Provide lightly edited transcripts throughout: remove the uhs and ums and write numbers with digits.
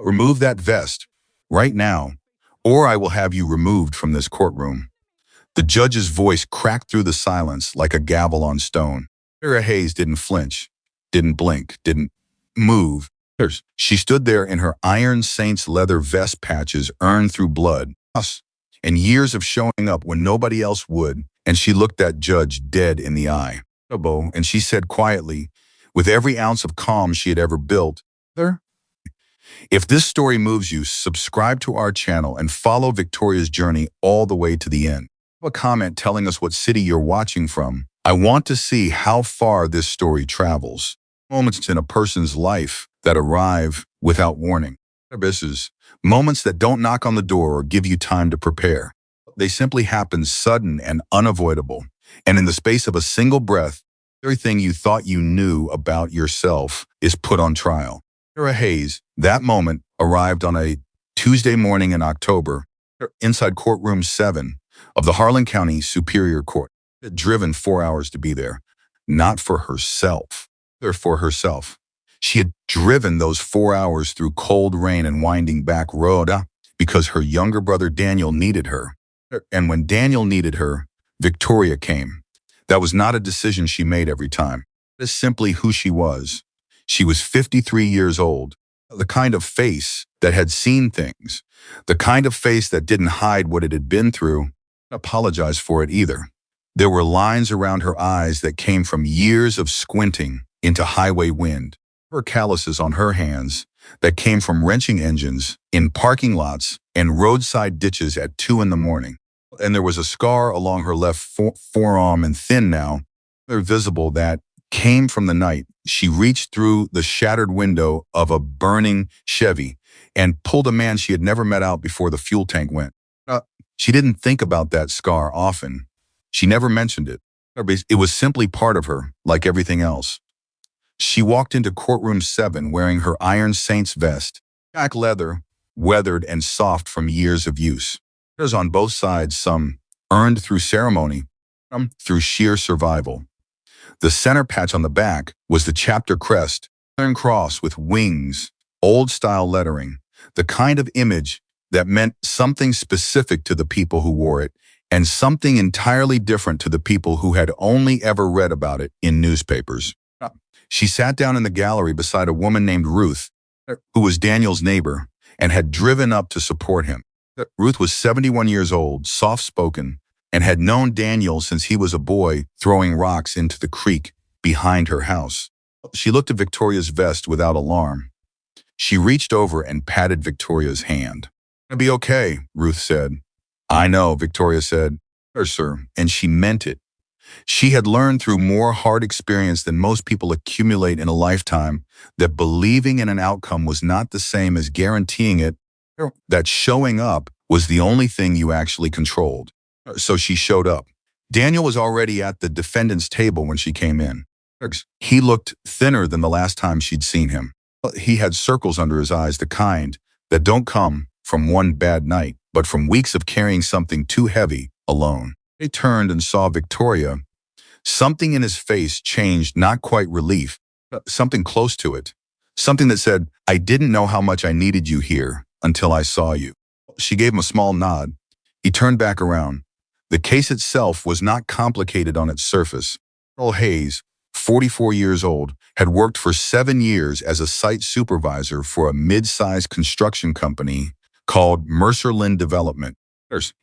Remove that vest right now, or I will have you removed from this courtroom. The judge's voice cracked through the silence like a gavel on stone. Sarah Hayes didn't flinch, didn't blink, didn't move. She stood there in her Iron Saints leather vest patches earned through blood, and years of showing up when nobody else would, and she looked that judge dead in the eye. And she said quietly, with every ounce of calm she had ever built, if this story moves you, subscribe to our channel and follow Victoria's journey all the way to the end. Leave a comment telling us what city you're watching from. I want to see how far this story travels. Moments in a person's life that arrive without warning. Abysses, moments that don't knock on the door or give you time to prepare. They simply happen sudden and unavoidable. And in the space of a single breath, everything you thought you knew about yourself is put on trial. Sarah Hayes, that moment arrived on a Tuesday morning in October inside courtroom 7 of the Harlan County Superior Court. She had driven 4 hours to be there, not for herself, or for herself. She had driven those 4 hours through cold rain and winding back road because her younger brother Daniel needed her. And when Daniel needed her, Victoria came. That was not a decision she made every time. It is simply who she was. She was 53 years old, the kind of face that had seen things, the kind of face that didn't hide what it had been through, apologize for it either. There were lines around her eyes that came from years of squinting into highway wind. Her calluses on her hands that came from wrenching engines in parking lots and roadside ditches at 2 in the morning. And there was a scar along her left forearm and thin now, they're visible, that came from the night she reached through the shattered window of a burning Chevy and pulled a man she had never met out before the fuel tank went. She didn't think about that scar often. She never mentioned it. It was simply part of her, like everything else. She walked into courtroom 7 wearing her Iron Saints vest, black leather, weathered and soft from years of use. There's on both sides, some earned through ceremony, some through sheer survival. The center patch on the back was the chapter crest, Southern Cross with wings, old-style lettering, the kind of image that meant something specific to the people who wore it and something entirely different to the people who had only ever read about it in newspapers. She sat down in the gallery beside a woman named Ruth, who was Daniel's neighbor and had driven up to support him. Ruth was 71 years old, soft-spoken, and had known Daniel since he was a boy throwing rocks into the creek behind her house. She looked at Victoria's vest without alarm. She reached over and patted Victoria's hand. "It'll be okay," Ruth said. "I know," Victoria said. Sir," and she meant it. She had learned through more hard experience than most people accumulate in a lifetime that believing in an outcome was not the same as guaranteeing it, that showing up was the only thing you actually controlled. So she showed up. Daniel was already at the defendant's table when she came in. He looked thinner than the last time she'd seen him. He had circles under his eyes, the kind that don't come from one bad night, but from weeks of carrying something too heavy alone. He turned and saw Victoria. Something in his face changed, not quite relief, something close to it. Something that said, "I didn't know how much I needed you here until I saw you." She gave him a small nod. He turned back around. The case itself was not complicated on its surface. Earl Hayes, 44 years old, had worked for 7 years as a site supervisor for a mid-sized construction company called Mercer Lynn Development.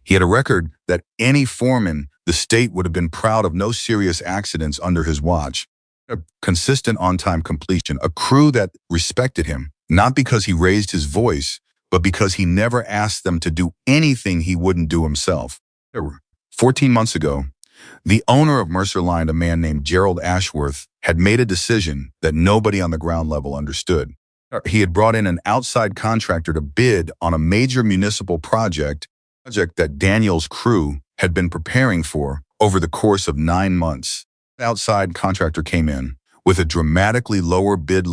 He had a record that any foreman the state would have been proud of. No serious accidents under his watch. A consistent on-time completion. A crew that respected him, not because he raised his voice, but because he never asked them to do anything he wouldn't do himself. 14 months ago, the owner of Mercer Line, a man named Gerald Ashworth, had made a decision that nobody on the ground level understood. He had brought in an outside contractor to bid on a major municipal project that Daniel's crew had been preparing for over the course of 9 months. The outside contractor came in with a dramatically lower bid,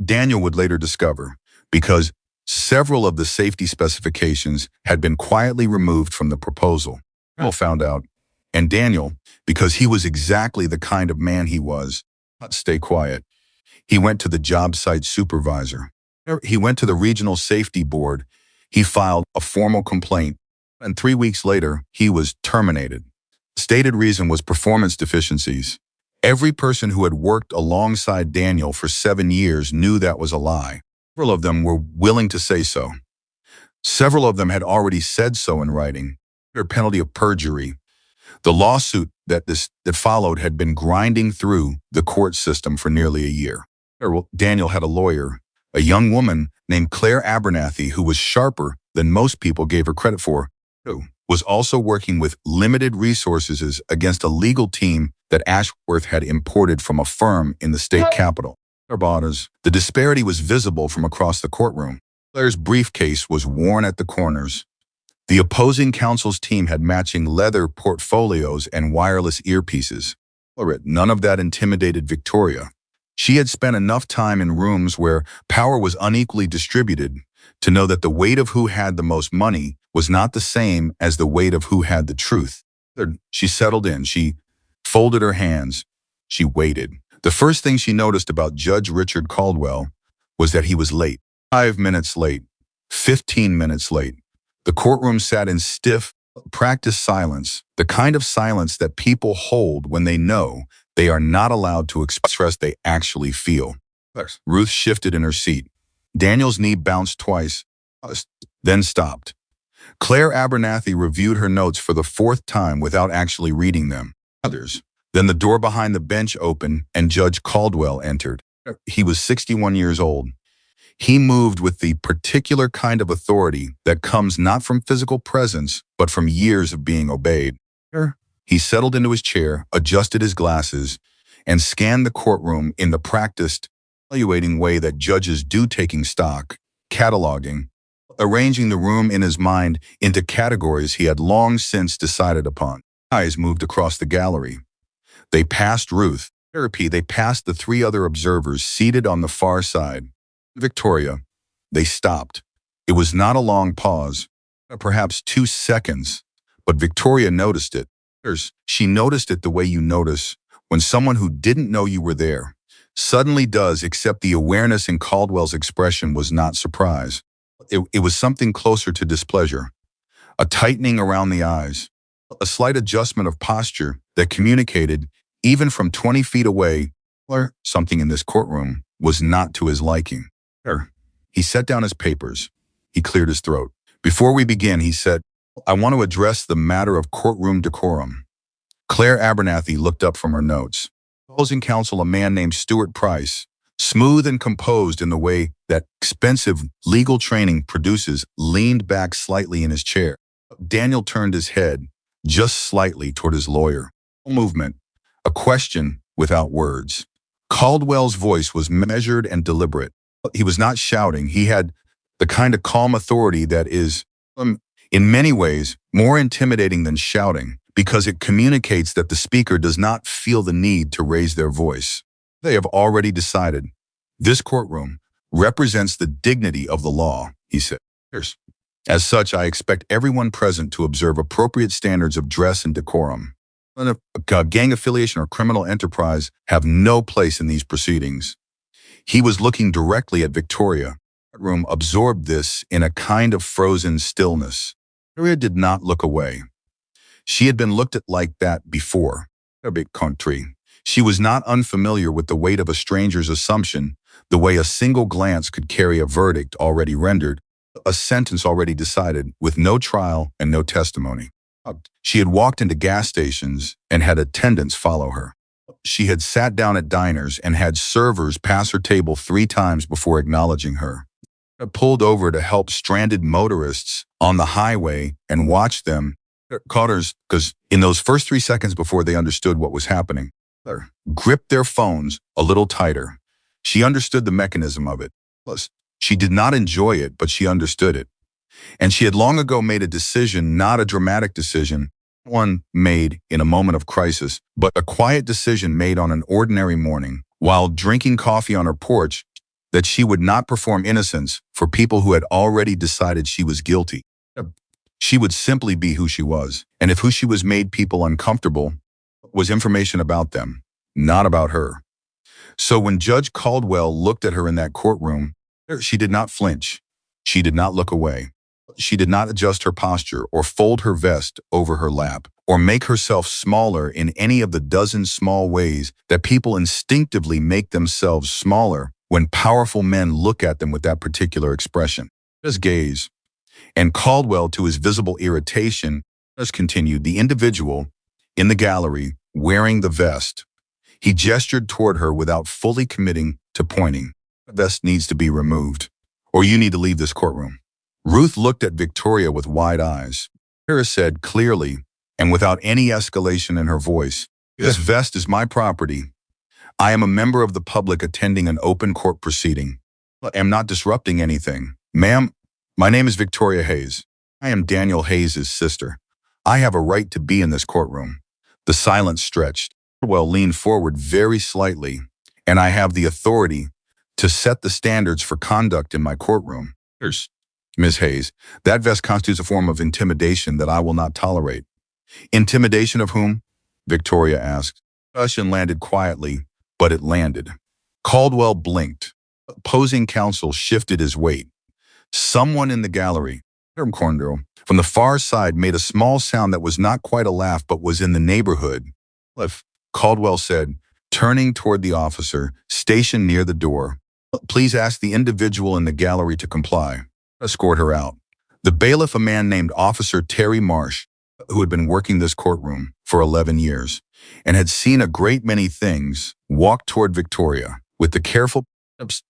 Daniel would later discover, because several of the safety specifications had been quietly removed from the proposal. Daniel found out, and Daniel, because he was exactly the kind of man he was, not stay quiet. He went to the job site supervisor. He went to the regional safety board. He filed a formal complaint, and 3 weeks later, he was terminated. The stated reason was performance deficiencies. Every person who had worked alongside Daniel for 7 years knew that was a lie. Several of them were willing to say so. Several of them had already said so in writing, under penalty of perjury. The lawsuit that followed had been grinding through the court system for nearly a year. Daniel had a lawyer, a young woman named Claire Abernathy, who was sharper than most people gave her credit for, who was also working with limited resources against a legal team that Ashworth had imported from a firm in the state capital. The disparity was visible from across the courtroom. Claire's briefcase was worn at the corners. The opposing counsel's team had matching leather portfolios and wireless earpieces. None of that intimidated Victoria. She had spent enough time in rooms where power was unequally distributed to know that the weight of who had the most money was not the same as the weight of who had the truth. She settled in. She folded her hands. She waited. The first thing she noticed about Judge Richard Caldwell was that he was late. 5 minutes late. 15 minutes late. The courtroom sat in stiff, practiced silence, the kind of silence that people hold when they know they are not allowed to express they actually feel. Ruth shifted in her seat. Daniel's knee bounced twice, then stopped. Claire Abernathy reviewed her notes for the 4th time without actually reading them. Then the door behind the bench opened and Judge Caldwell entered. He was 61 years old. He moved with the particular kind of authority that comes not from physical presence, but from years of being obeyed. He settled into his chair, adjusted his glasses, and scanned the courtroom in the practiced, evaluating way that judges do, taking stock, cataloging, arranging the room in his mind into categories he had long since decided upon. Eyes moved across the gallery. They passed Ruth. They passed the 3 other observers seated on the far side. Victoria. They stopped. It was not a long pause, perhaps 2 seconds, but Victoria noticed it. She noticed it the way you notice when someone who didn't know you were there suddenly does, except the awareness in Caldwell's expression was not surprise. It was something closer to displeasure, a tightening around the eyes, a slight adjustment of posture that communicated, even from 20 feet away, something in this courtroom was not to his liking. He set down his papers. He cleared his throat. Before we begin, he said, I want to address the matter of courtroom decorum. Claire Abernathy looked up from her notes. Opposing counsel, a man named Stuart Price, smooth and composed in the way that expensive legal training produces, leaned back slightly in his chair. Daniel turned his head just slightly toward his lawyer. Movement, a question without words. Caldwell's voice was measured and deliberate. He was not shouting. He had the kind of calm authority that is, in many ways, more intimidating than shouting, because it communicates that the speaker does not feel the need to raise their voice. They have already decided. This courtroom represents the dignity of the law, he said. As such, I expect everyone present to observe appropriate standards of dress and decorum. Gang affiliation or criminal enterprise have no place in these proceedings. He was looking directly at Victoria. The room absorbed this in a kind of frozen stillness. Victoria did not look away. She had been looked at like that before. A big country. She was not unfamiliar with the weight of a stranger's assumption, the way a single glance could carry a verdict already rendered, a sentence already decided, with no trial and no testimony. She had walked into gas stations and had attendants follow her. She had sat down at diners and had servers pass her table 3 times before acknowledging her. Pulled over to help stranded motorists on the highway and watched them. Caught her because in those first 3 seconds before they understood what was happening, gripped their phones a little tighter. She understood the mechanism of it. Plus, she did not enjoy it, but she understood it. And she had long ago made a decision, not a dramatic decision, one made in a moment of crisis, but a quiet decision made on an ordinary morning while drinking coffee on her porch, that she would not perform innocence for people who had already decided she was guilty. She would simply be who she was, and if who she was made people uncomfortable, was information about them, not about her. So when Judge Caldwell looked at her in that courtroom, She did not flinch. She did not look away. She did not adjust her posture or fold her vest over her lap or make herself smaller in any of the dozen small ways that people instinctively make themselves smaller when powerful men look at them with that particular expression. His gaze, and Caldwell, to his visible irritation, just continued. The individual in the gallery, wearing the vest, he gestured toward her without fully committing to pointing. The vest needs to be removed, or you need to leave this courtroom. Ruth looked at Victoria with wide eyes. Harris said clearly, and without any escalation in her voice, "This vest is my property. I am a member of the public attending an open court proceeding. I am not disrupting anything. Ma'am, my name is Victoria Hayes. I am Daniel Hayes' sister. I have a right to be in this courtroom." The silence stretched. Caldwell leaned forward very slightly, "And I have the authority to set the standards for conduct in my courtroom. Ms. Hayes, that vest constitutes a form of intimidation that I will not tolerate." "Intimidation of whom?" Victoria asked. The question landed quietly, but it landed. Caldwell blinked. Opposing counsel shifted his weight. Someone in the gallery, from the far side, made a small sound that was not quite a laugh but was in the neighborhood. "If," Caldwell said, turning toward the officer stationed near the door, "please ask the individual in the gallery to comply. Escort her out." The bailiff, a man named Officer Terry Marsh, who had been working this courtroom for 11 years and had seen a great many things, walked toward Victoria with the careful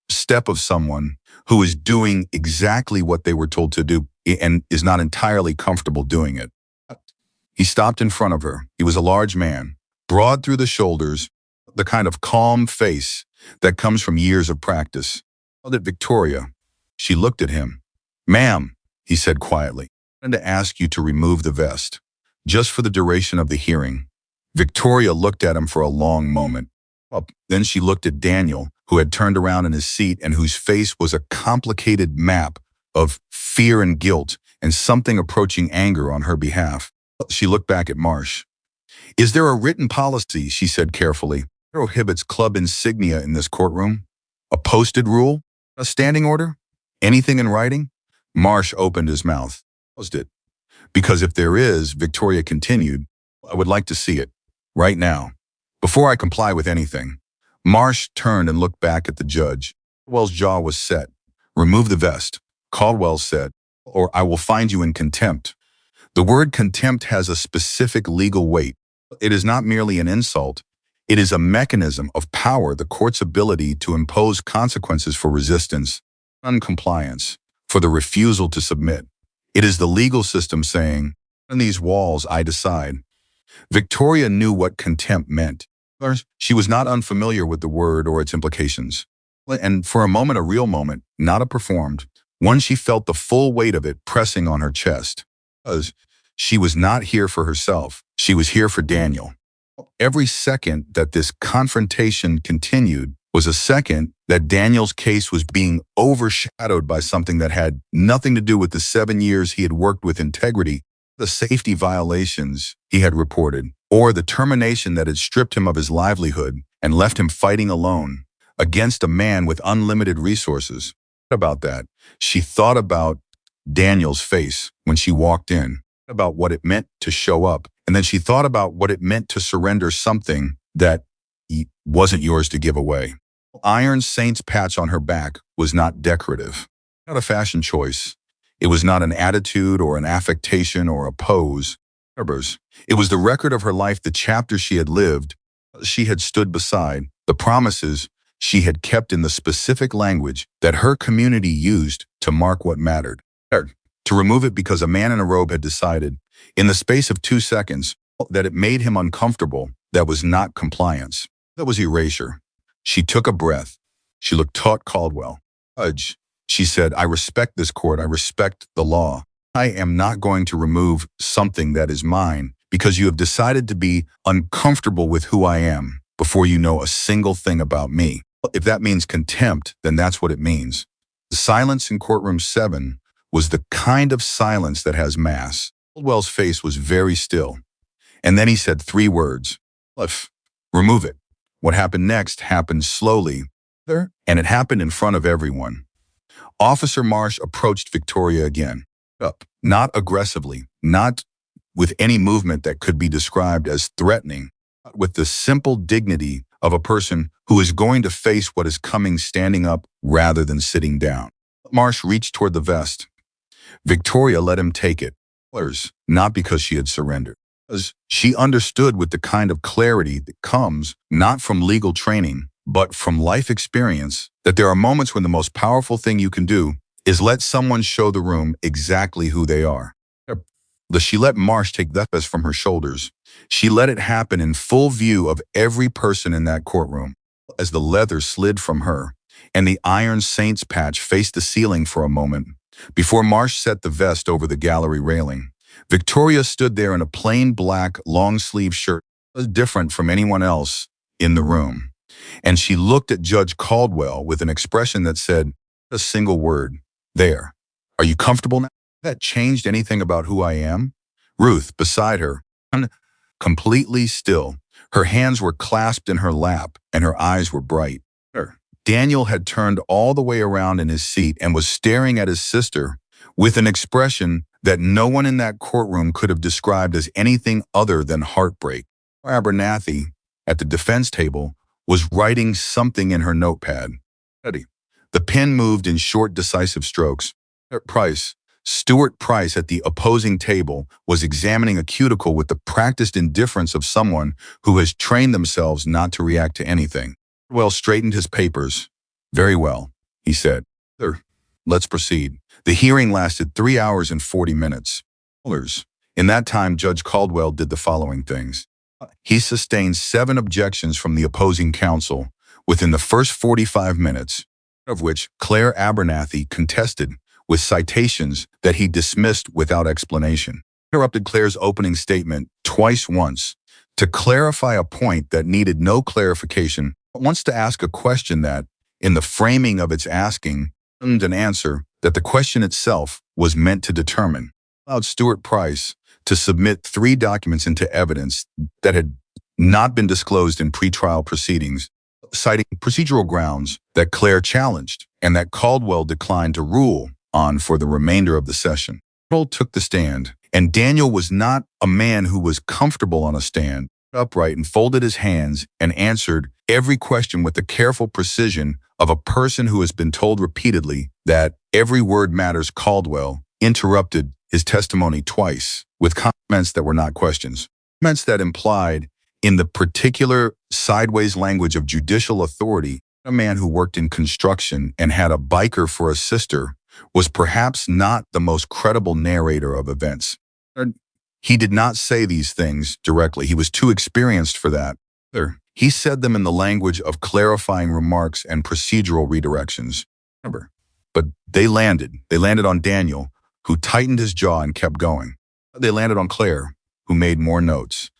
step of someone who is doing exactly what they were told to do and is not entirely comfortable doing it. He stopped in front of her. He was a large man, broad through the shoulders, the kind of calm face that comes from years of practice. At Victoria, she looked at him. "Ma'am," he said quietly, "I wanted to ask you to remove the vest, just for the duration of the hearing." Victoria looked at him for a long moment. Then she looked at Daniel, who had turned around in his seat and whose face was a complicated map of fear and guilt and something approaching anger on her behalf. She looked back at Marsh. "Is there a written policy," she said carefully, "that prohibits club insignia in this courtroom? A posted rule? A standing order? Anything in writing?" Marsh opened his mouth. Closed it. "Because if there is," Victoria continued, "I would like to see it. Right now. Before I comply with anything." Marsh turned and looked back at the judge. Caldwell's jaw was set. "Remove the vest," Caldwell said, "or I will find you in contempt." The word contempt has a specific legal weight. It is not merely an insult. It is a mechanism of power, the court's ability to impose consequences for resistance, noncompliance, for the refusal to submit. It is the legal system saying, "On these walls, I decide." Victoria knew what contempt meant. She was not unfamiliar with the word or its implications. And for a moment, a real moment, not a performed, one, she felt the full weight of it pressing on her chest. Because she was not here for herself. She was here for Daniel. Every second that this confrontation continued was a second that Daniel's case was being overshadowed by something that had nothing to do with the 7 years he had worked with integrity, the safety violations he had reported, or the termination that had stripped him of his livelihood and left him fighting alone against a man with unlimited resources. About that, she thought about Daniel's face when she walked in, about what it meant to show up, and then she thought about what it meant to surrender something that wasn't yours to give away. Iron Saint's patch on her back was not decorative, not a fashion choice. It was not an attitude or an affectation or a pose. It was the record of her life, the chapter she had lived, she had stood beside, the promises she had kept in the specific language that her community used to mark what mattered. To remove it because a man in a robe had decided, in the space of 2 seconds, that it made him uncomfortable, that was not compliance. That was erasure. She took a breath. She looked toward Caldwell. "Judge," she said, "I respect this court. I respect the law. I am not going to remove something that is mine because you have decided to be uncomfortable with who I am before you know a single thing about me. If that means contempt, then that's what it means." The silence in courtroom 7 was the kind of silence that has mass. Caldwell's face was very still. And then he said 3 words. "Remove it." What happened next happened slowly, and it happened in front of everyone. Officer Marsh approached Victoria again. Up. Not aggressively, not with any movement that could be described as threatening, but with the simple dignity of a person who is going to face what is coming standing up rather than sitting down. Marsh reached toward the vest. Victoria let him take it. Not because she had surrendered, because she understood with the kind of clarity that comes not from legal training, but from life experience, that there are moments when the most powerful thing you can do is let someone show the room exactly who they are. She let Marsh take that vest from her shoulders. She let it happen in full view of every person in that courtroom. As the leather slid from her and the iron saint's patch faced the ceiling for a moment, before Marsh set the vest over the gallery railing, Victoria stood there in a plain black long-sleeve shirt, different from anyone else in the room. And she looked at Judge Caldwell with an expression that said a single word, "There. Are you comfortable now? That changed anything about who I am?" Ruth, beside her, completely still. Her hands were clasped in her lap and her eyes were bright. Daniel had turned all the way around in his seat and was staring at his sister with an expression that no one in that courtroom could have described as anything other than heartbreak. Abernathy, at the defense table, was writing something in her notepad. The pen moved in short, decisive strokes. Stuart Price at the opposing table was examining a cuticle with the practiced indifference of someone who has trained themselves not to react to anything. Caldwell straightened his papers. "Very well," he said. "Let's proceed." The hearing lasted 3 hours and 40 minutes. In that time, Judge Caldwell did the following things. He sustained 7 objections from the opposing counsel within the first 45 minutes, of which Claire Abernathy contested with citations that he dismissed without explanation. He interrupted Claire's opening statement twice once to clarify a point that needed no clarification, but wants to ask a question that, in the framing of its asking, an answer that the question itself was meant to determine. Allowed Stuart Price to submit 3 documents into evidence that had not been disclosed in pretrial proceedings, citing procedural grounds that Claire challenged and that Caldwell declined to rule on for the remainder of the session. Caldwell took the stand, and Daniel was not a man who was comfortable on a stand, upright and folded his hands and answered every question with the careful precision of a person who has been told repeatedly that every word matters. Caldwell interrupted his testimony twice with comments that were not questions, comments that implied, in the particular sideways language of judicial authority, a man who worked in construction and had a biker for a sister was perhaps not the most credible narrator of events. He did not say these things directly. He was too experienced for that. He said them in the language of clarifying remarks and procedural redirections. But they landed. They landed on Daniel, who tightened his jaw and kept going. They landed on Claire, who made more notes.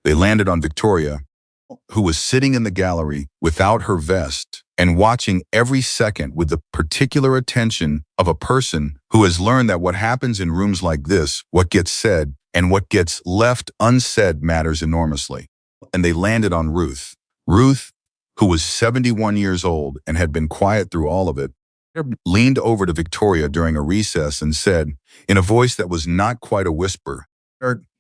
They landed on Victoria, who was sitting in the gallery without her vest and watching every second with the particular attention of a person who has learned that what happens in rooms like this, what gets said and what gets left unsaid, matters enormously. And they landed on Ruth. Ruth, who was 71 years old and had been quiet through all of it, leaned over to Victoria during a recess and said, in a voice that was not quite a whisper,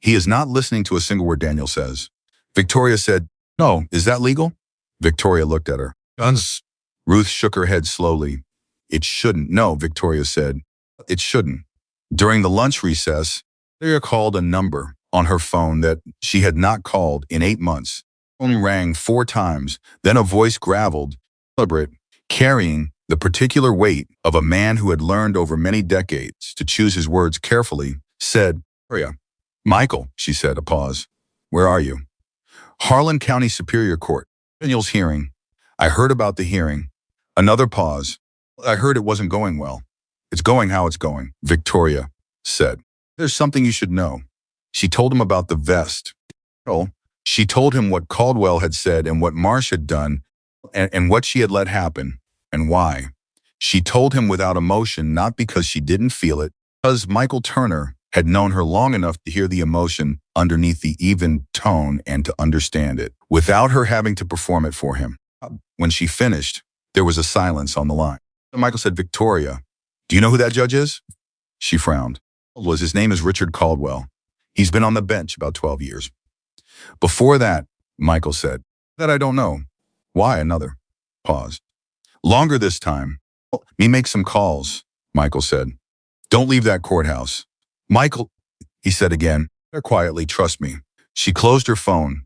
"He is not listening to a single word Daniel says." Victoria said, "No, is that legal?" Victoria looked at her. "Guns." Ruth shook her head slowly. "It shouldn't." "No," Victoria said. "It shouldn't." During the lunch recess, Victoria called a number on her phone that she had not called in 8 months. The phone rang 4 times, then a voice graveled, deliberate, carrying the particular weight of a man who had learned over many decades to choose his words carefully, said, "Victoria." "Michael," she said, a pause. "Where are you?" "Harlan County Superior Court. Daniel's hearing." "I heard about the hearing." Another pause. "I heard it wasn't going well." "It's going how it's going," Victoria said. "There's something you should know." She told him about the vest. She told him what Caldwell had said and what Marsh had done and what she had let happen and why. She told him without emotion, not because she didn't feel it, because Michael Turner had known her long enough to hear the emotion underneath the even tone and to understand it, without her having to perform it for him. When she finished, there was a silence on the line. Michael said, "Victoria, Do you know who that judge is? She frowned. His name is Richard Caldwell. He's been on the bench about 12 years. Before that, Michael said, that I don't know. Why? Another pause. Longer this time. Me make some calls, Michael said. Don't leave that courthouse. Michael, he said again, quietly, trust me. She closed her phone.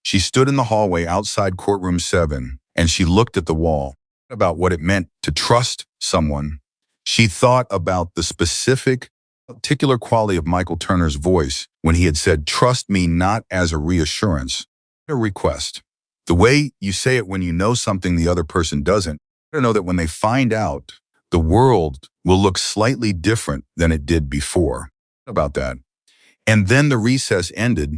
She stood in the hallway outside courtroom 7, and she looked at the wall about what it meant to trust someone. She thought about the specific, particular quality of Michael Turner's voice when he had said, trust me, not as a reassurance, a request. The way you say it when you know something the other person doesn't. I know that when they find out, the world will look slightly different than it did before. About that. And then the recess ended,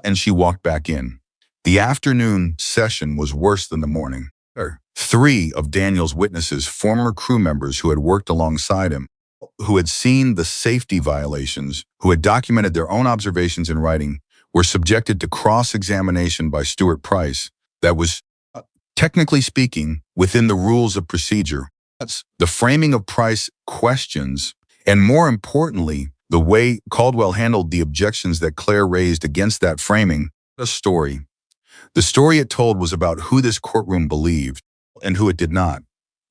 and she walked back in. The afternoon session was worse than the morning. 3 of Daniel's witnesses, former crew members who had worked alongside him, who had seen the safety violations, who had documented their own observations in writing, were subjected to cross-examination by Stuart Price that was, technically speaking, within the rules of procedure. That's the framing of Price questions, and more importantly, the way Caldwell handled the objections that Claire raised against that framing. A story. The story it told was about who this courtroom believed and who it did not.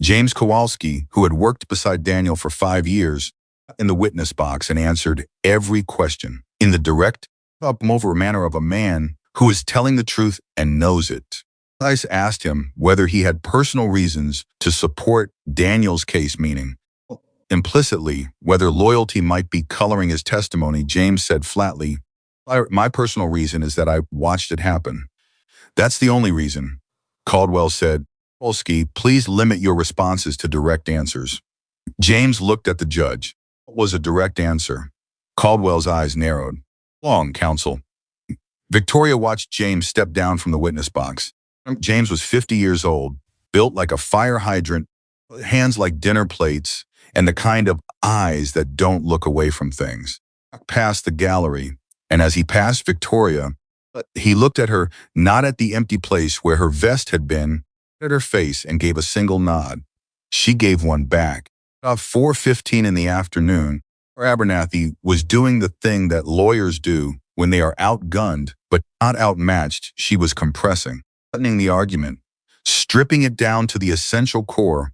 James Kowalski, who had worked beside Daniel for 5 years, in the witness box and answered every question in the direct, up-over manner of a man who is telling the truth and knows it. Price asked him whether he had personal reasons to support Daniel's case, meaning, implicitly, whether loyalty might be coloring his testimony. James said flatly, my personal reason is that I watched it happen. That's the only reason. Caldwell said, Kowalski, please limit your responses to direct answers. James looked at the judge. What was a direct answer? Caldwell's eyes narrowed. Long, counsel. Victoria watched James step down from the witness box. James was 50 years old, built like a fire hydrant, hands like dinner plates, and the kind of eyes that don't look away from things. Past the gallery, and as he passed Victoria, he looked at her, not at the empty place where her vest had been, at her face and gave a single nod. She gave one back. About 4:15 in the afternoon, Abernathy was doing the thing that lawyers do when they are outgunned but not outmatched. She was compressing, cutting the argument, stripping it down to the essential core,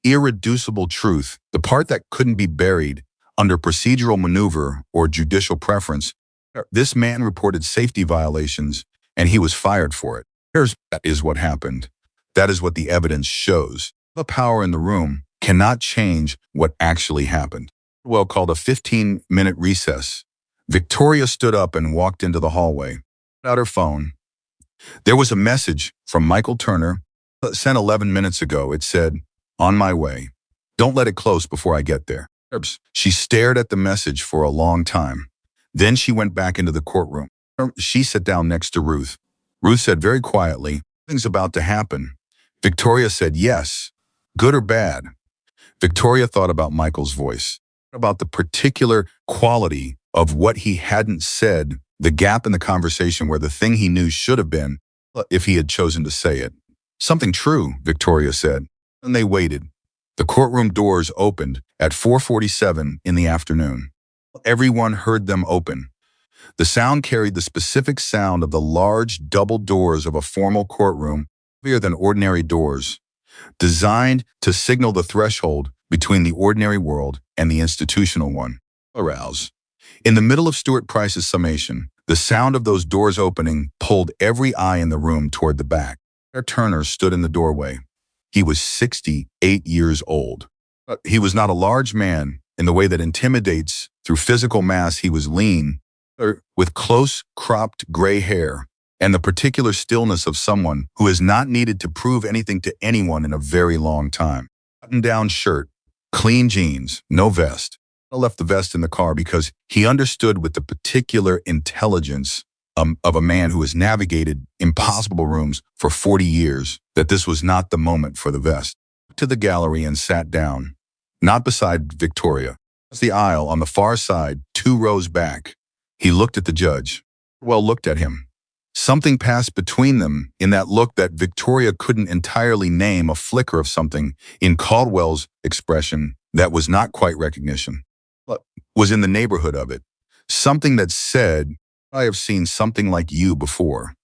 irreducible truth, the part that couldn't be buried under procedural maneuver or judicial preference. This man reported safety violations, and he was fired for it. That is what happened. That is what the evidence shows. The power in the room cannot change what actually happened. Caldwell called a 15-minute recess. Victoria stood up and walked into the hallway. Out her phone. There was a message from Michael Turner, sent 11 minutes ago. It said, on my way. Don't let it close before I get there. She stared at the message for a long time. Then she went back into the courtroom. She sat down next to Ruth. Ruth said very quietly, something's about to happen. Victoria said, yes. Good or bad? Victoria thought about Michael's voice, about the particular quality of what he hadn't said, the gap in the conversation where the thing he knew should have been, if he had chosen to say it. Something true, Victoria said. And they waited. The courtroom doors opened at 4:47 in the afternoon. Everyone heard them open. The sound carried the specific sound of the large double doors of a formal courtroom, heavier than ordinary doors, designed to signal the threshold between the ordinary world and the institutional one. Arouse. In the middle of Stuart Price's summation, the sound of those doors opening pulled every eye in the room toward the back. Turner stood in the doorway. He was 68 years old. He was not a large man in the way that intimidates through physical mass. He was lean, with close-cropped gray hair, and the particular stillness of someone who has not needed to prove anything to anyone in a very long time. Button-down shirt, clean jeans, no vest. I left the vest in the car because he understood with the particular intelligence of a man who has navigated impossible rooms for 40 years that this was not the moment for the vest. To the gallery and sat down, not beside Victoria. Across the aisle on the far side, 2 rows back. He looked at the judge. Well, looked at him. Something passed between them in that look that Victoria couldn't entirely name, a flicker of something in Caldwell's expression that was not quite recognition, but was in the neighborhood of it. Something that said, I have seen something like you before.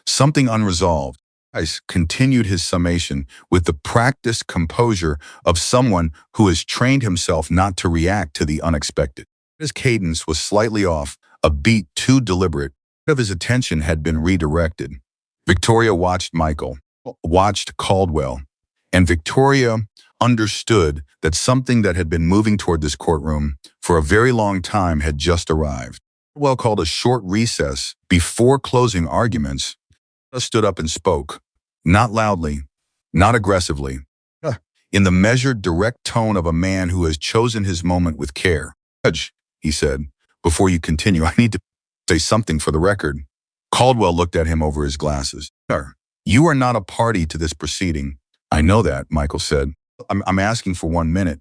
Something unresolved. Ice continued his summation with the practiced composure of someone who has trained himself not to react to the unexpected. His cadence was slightly off, a beat too deliberate. Part of his attention had been redirected. Victoria watched Michael, watched Caldwell, and Victoria understood that something that had been moving toward this courtroom for a very long time had just arrived. Caldwell called a short recess before closing arguments. Stood up and spoke, not loudly, not aggressively, in the measured, direct tone of a man who has chosen his moment with care. Judge, he said, before you continue, I need to say something for the record. Caldwell looked at him over his glasses. Sir, you are not a party to this proceeding. I know that, Michael said. I'm asking for 1 minute.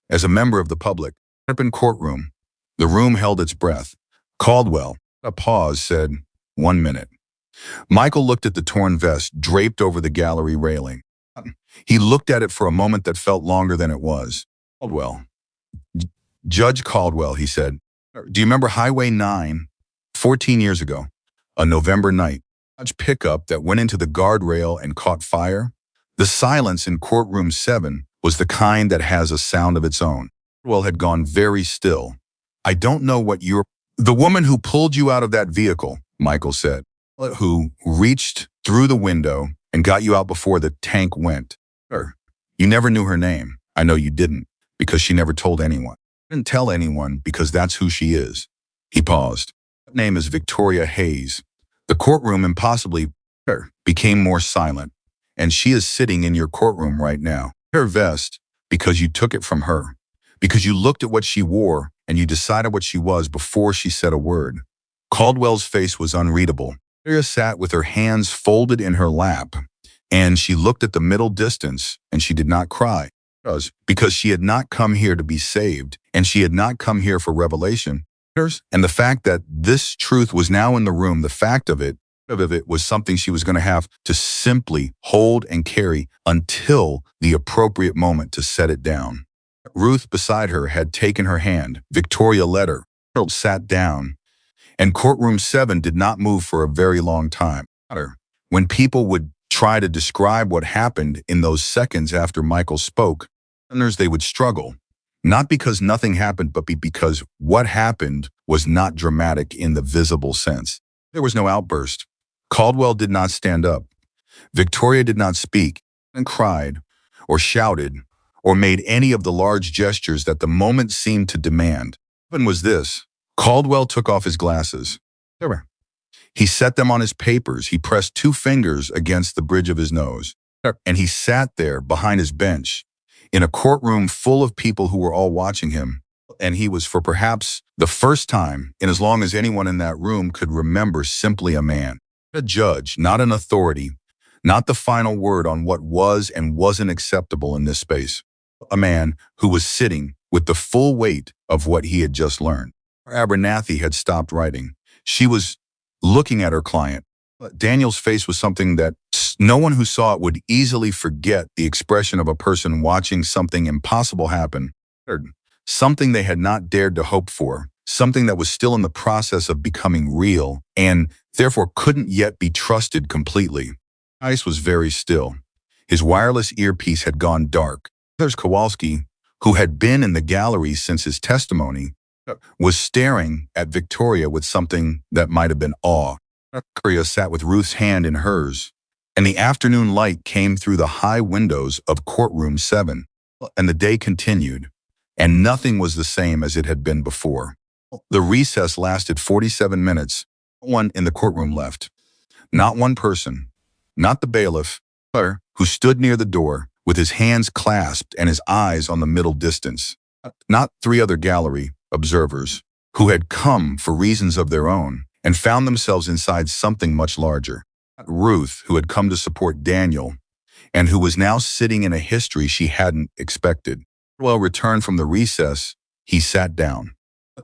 As a member of the public, open courtroom. The room held its breath. Caldwell, a pause, said, 1 minute. Michael looked at the torn vest draped over the gallery railing. He looked at it for a moment that felt longer than it was. Caldwell. Judge Caldwell, he said. Do you remember Highway 9, 14 years ago? A November night. Dodge pickup that went into the guardrail and caught fire? The silence in courtroom 7 was the kind that has a sound of its own. Caldwell had gone very still. I don't know what you're... The woman who pulled you out of that vehicle, Michael said. Who reached through the window and got you out before the tank went. Sure. You never knew her name. I know you didn't, because she never told anyone. Didn't tell anyone because that's who she is. He paused. Her name is Victoria Hayes. The courtroom impossibly became more silent, and she is sitting in your courtroom right now. Her vest, because you took it from her, because you looked at what she wore and you decided what she was before she said a word. Caldwell's face was unreadable. Victoria sat with her hands folded in her lap, and she looked at the middle distance, and she did not cry. Because she had not come here to be saved, and she had not come here for revelation. And the fact that this truth was now in the room, the fact of it was something she was going to have to simply hold and carry until the appropriate moment to set it down. Ruth beside her had taken her hand. Victoria led her. Harold sat down. And courtroom 7 did not move for a very long time. When people would try to describe what happened in those seconds after Michael spoke, they would struggle. Not because nothing happened, but because what happened was not dramatic in the visible sense. There was no outburst. Caldwell did not stand up. Victoria did not speak and cried or shouted or made any of the large gestures that the moment seemed to demand. What happened was this. Caldwell took off his glasses. He set them on his papers. He pressed 2 fingers against the bridge of his nose. And he sat there behind his bench in a courtroom full of people who were all watching him. And he was, for perhaps the first time in as long as anyone in that room could remember, simply a man. A judge, not an authority, not the final word on what was and wasn't acceptable in this space. A man who was sitting with the full weight of what he had just learned. Abernathy had stopped writing. She was looking at her client. Daniel's face was something that no one who saw it would easily forget, the expression of a person watching something impossible happen. Something they had not dared to hope for, something that was still in the process of becoming real and therefore couldn't yet be trusted completely. Ice was very still. His wireless earpiece had gone dark. There's Kowalski, who had been in the gallery since his testimony, was staring at Victoria with something that might have been awe. Victoria sat with Ruth's hand in hers, and the afternoon light came through the high windows of courtroom 7, and the day continued, and nothing was the same as it had been before. The recess lasted 47 minutes. No one in the courtroom left. Not one person, not the bailiff, who stood near the door with his hands clasped and his eyes on the middle distance. Not 3 other gallery observers who had come for reasons of their own and found themselves inside something much larger. Ruth, who had come to support Daniel and who was now sitting in a history she hadn't expected. Well, returned from the recess, he sat down.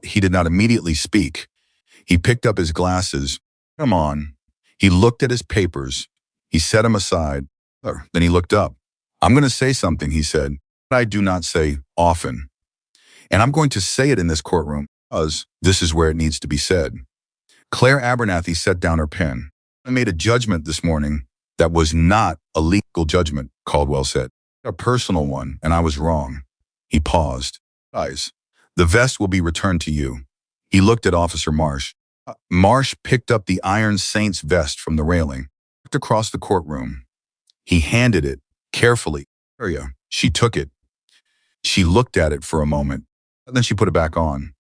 He did not immediately speak. He picked up his glasses. Come on. He looked at his papers. He set them aside. Then he looked up. I'm going to say something, he said. I do not say often. And I'm going to say it in this courtroom because this is where it needs to be said. Claire Abernathy set down her pen. I made a judgment this morning that was not a legal judgment, Caldwell said. A personal one, and I was wrong. He paused. Guys, the vest will be returned to you. He looked at Officer Marsh. Marsh picked up the Iron Saints vest from the railing, looked across the courtroom. He handed it carefully. She took it. She looked at it for a moment, and then she put it back on.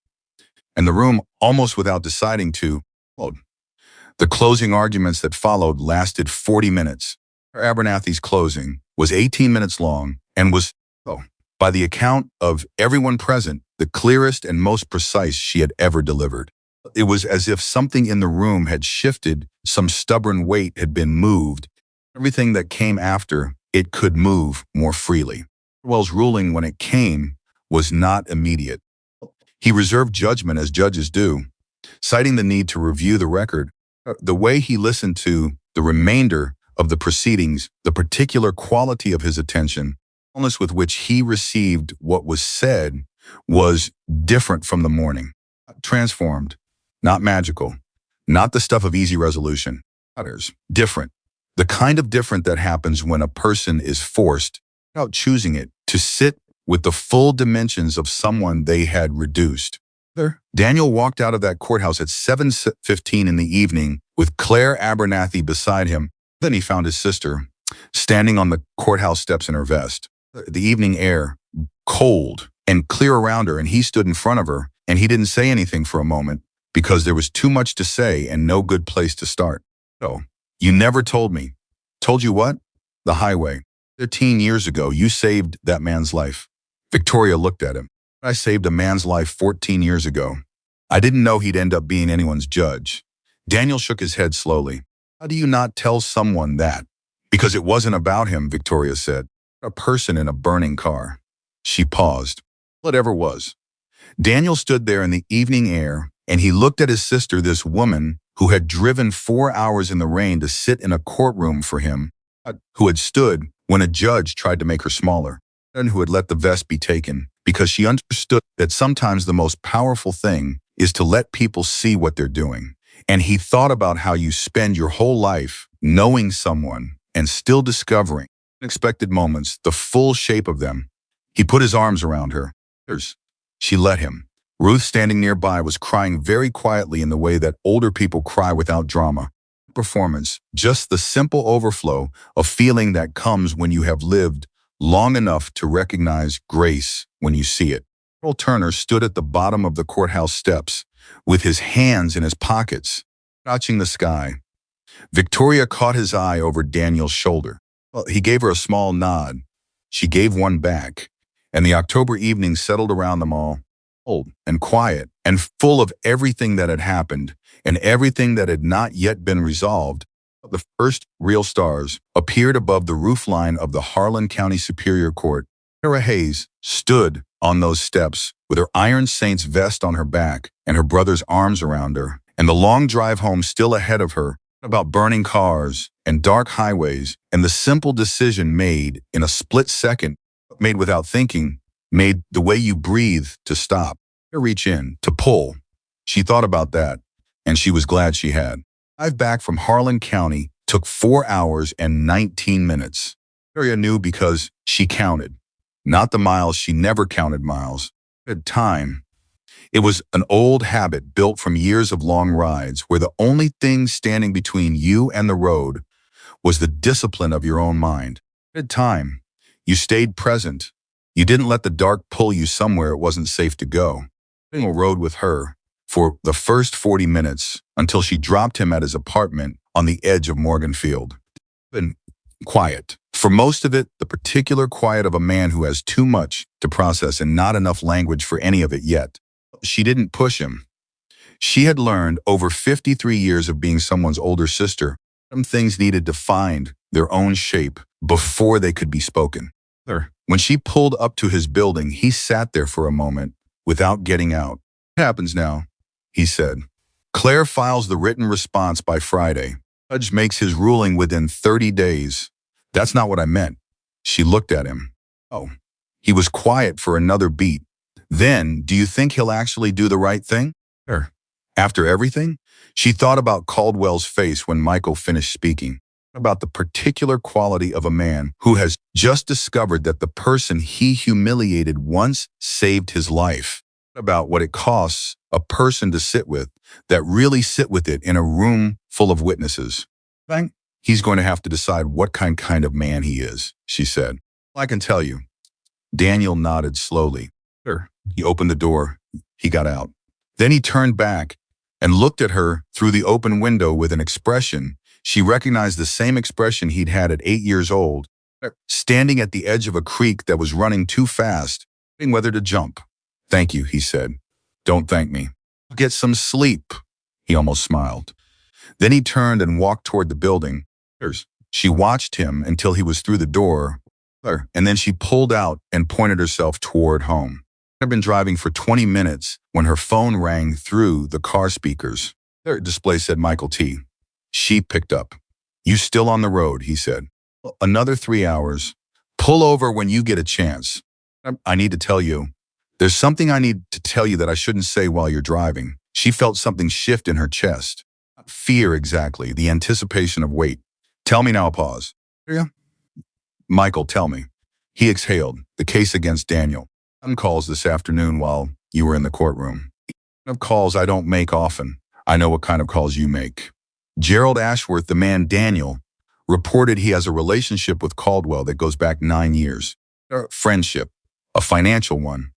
And the room, almost without deciding to, followed. The closing arguments that followed lasted 40 minutes. Abernathy's closing was 18 minutes long and was, by the account of everyone present, the clearest and most precise she had ever delivered. It was as if something in the room had shifted, some stubborn weight had been moved. Everything that came after, it could move more freely. Caldwell's ruling, when it came, was not immediate. He reserved judgment as judges do, citing the need to review the record. The way he listened to the remainder of the proceedings, the particular quality of his attention, the fullness with which he received what was said, was different from the morning. Transformed, not magical, not the stuff of easy resolution. Different. The kind of different that happens when a person is forced, without choosing it, to sit with the full dimensions of someone they had reduced. Daniel walked out of that courthouse at 7:15 in the evening with Claire Abernathy beside him. Then he found his sister standing on the courthouse steps in her vest. The evening air, cold and clear around her, and he stood in front of her, and he didn't say anything for a moment because there was too much to say and no good place to start. So, you never told me. Told you what? The highway. 13 years ago, you saved that man's life. Victoria looked at him. I saved a man's life 14 years ago. I didn't know he'd end up being anyone's judge. Daniel shook his head slowly. How do you not tell someone that? Because it wasn't about him, Victoria said. A person in a burning car. She paused. Whatever was. Daniel stood there in the evening air, and he looked at his sister, this woman who had driven 4 hours in the rain to sit in a courtroom for him, who had stood when a judge tried to make her smaller, and who had let the vest be taken, because she understood that sometimes the most powerful thing is to let people see what they're doing. And he thought about how you spend your whole life knowing someone and still discovering unexpected moments, the full shape of them. He put his arms around her. She let him. Ruth, standing nearby, was crying very quietly in the way that older people cry without drama. Performance, just the simple overflow of feeling that comes when you have lived long enough to recognize grace when you see it. Earl Turner stood at the bottom of the courthouse steps with his hands in his pockets, watching the sky. Victoria caught his eye over Daniel's shoulder. He gave her a small nod. She gave one back, and the October evening settled around them all, cold and quiet and full of everything that had happened and everything that had not yet been resolved. The first real stars appeared above the roofline of the Harlan County Superior Court. Sarah Hayes stood on those steps with her Iron Saints vest on her back and her brother's arms around her, and the long drive home still ahead of her, about burning cars and dark highways and the simple decision made in a split second, made without thinking, made the way you breathe, to stop, to reach in, to pull. She thought about that, and she was glad she had. Drive back from Harlan County took 4 hours and 19 minutes. Victoria knew because she counted. Not the miles, she never counted miles. At time. It was an old habit built from years of long rides where the only thing standing between you and the road was the discipline of your own mind. At time, you stayed present. You didn't let the dark pull you somewhere it wasn't safe to go. Daniel rode with her for the first 40 minutes until she dropped him at his apartment on the edge of Morganfield. And quiet. For most of it, the particular quiet of a man who has too much to process and not enough language for any of it yet. She didn't push him. She had learned over 53 years of being someone's older sister, some things needed to find their own shape before they could be spoken. When she pulled up to his building, he sat there for a moment without getting out. What happens now? He said. Claire files the written response by Friday. Judge makes his ruling within 30 days. That's not what I meant. She looked at him. Oh, He was quiet for another beat. Then, do you think he'll actually do the right thing? Sure. After everything, she thought about Caldwell's face when Michael finished speaking, about the particular quality of a man who has just discovered that the person he humiliated once saved his life, about what it costs a person to sit with, that really sit with it in a room full of witnesses. Bang. He's going to have to decide what kind of man he is, she said. I can tell you. Daniel nodded slowly. Sure. He opened the door. He got out. Then he turned back and looked at her through the open window with an expression. She recognized the same expression he'd had at 8 years old, standing at the edge of a creek that was running too fast, deciding whether to jump. Thank you, he said. Don't thank me. Get some sleep. He almost smiled. Then he turned and walked toward the building. She watched him until he was through the door, and then she pulled out and pointed herself toward home. She had been driving for 20 minutes when her phone rang through the car speakers. Their display said Michael T. She picked up. You still on the road, he said. Another 3 hours. Pull over when you get a chance. I need to tell you. There's something I need to tell you that I shouldn't say while you're driving. She felt something shift in her chest. Not fear exactly, the anticipation of weight. Tell me now, pause. Yeah. Michael, tell me. He exhaled. The case against Daniel. Some calls this afternoon while you were in the courtroom. Of calls I don't make often. I know what kind of calls you make. Gerald Ashworth, the man Daniel, reported he has a relationship with Caldwell that goes back 9 years. A friendship, a financial one.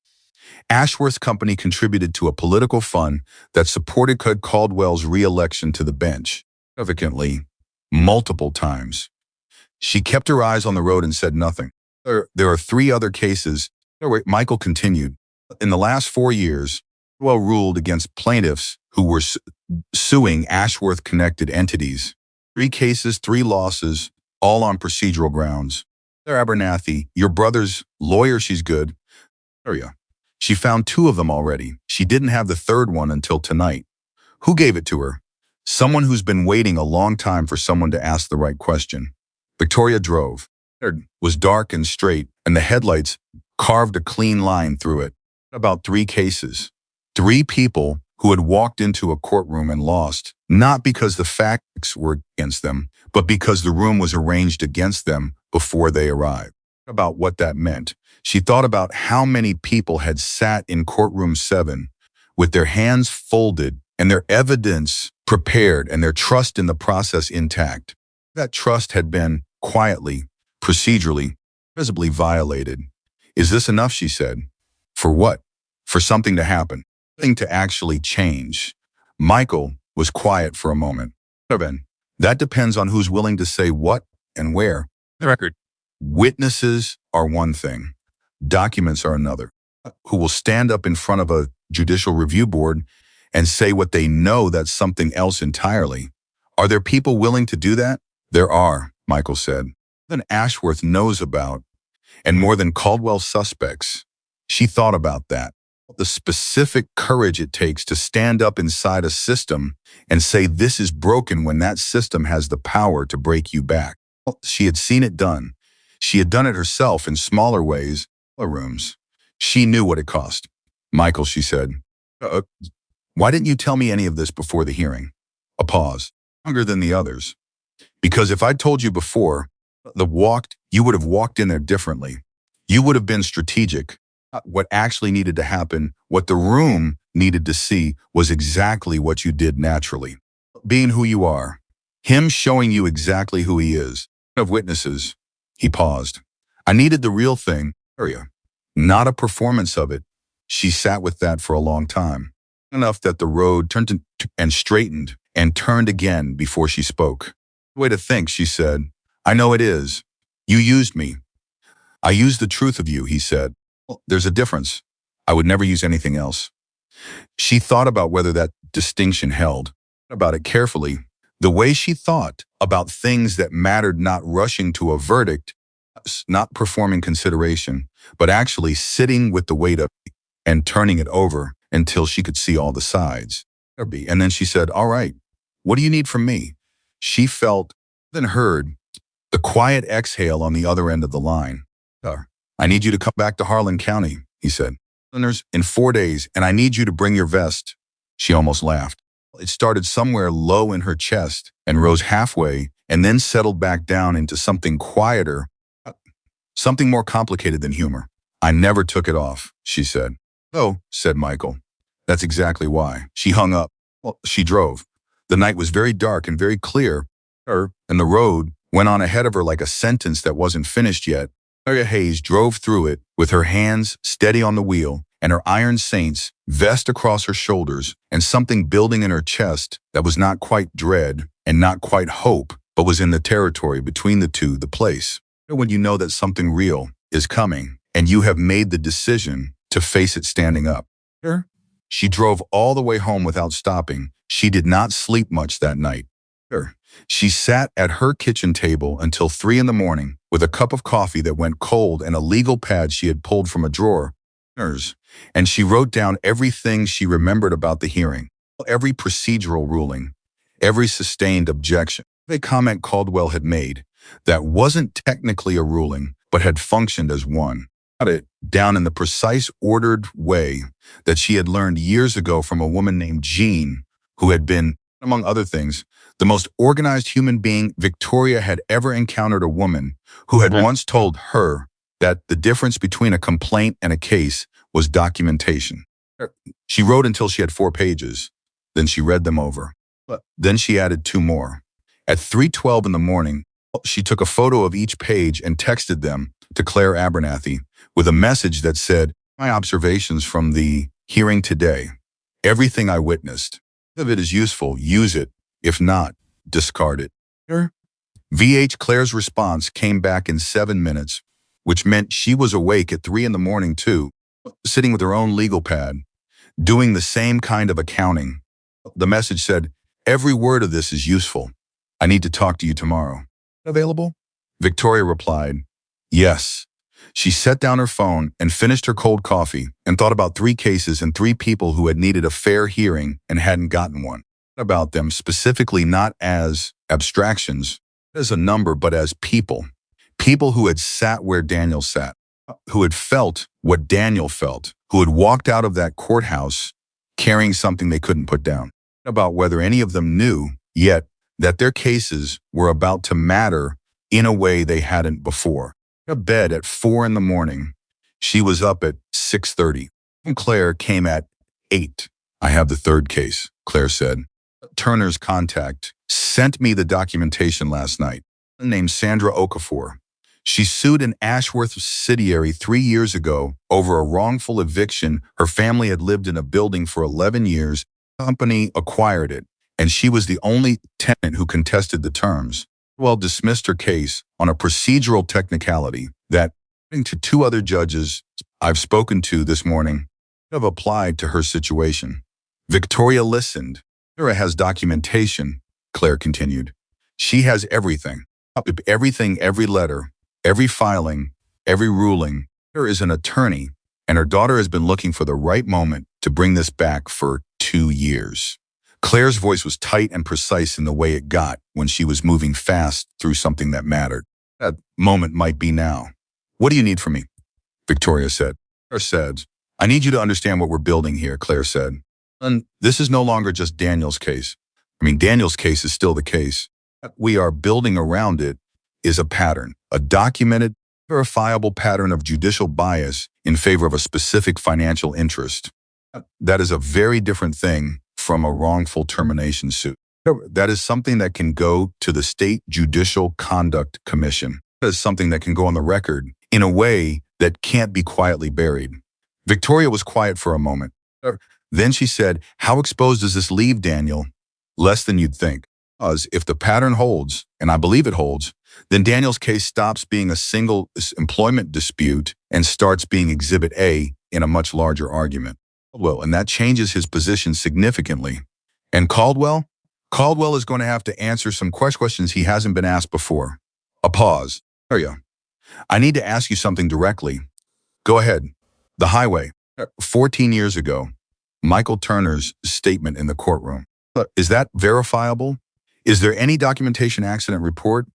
Ashworth's company contributed to a political fund that supported Caldwell's re-election to the bench, significantly, multiple times. She kept her eyes on the road and said nothing. There are 3 other cases. Michael continued. In the last 4 years, Caldwell ruled against plaintiffs who were suing Ashworth-connected entities. 3 cases, 3 losses, all on procedural grounds. Abernathy, your brother's lawyer, she's good. She found 2 of them already. She didn't have the 3rd one until tonight. Who gave it to her? Someone who's been waiting a long time for someone to ask the right question. Victoria drove. It was dark and straight, and the headlights carved a clean line through it. About 3 cases. 3 people who had walked into a courtroom and lost, not because the facts were against them, but because the room was arranged against them before they arrived. About what that meant. She thought about how many people had sat in courtroom 7 with their hands folded and their evidence prepared and their trust in the process intact. That trust had been quietly, procedurally, visibly violated. Is this enough, she said. For what? For something to happen, something to actually change. Michael was quiet for a moment. That depends on who's willing to say what and where. The record. Witnesses are one thing. Documents are another. Who will stand up in front of a judicial review board and say what they know, that's something else entirely. Are there people willing to do that? There are, Michael said. Than Ashworth knows about, and more than Caldwell's suspects. She thought about that. The specific courage it takes to stand up inside a system and say this is broken when that system has the power to break you back. She had seen it done. She had done it herself in smaller ways, rooms. She knew what it cost. Michael, she said, why didn't you tell me any of this before the hearing? A pause. Longer than the others. Because if I'd told you before, you would have walked in there differently. You would have been strategic. What actually needed to happen, what the room needed to see, was exactly what you did naturally. Being who you are. Him showing you exactly who he is. Of witnesses. He paused. I needed the real thing, not a performance of it. She sat with that for a long time. Enough that the road turned and straightened and turned again before she spoke. Way to think, she said. I know it is. You used me. I used the truth of you, he said. Well, there's a difference. I would never use anything else. She thought about whether that distinction held. About it carefully. The way she thought about things that mattered, not rushing to a verdict, not performing consideration, but actually sitting with the weight of it and turning it over until she could see all the sides. And then she said, all right, what do you need from me? She felt, then heard, the quiet exhale on the other end of the line. I need you to come back to Harlan County, he said. In 4 days, and I need you to bring your vest. She almost laughed. It started somewhere low in her chest and rose halfway and then settled back down into something quieter, something more complicated than humor. I never took it off, she said. Oh, said Michael. That's exactly why. She hung up. Well, she drove. The night was very dark and very clear, and the road went on ahead of her like a sentence that wasn't finished yet. Victoria Hayes drove through it with her hands steady on the wheel and her iron saints vest across her shoulders and something building in her chest that was not quite dread and not quite hope, but was in the territory between the two, the place. When you know that something real is coming and you have made the decision to face it standing up. She drove all the way home without stopping. She did not sleep much that night. She sat at her kitchen table until 3 in the morning with a cup of coffee that went cold and a legal pad she had pulled from a drawer. And she wrote down everything she remembered about the hearing, every procedural ruling, every sustained objection, a comment Caldwell had made that wasn't technically a ruling, but had functioned as one. Got it down in the precise, ordered way that she had learned years ago from a woman named Jean, who had been, among other things, the most organized human being Victoria had ever encountered. A woman who had once told her that the difference between a complaint and a case was documentation. She wrote until she had 4 pages. Then she read them over. Then she added 2 more. At 3:12 in the morning, she took a photo of each page and texted them to Claire Abernathy with a message that said, "My observations from the hearing today. Everything I witnessed. If it is useful, use it. If not, discard it." VH Claire's response came back in 7 minutes, which meant she was awake at 3 in the morning too, sitting with her own legal pad, doing the same kind of accounting. The message said, "Every word of this is useful. I need to talk to you tomorrow. Available?" Victoria replied, "Yes." She set down her phone and finished her cold coffee and thought about 3 cases and 3 people who had needed a fair hearing and hadn't gotten one. About them specifically not as abstractions, as a number, but as people. People who had sat where Daniel sat, who had felt what Daniel felt, who had walked out of that courthouse carrying something they couldn't put down. About whether any of them knew yet that their cases were about to matter in a way they hadn't before. To bed at 4 in the morning. She was up at 6:30. Claire came at 8. "I have the 3rd case," Claire said. "Turner's contact sent me the documentation last night." Named Sandra Okafor. She sued an Ashworth subsidiary 3 years ago over a wrongful eviction. Her family had lived in a building for 11 years. The company acquired it, and she was the only tenant who contested the terms. Well, dismissed her case on a procedural technicality that, according to 2 other judges I've spoken to this morning, have applied to her situation. Victoria listened. "Sarah has documentation," Claire continued. "She has everything. Everything, every letter, every filing, every ruling. There is an attorney, and her daughter has been looking for the right moment to bring this back for 2 years." Claire's voice was tight and precise in the way it got when she was moving fast through something that mattered. "That moment might be now." "What do you need from me?" Victoria said. Claire said, "I need you to understand what we're building here," Claire said. "And this is no longer just Daniel's case. Daniel's case is still the case. What we are building around it is a pattern, a documented, verifiable pattern of judicial bias in favor of a specific financial interest. That is a very different thing from a wrongful termination suit. That is something that can go to the State Judicial Conduct Commission. That is something that can go on the record in a way that can't be quietly buried." Victoria was quiet for a moment. Then she said, "How exposed does this leave Daniel?" "Less than you'd think. Because if the pattern holds, and I believe it holds, then Daniel's case stops being a single employment dispute and starts being Exhibit A in a much larger argument. Caldwell, and that changes his position significantly. And Caldwell? Caldwell is going to have to answer some questions he hasn't been asked before." A pause. "I need to ask you something directly." "Go ahead." "The highway. 14 years ago, Michael Turner's statement in the courtroom. Is that verifiable? Is there any documentation, accident report,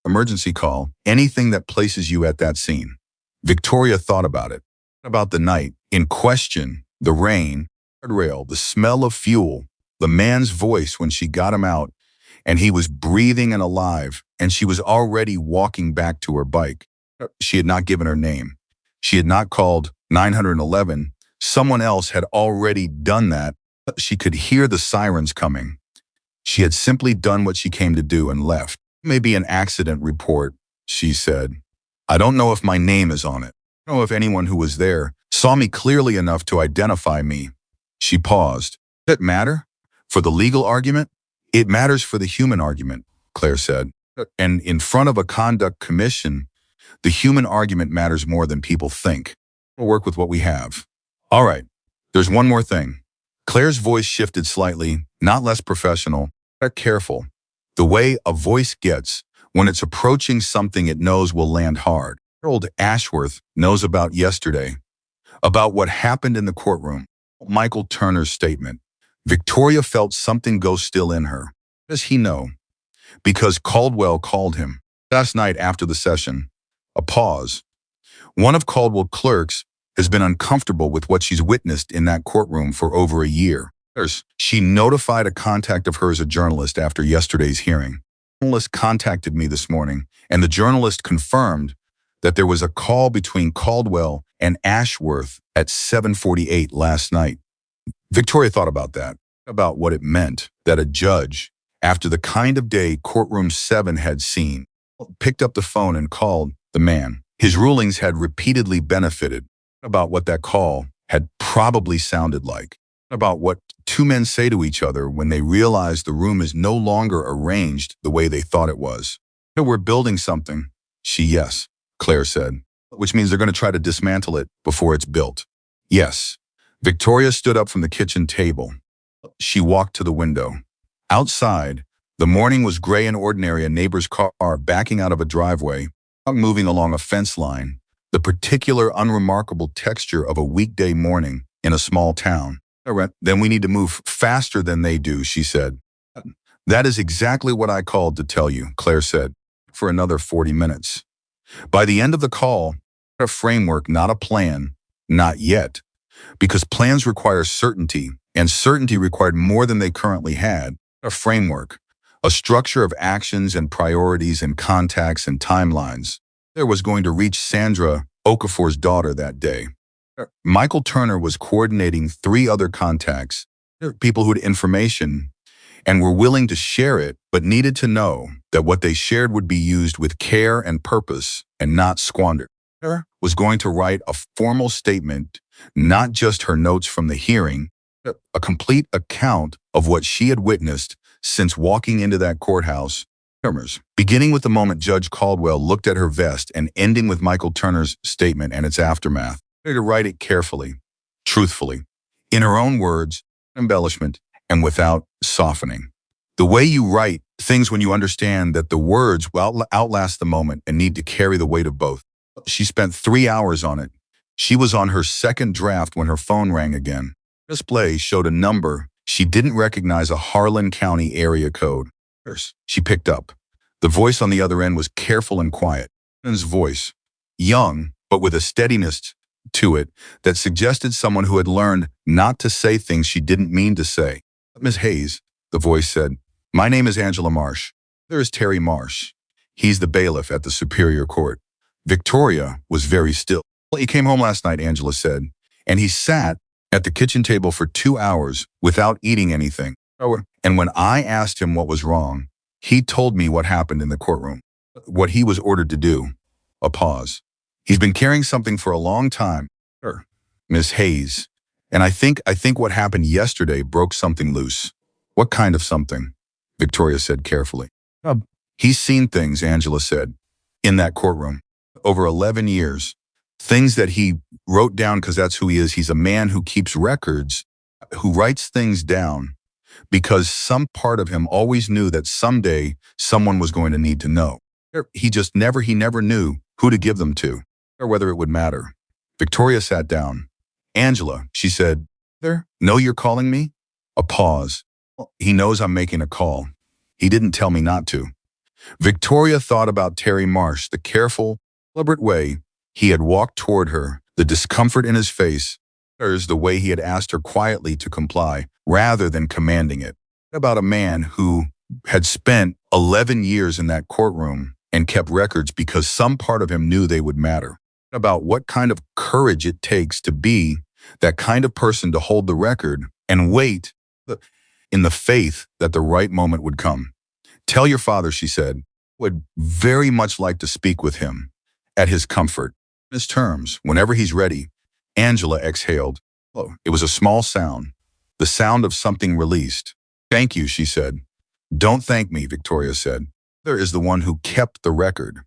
emergency call, anything that places you at that scene?" Victoria thought about it. About the night in question, the rain, guardrail, the smell of fuel, the man's voice when she got him out, and he was breathing and alive, and she was already walking back to her bike. She had not given her name. She had not called 911. Someone else had already done that. She could hear the sirens coming. She had simply done what she came to do and left. Maybe an accident report, she said. I don't know if my name is on it. I don't know if anyone who was there saw me clearly enough to identify me. She paused. Does that matter? For the legal argument? It matters for the human argument, Claire said. And in front of a conduct commission, the human argument matters more than people think. We'll work with what we have. All right, there's one more thing. Claire's voice shifted slightly, not less professional, but careful. The way a voice gets when it's approaching something it knows will land hard. Harold Ashworth knows about yesterday, about what happened in the courtroom. Michael Turner's statement. Victoria felt something go still in her. How does he know? Because Caldwell called him. Last night after the session. A pause. One of Caldwell's clerks has been uncomfortable with what she's witnessed in that courtroom for over a year. She notified a contact of hers, a journalist, after yesterday's hearing. The journalist contacted me this morning, and the journalist confirmed that there was a call between Caldwell and Ashworth at 7:48 last night. Victoria thought about that, about what it meant that a judge, after the kind of day courtroom 7 had seen, picked up the phone and called the man. His rulings had repeatedly benefited, about what that call had probably sounded like, about what two men say to each other when they realize the room is no longer arranged the way they thought it was. We're building something. Yes, Claire said, which means they're going to try to dismantle it before it's built. Yes. Victoria stood up from the kitchen table. She walked to the window. Outside, the morning was gray and ordinary, a neighbor's car backing out of a driveway, moving along a fence line, the particular unremarkable texture of a weekday morning in a small town. Then we need to move faster than they do, she said. That is exactly what I called to tell you, Claire said, for another 40 minutes. By the end of the call, a framework, not a plan, not yet, because plans require certainty, and certainty required more than they currently had. A framework, a structure of actions and priorities and contacts and timelines. There was going to reach Sandra Okafor's daughter that day. Michael Turner was coordinating 3 other contacts, people who had information and were willing to share it, but needed to know that what they shared would be used with care and purpose and not squandered. Turner was going to write a formal statement, not just her notes from the hearing, a complete account of what she had witnessed since walking into that courthouse. Beginning with the moment Judge Caldwell looked at her vest and ending with Michael Turner's statement and its aftermath. To write it carefully, truthfully, in her own words, embellishment, and without softening. The way you write things when you understand that the words will outlast the moment and need to carry the weight of both. She spent 3 hours on it. She was on her second draft when her phone rang again. Display showed a number. She didn't recognize, a Harlan County area code. She picked up. The voice on the other end was careful and quiet. His voice, young, but with a steadiness to it that suggested someone who had learned not to say things she didn't mean to say. Miss Hayes, the voice said, my name is Angela Marsh. There is Terry Marsh. He's the bailiff at the Superior Court. Victoria was very still. Well, he came home last night, Angela said, and he sat at the kitchen table for 2 hours without eating anything. And when I asked him what was wrong, he told me what happened in the courtroom, what he was ordered to do. A pause. He's been carrying something for a long time. Miss Hayes. And I think what happened yesterday broke something loose. What kind of something? Victoria said carefully. He's seen things, Angela said, in that courtroom. Over 11 years. Things that he wrote down because that's who he is. He's a man who keeps records, who writes things down because some part of him always knew that someday someone was going to need to know. He never knew who to give them to or whether it would matter. Victoria sat down. Angela, she said, know you're calling me? A pause. He knows I'm making a call. He didn't tell me not to. Victoria thought about Terry Marsh, the careful, deliberate way He had walked toward her, the discomfort in his face, the way he had asked her quietly to comply, rather than commanding it. About a man who had spent 11 years in that courtroom and kept records because some part of him knew they would matter. About what kind of courage it takes to be that kind of person to hold the record and wait in the faith that the right moment would come. Tell your father, she said, would very much like to speak with him at his comfort, his terms, whenever he's ready. Angela exhaled. Oh, it was a small sound, the sound of something released. Thank you, she said. Don't thank me, Victoria said. There is the one who kept the record.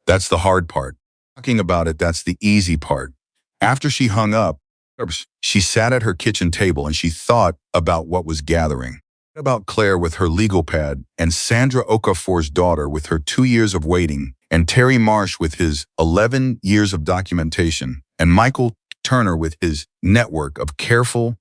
That's the hard part. Talking about it, that's the easy part. After she hung up, she sat at her kitchen table and she thought about what was gathering. About Claire with her legal pad, and Sandra Okafor's daughter with her 2 years of waiting, and Terry Marsh with his 11 years of documentation, and Michael Turner with his network of careful,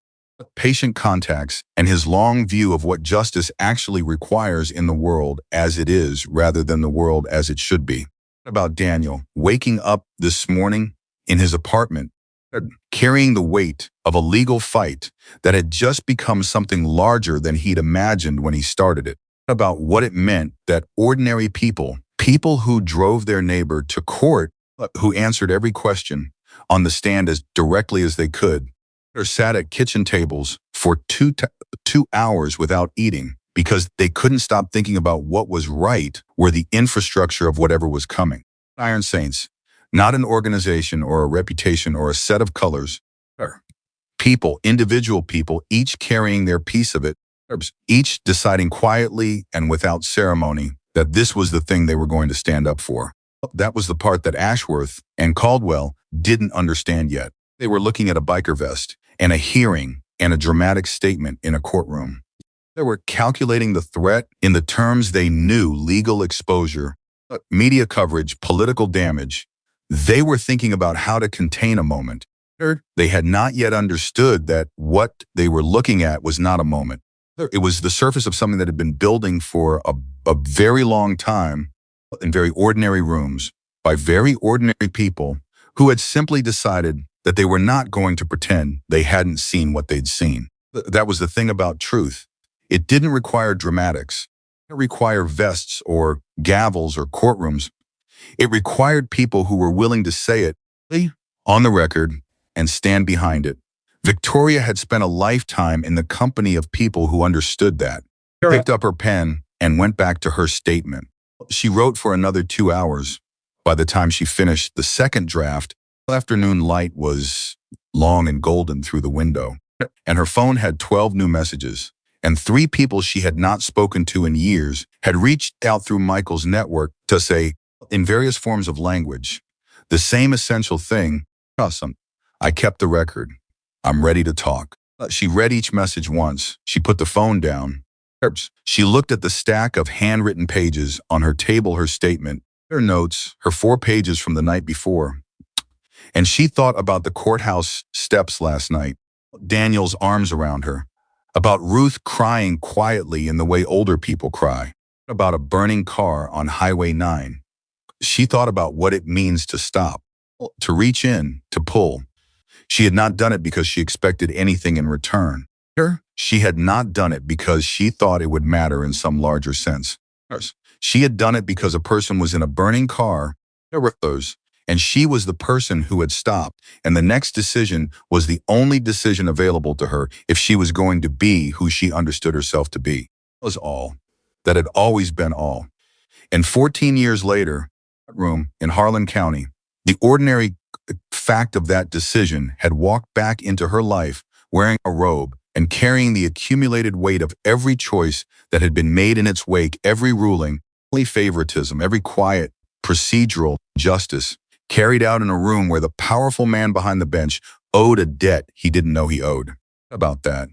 patient contacts and his long view of what justice actually requires in the world as it is rather than the world as it should be. About Daniel waking up this morning in his apartment, carrying the weight of a legal fight that had just become something larger than he'd imagined when he started it. About what it meant that ordinary people who drove their neighbor to court, who answered every question on the stand as directly as they could, or sat at kitchen tables for two hours without eating because they couldn't stop thinking about what was right were the infrastructure of whatever was coming. Iron Saints, not an organization or a reputation or a set of colors. People, individual people, each carrying their piece of it, each deciding quietly and without ceremony that this was the thing they were going to stand up for. That was the part that Ashworth and Caldwell didn't understand yet. They were looking at a biker vest and a hearing and a dramatic statement in a courtroom. They were calculating the threat in the terms they knew: legal exposure, media coverage, political damage. They were thinking about how to contain a moment. They had not yet understood that what they were looking at was not a moment. It was the surface of something that had been building for a very long time in very ordinary rooms by very ordinary people who had simply decided that they were not going to pretend they hadn't seen what they'd seen. That was the thing about truth. It didn't require dramatics. It didn't require vests or gavels or courtrooms. It required people who were willing to say it on the record and stand behind it. Victoria had spent a lifetime in the company of people who understood that. Picked up her pen and went back to her statement. She wrote for another 2 hours. By the time she finished the second draft, afternoon light was long and golden through the window, and her phone had 12 new messages, and 3 people she had not spoken to in years had reached out through Michael's network to say, in various forms of language, the same essential thing: awesome. I kept the record. I'm ready to talk. She read each message once. She put the phone down. She looked at the stack of handwritten pages on her table, her statement, her notes, her 4 pages from the night before. And she thought about the courthouse steps last night, Daniel's arms around her, about Ruth crying quietly in the way older people cry, about a burning car on Highway 9. She thought about what it means to stop, to reach in, to pull. She had not done it because she expected anything in return. She had not done it because she thought it would matter in some larger sense. She had done it because a person was in a burning car, and she was the person who had stopped, and the next decision was the only decision available to her if she was going to be who she understood herself to be. That was all. That had always been all. And 14 years later, room in Harlan County, the ordinary fact of that decision had walked back into her life wearing a robe and carrying the accumulated weight of every choice that had been made in its wake, every ruling, every favoritism, every quiet, procedural justice carried out in a room where the powerful man behind the bench owed a debt he didn't know he owed. About that,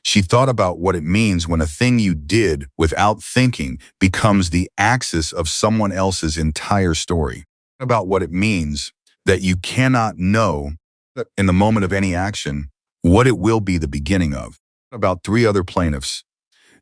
she thought about what it means when a thing you did without thinking becomes the axis of someone else's entire story. About what it means that you cannot know in the moment of any action what it will be the beginning of. About 3 other plaintiffs.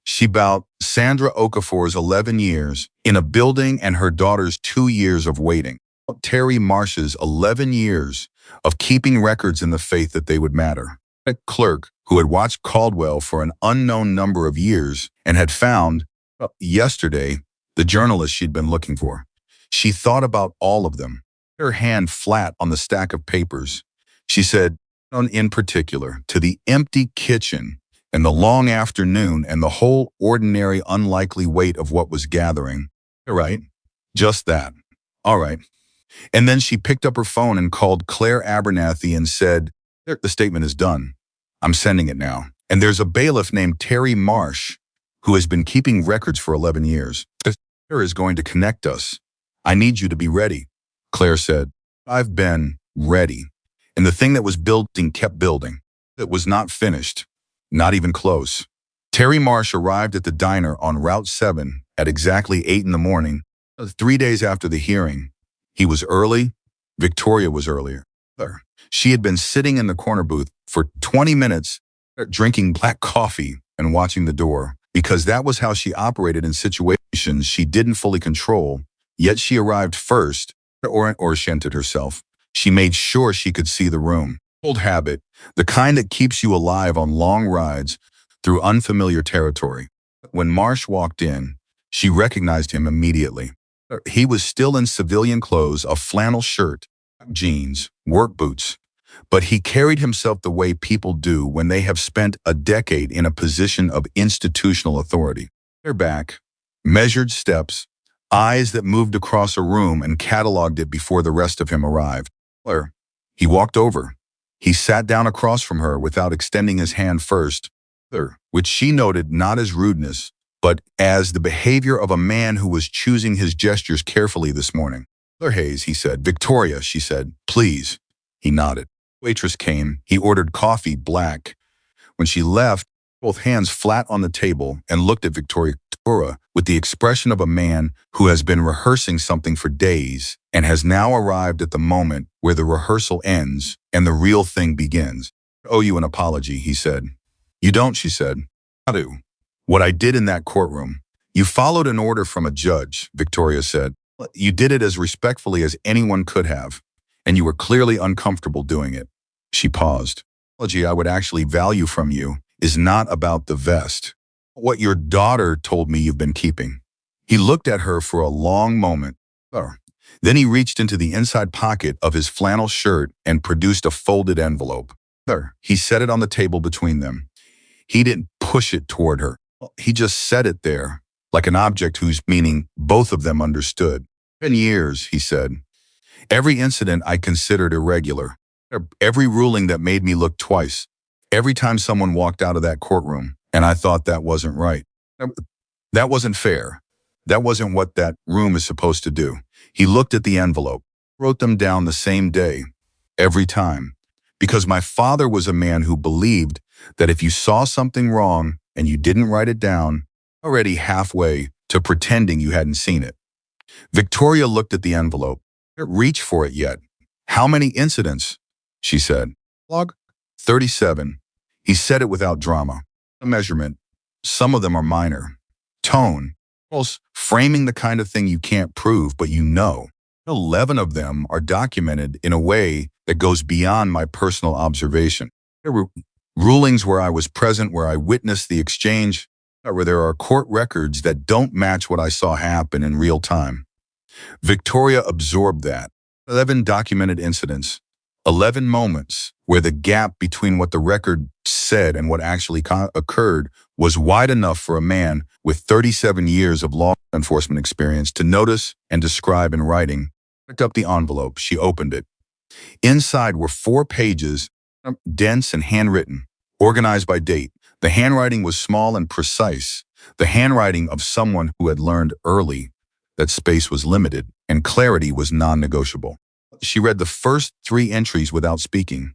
She about Sandra Okafor's 11 years in a building and her daughter's 2 years of waiting. Terry Marsh's 11 years of keeping records in the faith that they would matter. A clerk who had watched Caldwell for an unknown number of years and had found, yesterday, the journalist she'd been looking for. She thought about all of them, her hand flat on the stack of papers. She said, in particular, to the empty kitchen and the long afternoon and the whole ordinary unlikely weight of what was gathering. Right? Just that. All right. And then she picked up her phone and called Claire Abernathy and said, the statement is done. I'm sending it now. And there's a bailiff named Terry Marsh who has been keeping records for 11 years. Claire is going to connect us. I need you to be ready. Claire said, I've been ready. And the thing that was building kept building. It was not finished, not even close. Terry Marsh arrived at the diner on Route 7 at exactly 8 in the morning, 3 days after the hearing. He was early. Victoria was earlier. She had been sitting in the corner booth for 20 minutes, drinking black coffee and watching the door, because that was how she operated in situations she didn't fully control. Yet she arrived first, or oriented herself. She made sure she could see the room. Old habit, the kind that keeps you alive on long rides through unfamiliar territory. When Marsh walked in, she recognized him immediately. He was still in civilian clothes, a flannel shirt, jeans, work boots. But he carried himself the way people do when they have spent a decade in a position of institutional authority. Their back, measured steps, eyes that moved across a room and cataloged it before the rest of him arrived. He walked over. He sat down across from her without extending his hand first, which she noted not as rudeness, but as the behavior of a man who was choosing his gestures carefully this morning. Hayes, he said. Victoria, she said. Please. He nodded. Waitress came. He ordered coffee, black. When she left, both hands flat on the table, and looked at Victoria with the expression of a man who has been rehearsing something for days and has now arrived at the moment where the rehearsal ends and the real thing begins. I owe you an apology, he said. You don't, she said. I do. What I did in that courtroom. You followed an order from a judge, Victoria said. You did it as respectfully as anyone could have, and you were clearly uncomfortable doing it. She paused. The apology I would actually value from you is not about the vest. What your daughter told me you've been keeping. He looked at her for a long moment. Then he reached into the inside pocket of his flannel shirt and produced a folded envelope. He set it on the table between them. He didn't push it toward her. He just set it there, like an object whose meaning both of them understood. 10 years, he said. Every incident I considered irregular. Every ruling that made me look twice. Every time someone walked out of that courtroom, and I thought that wasn't right. That wasn't fair. That wasn't what that room is supposed to do. He looked at the envelope, wrote them down the same day, every time. Because my father was a man who believed that if you saw something wrong and you didn't write it down, already halfway to pretending you hadn't seen it. Victoria looked at the envelope. Didn't reach for it yet. How many incidents? She said. Log 37. He said it without drama. A measurement. Some of them are minor. Tone. Framing the kind of thing you can't prove, but you know. 11 of them are documented in a way that goes beyond my personal observation. There were rulings where I was present, where I witnessed the exchange, where there are court records that don't match what I saw happen in real time. Victoria absorbed that. 11 documented incidents. 11 moments where the gap between what the record said and what actually occurred was wide enough for a man with 37 years of law enforcement experience to notice and describe in writing. Picked up the envelope. She opened it. Inside were 4 pages, dense and handwritten, organized by date. The handwriting was small and precise, the handwriting of someone who had learned early that space was limited and clarity was non-negotiable. She read the first 3 entries without speaking.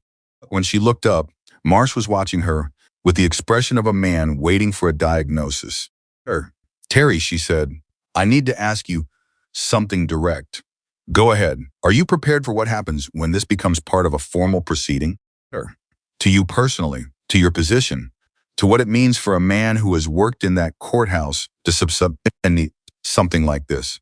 When she looked up, Marsh was watching her with the expression of a man waiting for a diagnosis. Terry, she said, I need to ask you something direct. Go ahead. Are you prepared for what happens when this becomes part of a formal proceeding? To you personally, to your position, to what it means for a man who has worked in that courthouse to submit something like this.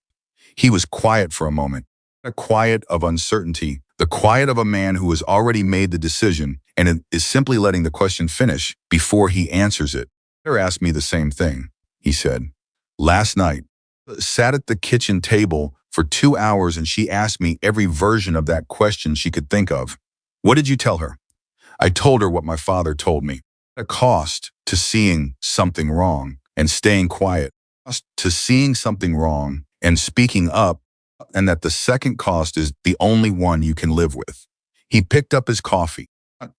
He was quiet for a moment. The quiet of uncertainty, the quiet of a man who has already made the decision and is simply letting the question finish before he answers it. Claire asked me the same thing, he said. Last night, sat at the kitchen table for 2 hours and she asked me every version of that question she could think of. What did you tell her? I told her what my father told me. The cost to seeing something wrong and staying quiet, cost to seeing something wrong and speaking up, and that the second cost is the only one you can live with. He picked up his coffee.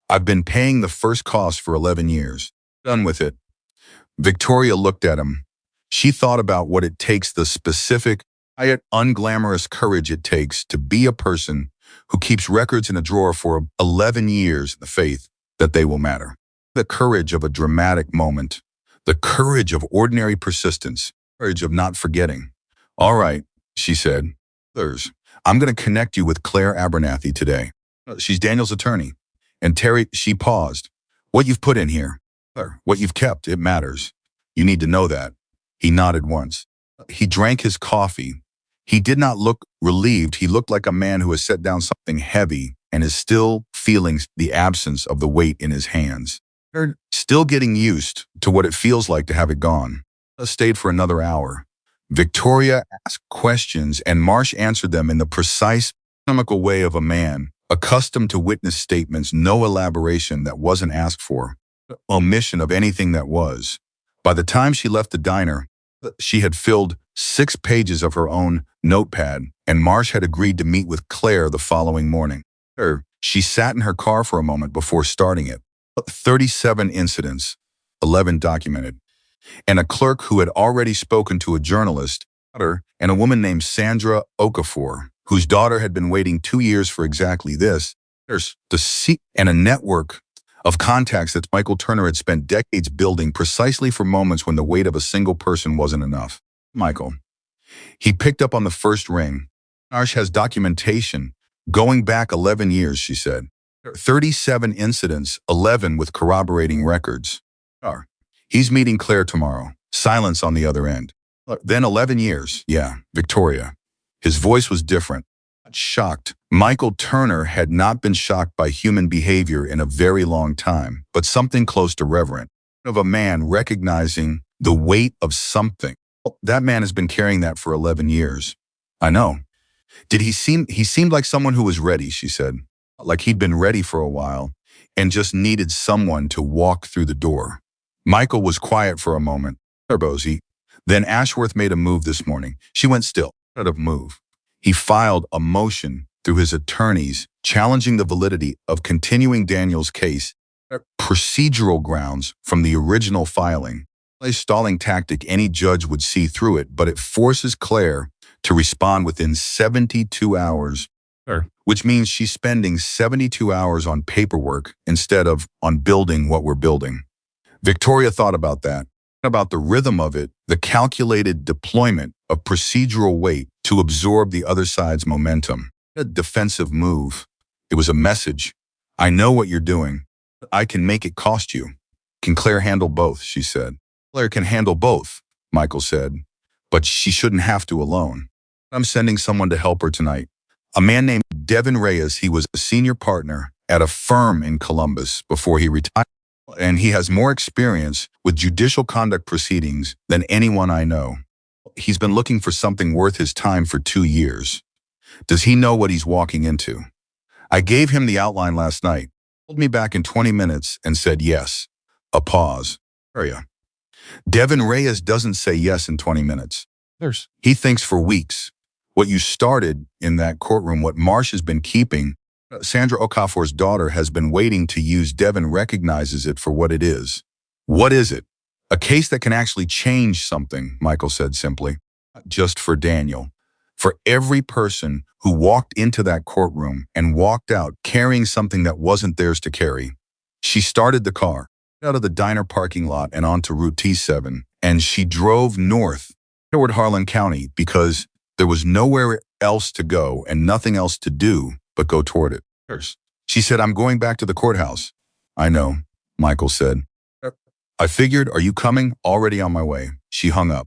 I've been paying the first cost for 11 years. Done with it. Victoria looked at him. She thought about what it takes, the specific, yet unglamorous courage it takes to be a person who keeps records in a drawer for 11 years in the faith that they will matter. The courage of a dramatic moment, the courage of ordinary persistence, courage of not forgetting. All right, she said. I'm going to connect you with Claire Abernathy today. She's Daniel's attorney. And Terry, she paused. What you've put in here, what you've kept, it matters. You need to know that. He nodded once. He drank his coffee. He did not look relieved. He looked like a man who has set down something heavy and is still feeling the absence of the weight in his hands. They're still getting used to what it feels like to have it gone. Stayed for another hour. Victoria asked questions and Marsh answered them in the precise, economical way of a man, accustomed to witness statements, no elaboration that wasn't asked for, omission of anything that was. By the time she left the diner, she had filled 6 pages of her own notepad, and Marsh had agreed to meet with Claire the following morning. She sat in her car for a moment before starting it. 37 incidents, 11 documented, and a clerk who had already spoken to a journalist, and a woman named Sandra Okafor, whose daughter had been waiting 2 years for exactly this. There's and a network of contacts that Michael Turner had spent decades building precisely for moments when the weight of a single person wasn't enough. Michael. He picked up on the first ring. Marsh has documentation going back 11 years, she said. 37 incidents, 11 with corroborating records. He's meeting Claire tomorrow. Silence on the other end. Then 11 years. Yeah, Victoria. His voice was different. Shocked. Michael Turner had not been shocked by human behavior in a very long time, but something close to reverent. Of a man recognizing the weight of something. That man has been carrying that for 11 years. I know. He seemed like someone who was ready, she said. Like he'd been ready for a while and just needed someone to walk through the door. Michael was quiet for a moment. Then Ashworth made a move this morning. She went still. Out of move. He filed a motion through his attorneys challenging the validity of continuing Daniel's case, procedural grounds from the original filing. A stalling tactic, any judge would see through it, but it forces Claire to respond within 72 hours, which means she's spending 72 hours on paperwork instead of on building what we're building. Victoria thought about that, about the rhythm of it, the calculated deployment of procedural weight to absorb the other side's momentum. A defensive move. It was a message. I know what you're doing. I can make it cost you. Can Claire handle both, she said. Claire can handle both, Michael said, but she shouldn't have to alone. I'm sending someone to help her tonight. A man named Devin Reyes. He was a senior partner at a firm in Columbus before he retired, and he has more experience with judicial conduct proceedings than anyone I know. He's been looking for something worth his time for 2 years. Does he know what he's walking into? I gave him the outline last night. He called me back in 20 minutes and said yes. A pause. Devin Reyes doesn't say yes in 20 minutes. He thinks for weeks. What you started in that courtroom, what Marsh has been keeping, Sandra Okafor's daughter has been waiting to use. Devin recognizes it for what it is. What is it? A case that can actually change something, Michael said simply. Just for Daniel. For every person who walked into that courtroom and walked out carrying something that wasn't theirs to carry. She started the car out of the diner parking lot and onto Route T7, and she drove north toward Harlan County because there was nowhere else to go and nothing else to do but go toward it. She said, I'm going back to the courthouse. I know, Michael said. I figured, are you coming? Already on my way. She hung up.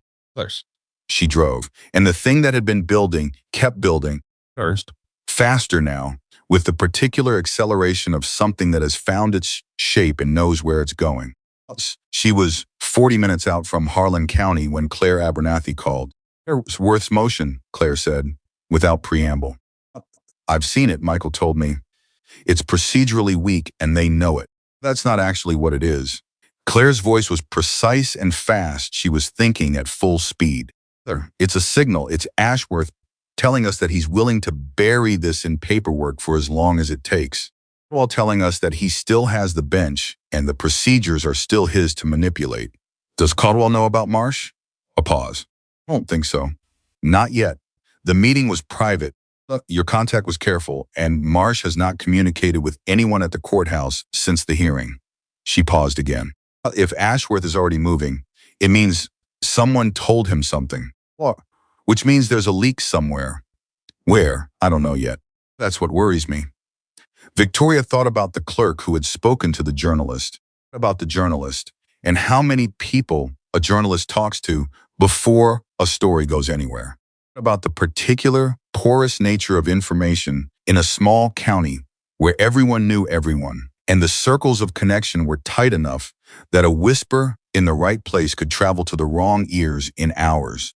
She drove, and the thing that had been building kept building. First. Faster now, with the particular acceleration of something that has found its shape and knows where it's going. She was 40 minutes out from Harlan County when Claire Abernathy called. It's Worth's motion, Claire said, without preamble. I've seen it, Michael told me. It's procedurally weak and they know it. That's not actually what it is. Claire's voice was precise and fast. She was thinking at full speed. It's a signal. It's Ashworth telling us that he's willing to bury this in paperwork for as long as it takes, while telling us that he still has the bench and the procedures are still his to manipulate. Does Caldwell know about Marsh? A pause. I don't think so. Not yet. The meeting was private. Your contact was careful, and Marsh has not communicated with anyone at the courthouse since the hearing. She paused again. If Ashworth is already moving, it means someone told him something. Which means there's a leak somewhere. Where? I don't know yet. That's what worries me. Victoria thought about the clerk who had spoken to the journalist, and how many people a journalist talks to before a story goes anywhere. About the particular porous nature of information in a small county where everyone knew everyone, and the circles of connection were tight enough that a whisper in the right place could travel to the wrong ears in hours.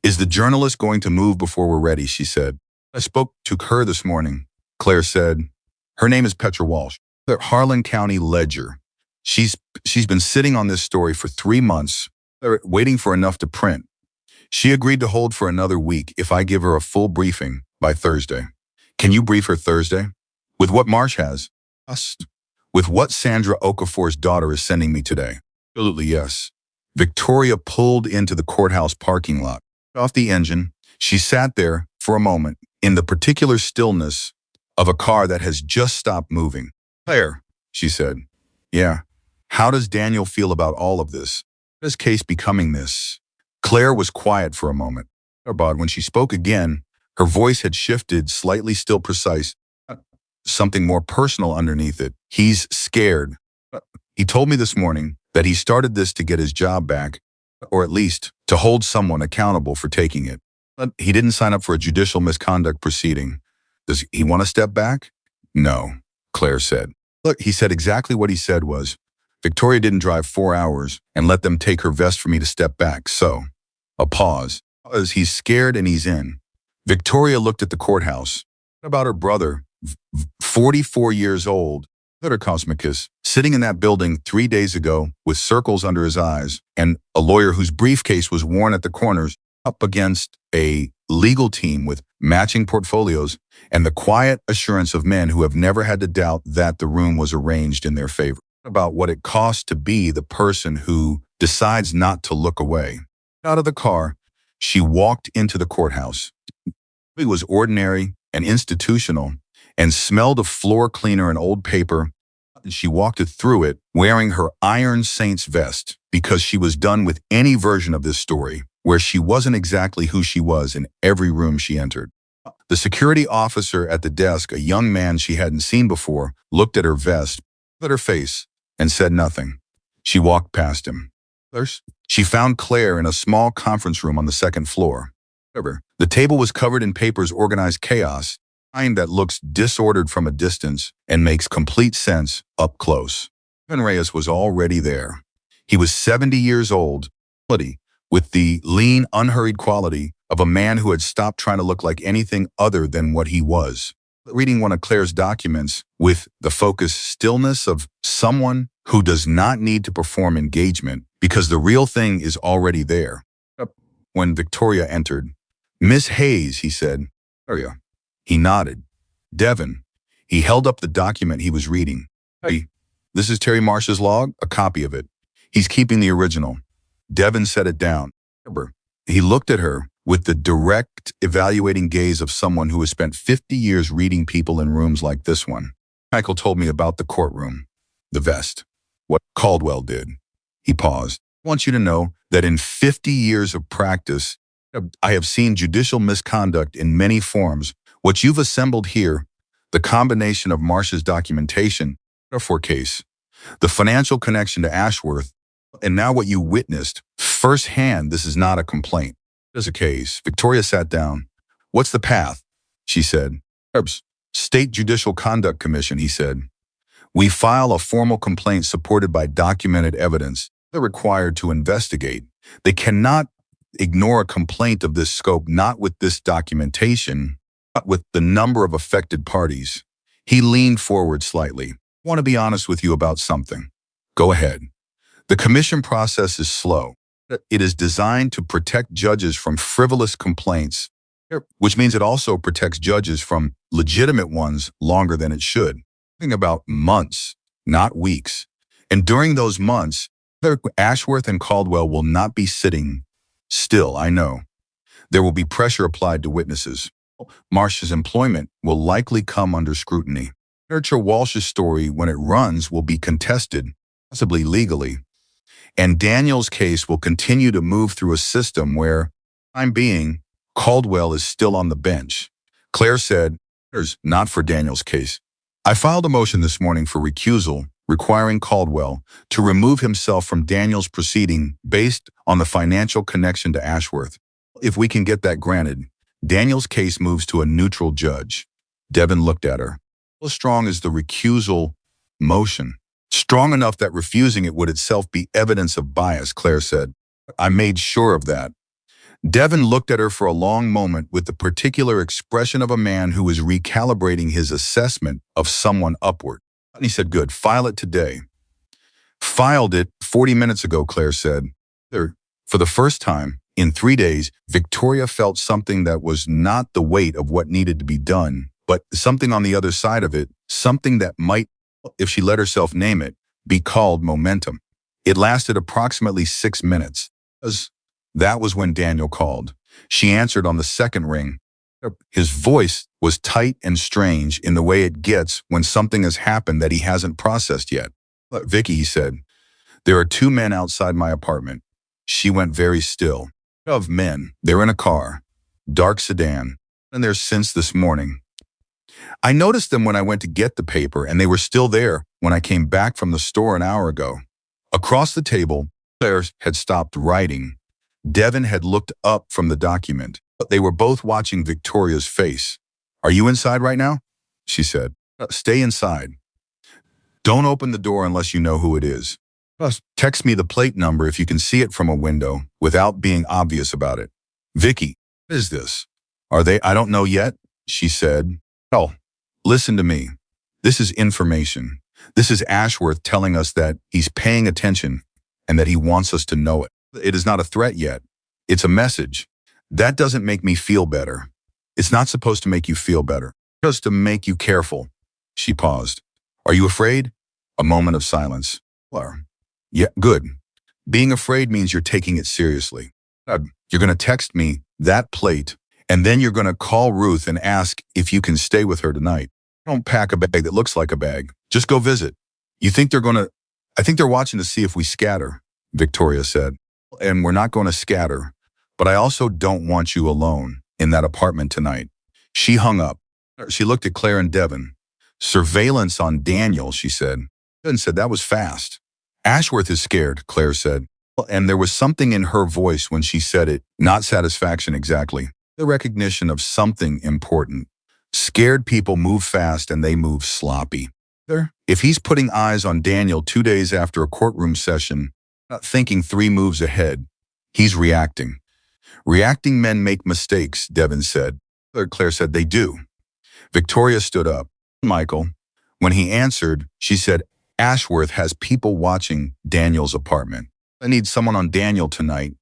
Is the journalist going to move before we're ready, she said. I spoke to her this morning, Claire said. Her name is Petra Walsh, the Harlan County Ledger. She's been sitting on this story for 3 months, waiting for enough to print. She agreed to hold for another week if I give her a full briefing by Thursday. Can you brief her Thursday? With what Marsh has? With what Sandra Okafor's daughter is sending me today? Absolutely yes. Victoria pulled into the courthouse parking lot. Off the engine, she sat there for a moment in the particular stillness of a car that has just stopped moving. Claire, she said. Yeah. How does Daniel feel about all of this? This case becoming this? Claire was quiet for a moment. But when she spoke again, her voice had shifted, slightly still precise. Something more personal underneath it. He's scared. He told me this morning that he started this to get his job back, or at least to hold someone accountable for taking it. But he didn't sign up for a judicial misconduct proceeding. Does he want to step back? No, Claire said. Look, he said exactly what he said was, Victoria didn't drive 4 hours and let them take her vest for me to step back, so. A pause. As he's scared and he's in. Victoria looked at the courthouse. About her brother, 44 years old, Cosmicus, sitting in that building 3 days ago with circles under his eyes, and a lawyer whose briefcase was worn at the corners up against a legal team with matching portfolios, and the quiet assurance of men who have never had to doubt that the room was arranged in their favor. About what it costs to be the person who decides not to look away. Out of the car, she walked into the courthouse. It was ordinary and institutional and smelled of floor cleaner and old paper. She walked through it wearing her Iron Saints vest because she was done with any version of this story where she wasn't exactly who she was in every room she entered. The security officer at the desk, a young man she hadn't seen before, looked at her vest, at her face, and said nothing. She walked past him. She found Claire in a small conference room on the second floor. The table was covered in papers, organized chaos, kind that looks disordered from a distance and makes complete sense up close. Evan Reyes was already there. He was 70 years old, with the lean, unhurried quality of a man who had stopped trying to look like anything other than what he was. Reading one of Claire's documents with the focused stillness of someone who does not need to perform engagement because the real thing is already there. When Victoria entered, Miss Hayes, he said. Victoria. He nodded. Devon. He held up the document he was reading. Hey, this is Terry Marsh's log, a copy of it. He's keeping the original. Devon set it down. He looked at her with the direct, evaluating gaze of someone who has spent 50 years reading people in rooms like this one. Michael told me about the courtroom, the vest, what Caldwell did. He paused. I want you to know that in 50 years of practice, I have seen judicial misconduct in many forms. What you've assembled here, the combination of Marsh's documentation, for case, the financial connection to Ashworth, and now what you witnessed firsthand, this is not a complaint. There's a case. Victoria sat down. What's the path? She said. Herbs. State Judicial Conduct Commission, he said. We file a formal complaint supported by documented evidence. They're required to investigate. They cannot ignore a complaint of this scope, not with this documentation, but with the number of affected parties. He leaned forward slightly. I want to be honest with you about something. Go ahead. The commission process is slow. It is designed to protect judges from frivolous complaints, which means it also protects judges from legitimate ones longer than it should. Think about months, not weeks. And during those months, Ashworth and Caldwell will not be sitting still, I know. There will be pressure applied to witnesses. Marsh's employment will likely come under scrutiny. Nurture Walsh's story, when it runs, will be contested, possibly legally. And Daniel's case will continue to move through a system where, for the time being, Caldwell is still on the bench. Claire said, not for Daniel's case. I filed a motion this morning for recusal, requiring Caldwell to remove himself from Daniel's proceeding based on the financial connection to Ashworth. If we can get that granted, Daniel's case moves to a neutral judge. Devin looked at her. How strong is the recusal motion? Strong enough that refusing it would itself be evidence of bias, Claire said. I made sure of that. Devin looked at her for a long moment with the particular expression of a man who is recalibrating his assessment of someone upward. And he said, good, file it today. Filed it 40 minutes ago, Claire said. For the first time in 3 days, Victoria felt something that was not the weight of what needed to be done, but something on the other side of it, something that might, if she let herself name it, be called momentum. It lasted approximately 6 minutes. That was when Daniel called. She answered on the second ring. His voice was tight and strange in the way it gets when something has happened that he hasn't processed yet. Vicky, he said, there are 2 men outside my apartment. She went very still. Of men, they're in a car, dark sedan, and they're since this morning. I noticed them when I went to get the paper, and they were still there when I came back from the store an hour ago. Across the table, Claire had stopped writing. Devin had looked up from the document, but they were both watching Victoria's face. Are you inside right now? She said. Stay inside. Don't open the door unless you know who it is. Text me the plate number if you can see it from a window without being obvious about it. Vicky, what is this? Are they? I don't know yet, she said. Oh, listen to me. This is information. This is Ashworth telling us that he's paying attention and that he wants us to know it. It is not a threat yet. It's a message. That doesn't make me feel better. It's not supposed to make you feel better. Just to make you careful. She paused. Are you afraid? A moment of silence. Yeah, good. Being afraid means you're taking it seriously. You're going to text me that plate, and then you're going to call Ruth and ask if you can stay with her tonight. Don't pack a bag that looks like a bag. Just go visit. You think they're going to... I think they're watching to see if we scatter, Victoria said. And we're not going to scatter, but I also don't want you alone in that apartment tonight. She hung up. She looked at Claire and Devin. Surveillance on Daniel, she said. Devin said, that was fast. Ashworth is scared, Claire said. And there was something in her voice when she said it, not satisfaction exactly. The recognition of something important. Scared people move fast and they move sloppy. If he's putting eyes on Daniel 2 days after a courtroom session, not thinking 3 moves ahead, he's reacting. Reacting men make mistakes, Devin said. Claire said, they do. Victoria stood up. Michael. When he answered, she said, Ashworth has people watching Daniel's apartment. I need someone on Daniel tonight.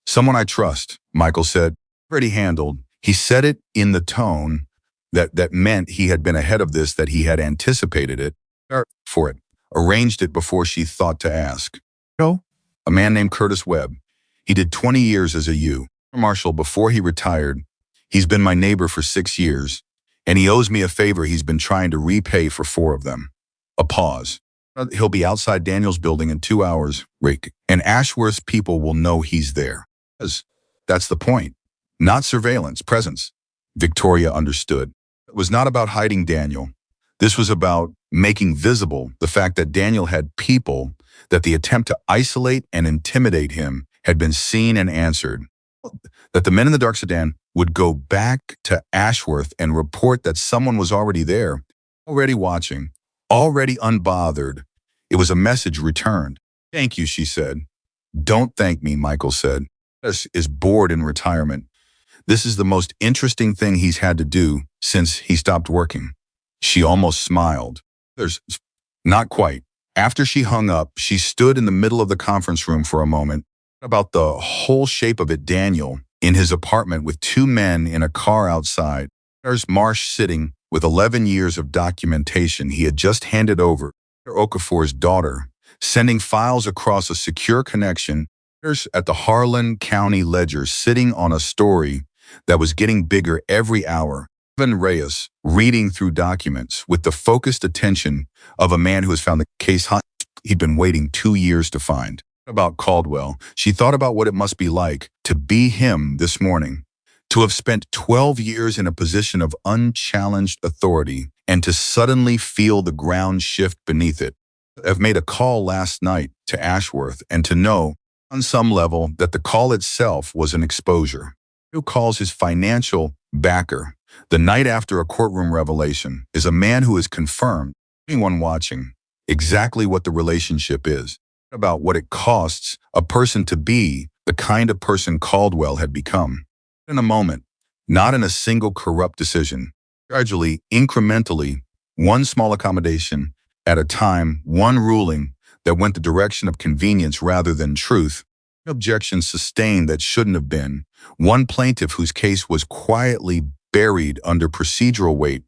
Someone I trust, Michael said. Pretty handled. He said it in the tone that meant he had been ahead of this, that he had anticipated it for it, arranged it before she thought to ask. No. A man named Curtis Webb. He did 20 years as a U. Marshal before he retired. He's been my neighbor for 6 years, and he owes me a favor he's been trying to repay for 4 of them. A pause. He'll be outside Daniel's building in 2 hours, Rick, and Ashworth's people will know he's there. That's the point. Not surveillance, presence. Victoria understood. It was not about hiding Daniel. This was about making visible the fact that Daniel had people, that the attempt to isolate and intimidate him had been seen and answered. that the men in the dark sedan would go back to Ashworth and report that someone was already there, already watching, already unbothered. It was a message returned. "Thank you," she said. "Don't thank me," Michael said. "This is bored in retirement. This is the most interesting thing he's had to do since he stopped working." She almost smiled. There's not quite. After she hung up, she stood in the middle of the conference room for a moment. About the whole shape of it, Daniel, in his apartment with two men in a car outside. There's Marsh sitting with 11 years of documentation he had just handed over to Okafor's daughter, sending files across a secure connection. There's at the Harlan County Ledger sitting on a story that was getting bigger every hour. Evan Reyes reading through documents with the focused attention of a man who has found the case he'd been waiting 2 years to find. About Caldwell, she thought about what it must be like to be him this morning, to have spent 12 years in a position of unchallenged authority and to suddenly feel the ground shift beneath it. Have made a call last night to Ashworth and to know, on some level, that the call itself was an exposure. Who calls his financial backer the night after a courtroom revelation is a man who has confirmed, anyone watching, exactly what the relationship is, about what it costs a person to be the kind of person Caldwell had become. In a moment, not in a single corrupt decision, gradually, incrementally, one small accommodation at a time, one ruling that went the direction of convenience rather than truth, objections sustained that shouldn't have been, one plaintiff whose case was quietly buried under procedural weight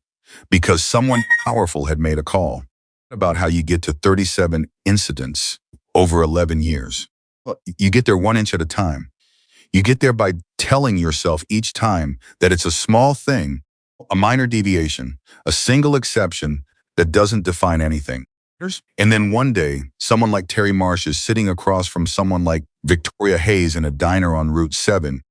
because someone powerful had made a call. About how you get to 37 incidents over 11 years. Well, you get there 1 inch at a time. You get there by telling yourself each time that it's a small thing, a minor deviation, a single exception that doesn't define anything. And then one day, someone like Terry Marsh is sitting across from someone like Victoria Hayes in a diner on Route 7,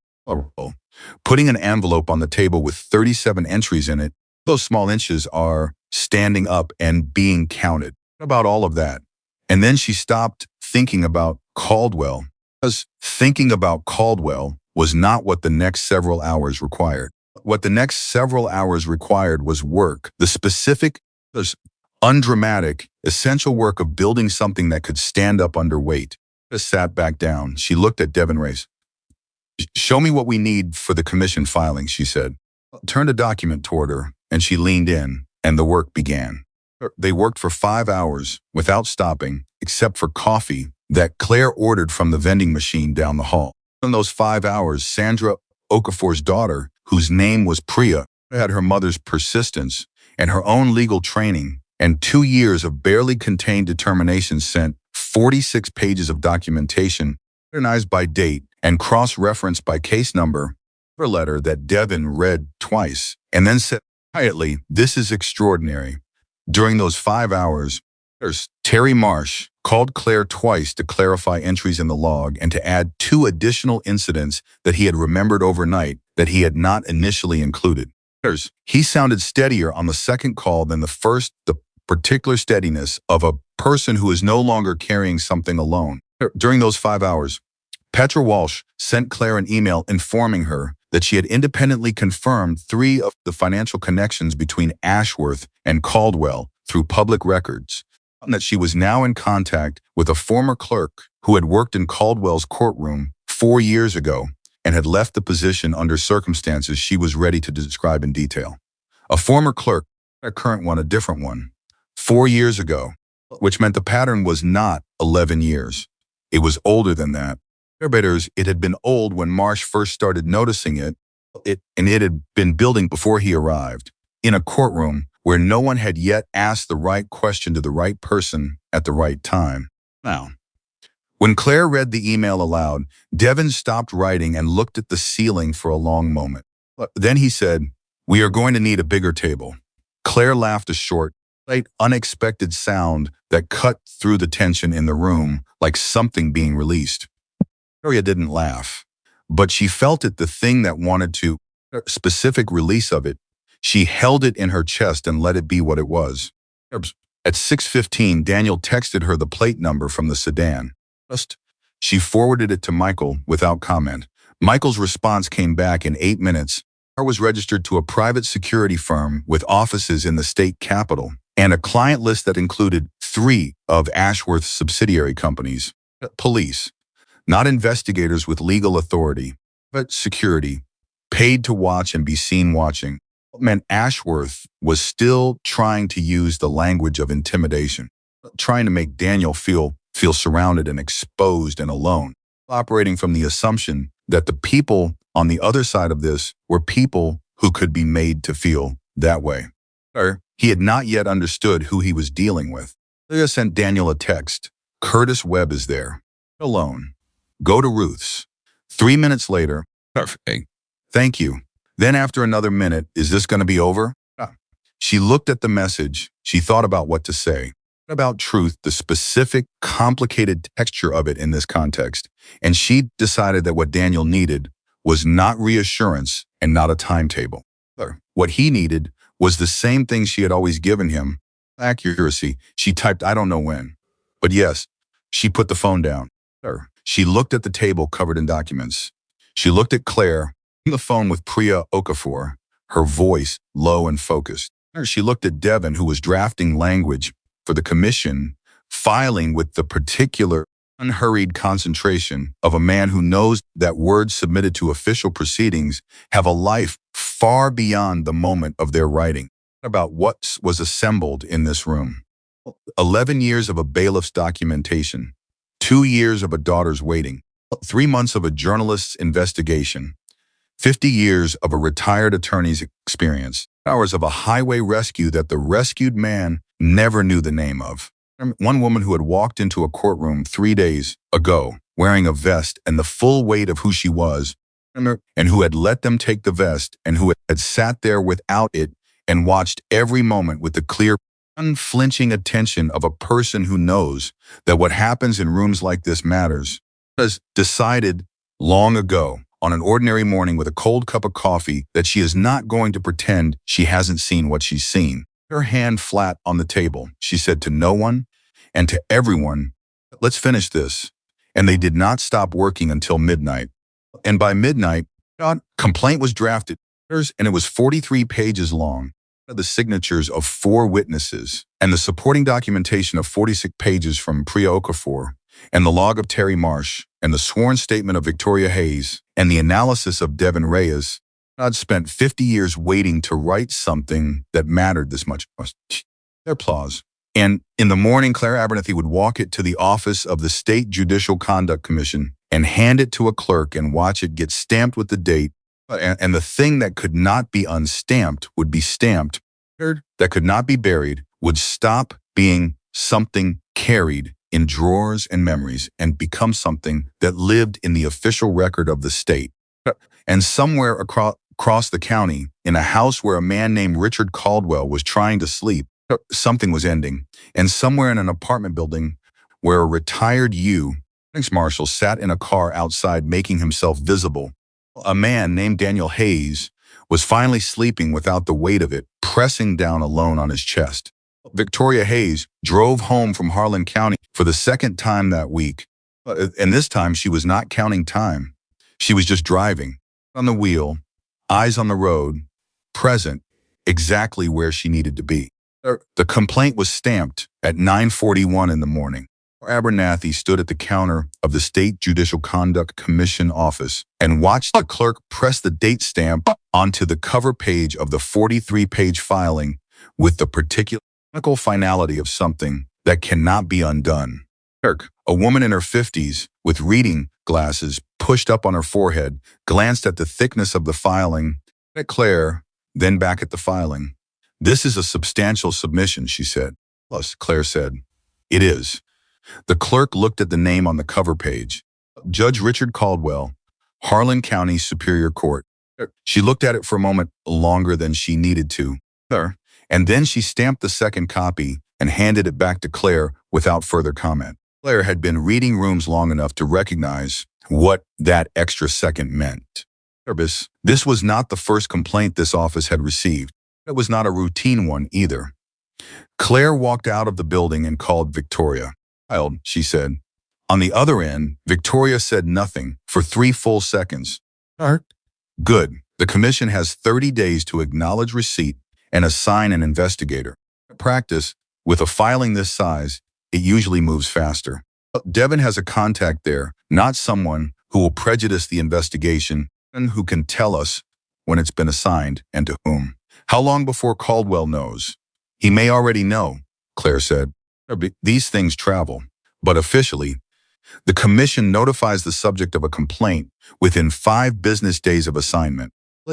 putting an envelope on the table with 37 entries in it. Those small inches are standing up and being counted. About all of that. And then she stopped thinking about Caldwell, because thinking about Caldwell was not what the next several hours required. What the next several hours required was work, the specific, undramatic, essential work of building something that could stand up under weight. Just sat back down. She looked at Devin Race. "Show me what we need for the commission filing," she said. Turned a document toward her, and she leaned in, and the work began. They worked for 5 hours without stopping, except for coffee that Claire ordered from the vending machine down the hall. In those 5 hours, Sandra Okafor's daughter, whose name was Priya, had her mother's persistence and her own legal training and 2 years of barely contained determination sent 46 pages of documentation, organized by date and cross-referenced by case number, a letter that Devin read twice and then said quietly, "This is extraordinary." During those 5 hours, Terry Marsh called Claire twice to clarify entries in the log and to add 2 additional incidents that he had remembered overnight that he had not initially included. He sounded steadier on the second call than the first, the particular steadiness of a person who is no longer carrying something alone. During those 5 hours, Petra Walsh sent Claire an email informing her that she had independently confirmed 3 of the financial connections between Ashworth and Caldwell through public records, and that she was now in contact with a former clerk who had worked in Caldwell's courtroom 4 years ago and had left the position under circumstances she was ready to describe in detail. A former clerk, a current one, a different one, 4 years ago, which meant the pattern was not 11 years. It was older than that. It had been old when Marsh first started noticing it, and it had been building before he arrived, in a courtroom where no one had yet asked the right question to the right person at the right time. Now, when Claire read the email aloud, Devin stopped writing and looked at the ceiling for a long moment. Then he said, "We are going to need a bigger table." Claire laughed a short, light, unexpected sound that cut through the tension in the room like something being released. Victoria didn't laugh, but she felt it, the thing that wanted to, specific release of it. She held it in her chest and let it be what it was. At 6:15, Daniel texted her the plate number from the sedan. She forwarded it to Michael without comment. Michael's response came back in 8 minutes. Car was registered to a private security firm with offices in the state capital and a client list that included 3 of Ashworth's subsidiary companies. Police, not investigators with legal authority, but security, paid to watch and be seen watching. It meant Ashworth was still trying to use the language of intimidation, trying to make Daniel feel surrounded and exposed and alone, operating from the assumption that the people on the other side of this were people who could be made to feel that way. Or he had not yet understood who he was dealing with. Leah sent Daniel a text. Curtis Webb is there. Alone. Go to Ruth's. 3 minutes later. Perfect. Thank you. Then after another minute, is this going to be over? She looked at the message. She thought about what to say. About truth, the specific, complicated texture of it in this context. And she decided that what Daniel needed was not reassurance and not a timetable. What he needed was the same thing she had always given him, accuracy. She typed, I don't know when. But yes, she put the phone down. She looked at the table covered in documents. She looked at Claire on the phone with Priya Okafor, her voice low and focused. She looked at Devin, who was drafting language for the commission, filing with the particular unhurried concentration of a man who knows that words submitted to official proceedings have a life far beyond the moment of their writing. About what was assembled in this room. 11 years of a bailiff's documentation, 2 years of a daughter's waiting, 3 months of a journalist's investigation, 50 years of a retired attorney's experience, hours of a highway rescue that the rescued man never knew the name of. One woman who had walked into a courtroom 3 days ago wearing a vest and the full weight of who she was, and who had let them take the vest and who had sat there without it and watched every moment with the clear, unflinching attention of a person who knows that what happens in rooms like this matters, has decided long ago on an ordinary morning with a cold cup of coffee that she is not going to pretend she hasn't seen what she's seen. Her hand flat on the table, she said to no one and to everyone, let's finish this. And they did not stop working until midnight. And by midnight, a complaint was drafted, and it was 43 pages long. The signatures of 4 witnesses and the supporting documentation of 46 pages from Priya Okafor and the log of Terry Marsh and the sworn statement of Victoria Hayes and the analysis of Devin Reyes. I'd spent 50 years waiting to write something that mattered this much. Their applause. And in the morning, Claire Abernathy would walk it to the office of the State Judicial Conduct Commission and hand it to a clerk and watch it get stamped with the date. And the thing that could not be unstamped would be stamped. That could not be buried would stop being something carried in drawers and memories and become something that lived in the official record of the state. And somewhere across the county, in a house where a man named Richard Caldwell was trying to sleep, something was ending. And somewhere in an apartment building where a retired U.S. Marshal sat in a car outside making himself visible, a man named Daniel Hayes was finally sleeping without the weight of it pressing down alone on his chest. Victoria Hayes drove home from Harlan County for the second time that week. And this time she was not counting time. She was just driving on the wheel, eyes on the road, present, exactly where she needed to be. The complaint was stamped at 9:41 in the morning. Abernathy stood at the counter of the State Judicial Conduct Commission office and watched the clerk press the date stamp onto the cover page of the 43-page filing with the particular finality of something that cannot be undone. A woman in her 50s with reading glasses pushed up on her forehead, glanced at the thickness of the filing, at Claire, then back at the filing. This is a substantial submission, she said. Plus, Claire said, it is. The clerk looked at the name on the cover page. Judge Richard Caldwell, Harlan County Superior Court. She looked at it for a moment longer than she needed to. And then she stamped the second copy and handed it back to Claire without further comment. Claire had been reading rooms long enough to recognize what that extra second meant. This was not the first complaint this office had received. It was not a routine one either. Claire walked out of the building and called Victoria. Child, she said. On the other end, Victoria said nothing for 3 full seconds. Art. Good. The commission has 30 days to acknowledge receipt and assign an investigator. In practice, with a filing this size, it usually moves faster. Devin has a contact there, not someone who will prejudice the investigation and who can tell us when it's been assigned and to whom. How long before Caldwell knows? He may already know, Claire said. These things travel, but officially, the commission notifies the subject of a complaint within 5 business days of assignment,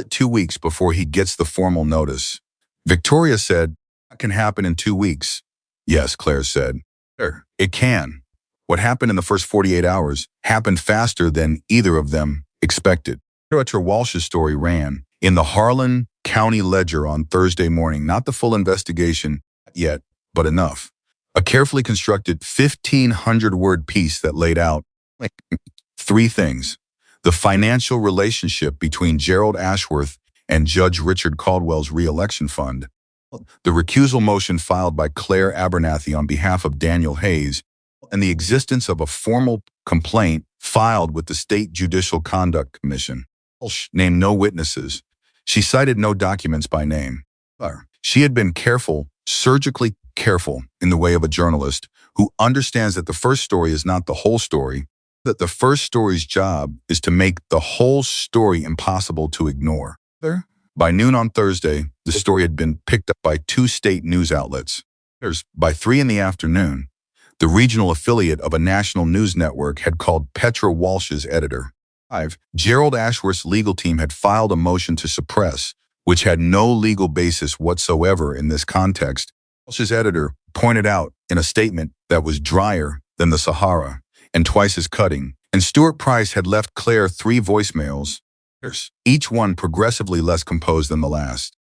2 weeks before he gets the formal notice. Victoria said, that can happen in 2 weeks. Yes, Claire said. Sure, it can. What happened in the first 48 hours happened faster than either of them expected. Director Walsh's story ran in the Harlan County Ledger on Thursday morning, not the full investigation yet, but enough. A carefully constructed 1,500-word piece that laid out 3 things. The financial relationship between Gerald Ashworth and Judge Richard Caldwell's re-election fund, the recusal motion filed by Claire Abernathy on behalf of Daniel Hayes, and the existence of a formal complaint filed with the State Judicial Conduct Commission. Walsh named no witnesses. She cited no documents by name. She had been careful, surgically careful, in the way of a journalist who understands that the first story is not the whole story, that the first story's job is to make the whole story impossible to ignore. By noon on Thursday, the story had been picked up by 2 state news outlets. By 3 in the afternoon, the regional affiliate of a national news network had called Petra Walsh's editor. 5. Gerald Ashworth's legal team had filed a motion to suppress, which had no legal basis whatsoever in this context. Walsh's editor pointed out in a statement that was drier than the Sahara and twice as cutting, and Stuart Price had left Claire 3 voicemails, each one progressively less composed than the last.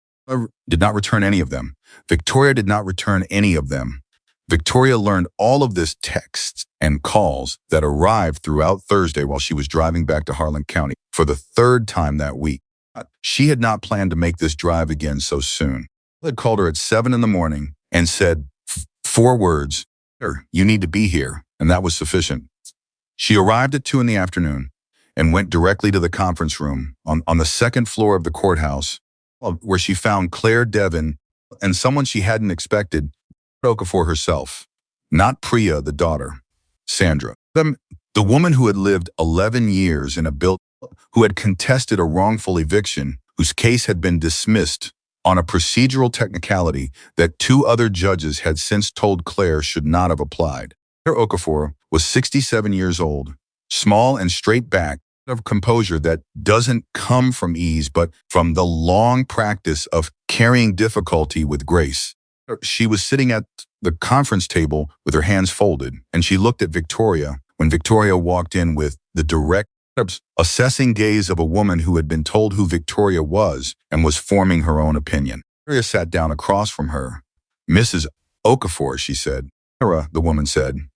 Did not return any of them. Victoria did not return any of them. Victoria learned all of this texts and calls that arrived throughout Thursday while she was driving back to Harlan County for the 3rd time that week. She had not planned to make this drive again so soon. I had called her at 7 in the morning and said 4 words, "You need to be here," and that was sufficient. She arrived at 2 in the afternoon and went directly to the conference room on the 2nd floor of the courthouse, where she found Claire Devin and someone she hadn't expected, Okafor herself, not Priya, the daughter, Sandra. The woman who had lived 11 years in a building, who had contested a wrongful eviction, whose case had been dismissed on a procedural technicality that 2 other judges had since told Claire should not have applied. Claire Okafor was 67 years old, small and straight back, of composure that doesn't come from ease but from the long practice of carrying difficulty with grace. She was sitting at the conference table with her hands folded, and she looked at Victoria when Victoria walked in with the direct, assessing gaze of a woman who had been told who Victoria was and was forming her own opinion. Victoria sat down across from her. "Mrs. Okafor," she said. "Sarah," the woman said.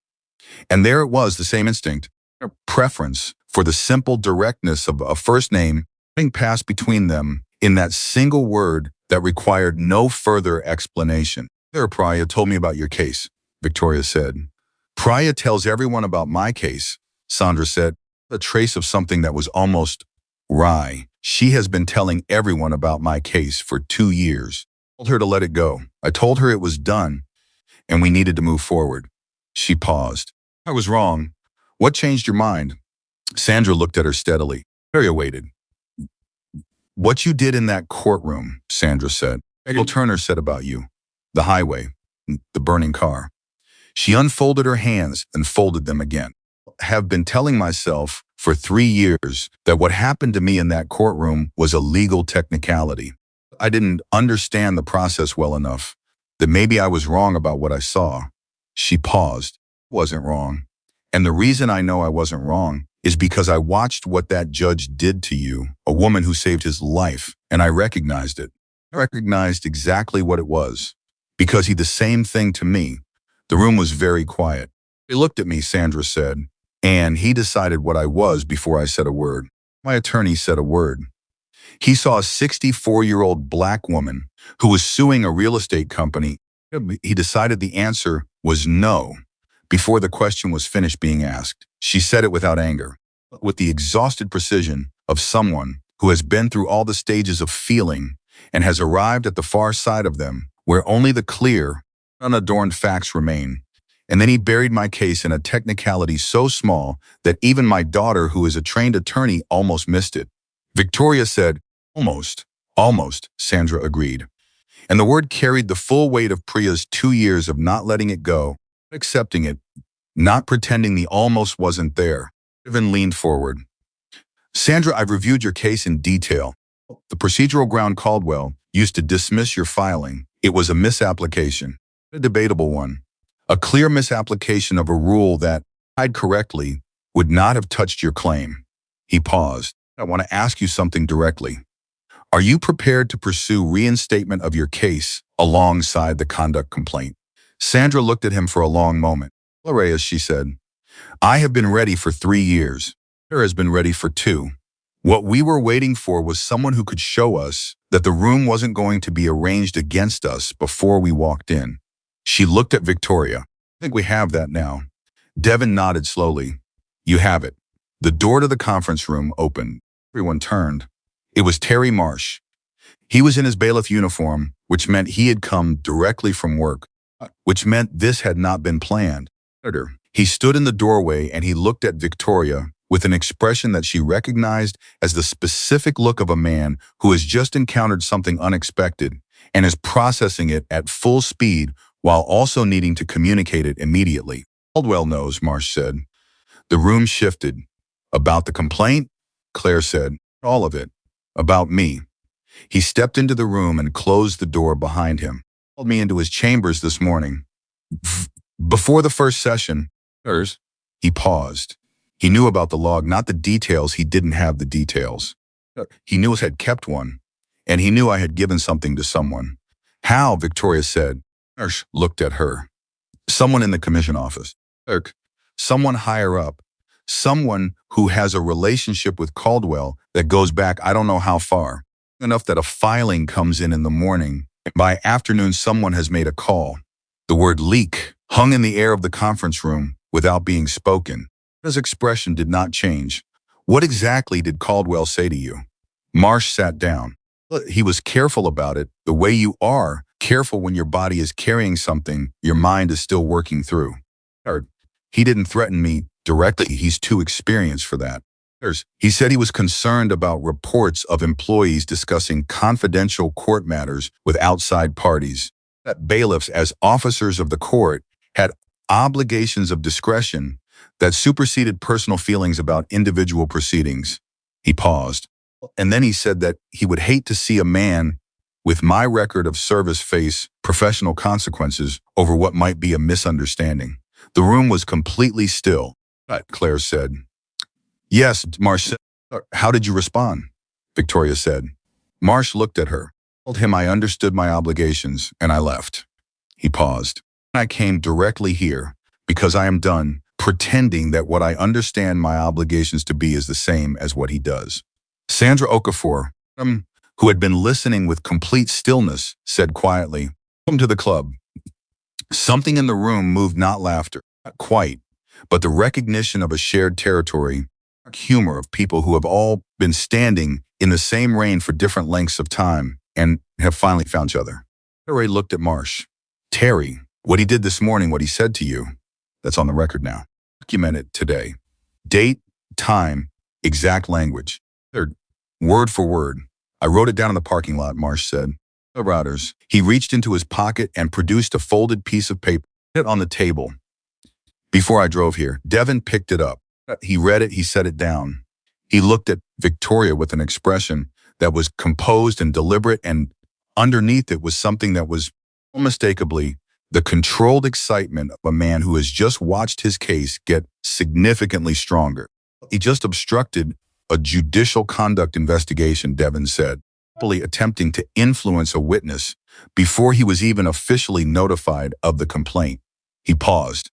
And there it was, the same instinct, a preference for the simple directness of a first name being passed between them in that single word that required no further explanation. "There, Priya told me about your case," Victoria said. "Priya tells everyone about my case," Sandra said, a trace of something that was almost wry. "She has been telling everyone about my case for 2 years. I told her to let it go. I told her it was done and we needed to move forward." She paused. "I was wrong. What changed your mind?" Sandra looked at her steadily. Victoria waited. "What you did in that courtroom," Sandra said. "Michael Turner said about you. The highway, the burning car." She unfolded her hands and folded them again. "Have been telling myself for 3 years that what happened to me in that courtroom was a legal technicality. I didn't understand the process well enough, that maybe I was wrong about what I saw." She paused. "Wasn't wrong. And the reason I know I wasn't wrong is because I watched what that judge did to you, a woman who saved his life, and I recognized it. I recognized exactly what it was, because he did the same thing to me." The room was very quiet. "He looked at me," Sandra said, "and he decided what I was before I said a word. My attorney said a word. He saw a 64-year-old black woman who was suing a real estate company. He decided the answer was no before the question was finished being asked. She said it without anger, with the exhausted precision of someone who has been through all the stages of feeling and has arrived at the far side of them, where only the clear, unadorned facts remain. And then he buried my case in a technicality so small that even my daughter, who is a trained attorney, almost missed it. Victoria said, "Almost, almost," Sandra agreed. And the word carried the full weight of Priya's 2 years of not letting it go, accepting it, not pretending the almost wasn't there. Devin leaned forward. "Sandra, I've reviewed your case in detail. The procedural ground Caldwell used to dismiss your filing. It was a misapplication, a debatable one. A clear misapplication of a rule that, applied correctly, would not have touched your claim." He paused. "I want to ask you something directly. Are you prepared to pursue reinstatement of your case alongside the conduct complaint?" Sandra looked at him for a long moment. "Reyes," she said, "I have been ready for 3 years. Claire has been ready for 2. What we were waiting for was someone who could show us that the room wasn't going to be arranged against us before we walked in." She looked at Victoria. "I think we have that now." Devin nodded slowly. "You have it." The door to the conference room opened. Everyone turned. It was Terry Marsh. He was in his bailiff uniform, which meant he had come directly from work, which meant this had not been planned. He stood in the doorway and he looked at Victoria with an expression that she recognized as the specific look of a man who has just encountered something unexpected and is processing it at full speed while also needing to communicate it immediately. "Caldwell knows," Marsh said. The room shifted. "About the complaint?" Claire said. "All of it. About me." He stepped into the room and closed the door behind him. "He called me into his chambers this morning. Before the first session." He paused. He knew about the log, not the details. He didn't have the details. He knew I had kept one, and he knew I had given something to someone. "How?" Victoria said. Marsh looked at her. "Someone in the commission office. Someone higher up. Someone who has a relationship with Caldwell that goes back I don't know how far. Enough that a filing comes in the morning. By afternoon, someone has made a call." The word leak hung in the air of the conference room without being spoken. His expression did not change. "What exactly did Caldwell say to you?" Marsh sat down. "He was careful about it, the way you are careful when your body is carrying something your mind is still working through. He didn't threaten me directly. He's too experienced for that. He said he was concerned about reports of employees discussing confidential court matters with outside parties. That bailiffs, as officers of the court, had obligations of discretion that superseded personal feelings about individual proceedings." He paused. "And then he said that he would hate to see a man with my record of service face professional consequences over what might be a misunderstanding." The room was completely still. Claire said. "Yes," Marsh said. "How did you respond?" Victoria said. Marsh looked at her. I told him I understood my obligations, and I left. He paused. "I came directly here because I am done pretending that what I understand my obligations to be is the same as what he does." Sandra Okafor, who had been listening with complete stillness, said quietly, "Welcome to the club." Something in the room moved, not laughter, not quite, but the recognition of a shared territory, humor of people who have all been standing in the same rain for different lengths of time and have finally found each other. Terry looked at Marsh. "Terry, what he did this morning, what he said to you, that's on the record now. Document it today. Date, time, exact language. Word for word. I wrote it down in the parking lot," Marsh said. The routers. He reached into his pocket and produced a folded piece of paper. Put it on the table. "Before I drove here." Devin picked it up. He read it, he set it down. He looked at Victoria with an expression that was composed and deliberate, and underneath it was something that was unmistakably the controlled excitement of a man who has just watched his case get significantly stronger. "He just obstructed a judicial conduct investigation," Devin said, happily attempting to influence a witness before he was even officially notified of the complaint. He paused.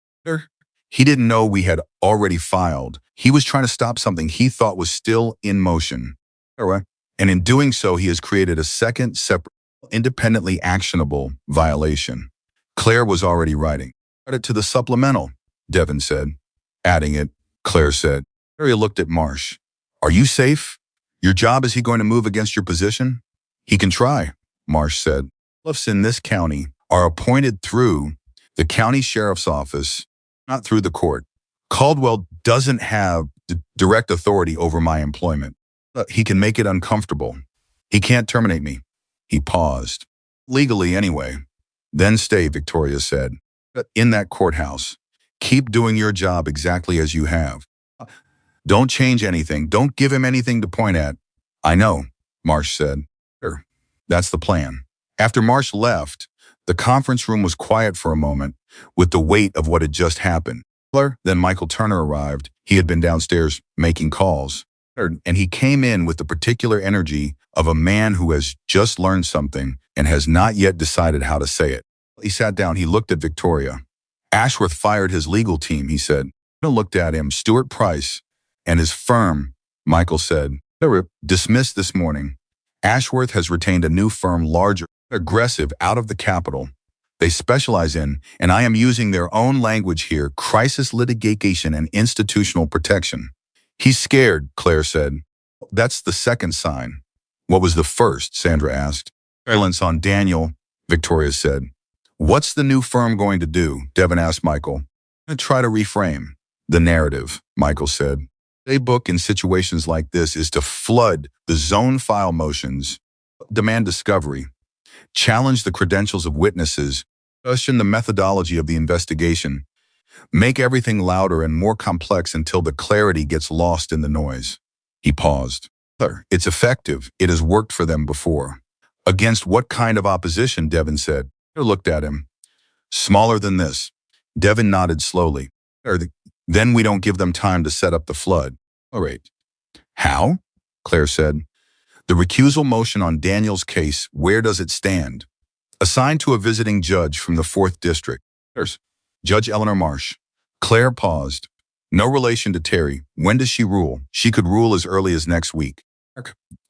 He didn't know we had already filed. He was trying to stop something he thought was still in motion. And in doing so, he has created a second, separate, independently actionable violation. Claire was already writing. "Add it to the supplemental," Devin said. "Adding it," Claire said. Claire looked at Marsh. "Are you safe?" Your job, is he going to move against your position? He can try, Marsh said. Sheriffs in this county are appointed through the county sheriff's office, not through the court. Caldwell doesn't have direct authority over my employment. He can make it uncomfortable. He can't terminate me. He paused. Legally, anyway. Then stay, Victoria said. In that courthouse. Keep doing your job exactly as you have. Don't change anything. Don't give him anything to point at. I know, Marsh said. Sure. That's the plan. After Marsh left, the conference room was quiet for a moment, with the weight of what had just happened. Then Michael Turner arrived. He had been downstairs making calls, and he came in with the particular energy of a man who has just learned something and has not yet decided how to say it. He sat down. He looked at Victoria. Ashworth fired his legal team, he said. I looked at him. Stuart Price and his firm, Michael said. They were dismissed this morning. Ashworth has retained a new firm, larger, aggressive, out of the capital. They specialize in, and I am using their own language here, crisis litigation and institutional protection. He's scared, Claire said. That's the second sign. What was the first? Sandra asked. Silence on Daniel, Victoria said. What's the new firm going to do? Devin asked Michael. Try to reframe the narrative, Michael said. The playbook in situations like this is to flood the zone file motions, demand discovery, challenge the credentials of witnesses, question the methodology of the investigation, make everything louder and more complex until the clarity gets lost in the noise. He paused. It's effective. It has worked for them before. Against what kind of opposition? Devin said. I looked at him. Smaller than this. Devin nodded slowly. Then we don't give them time to set up the flood. All right. How? Claire said. The recusal motion on Daniel's case, where does it stand? Assigned to a visiting judge from the 4th District. There's Judge Eleanor Marsh. Claire paused. No relation to Terry. When does she rule? She could rule as early as next week.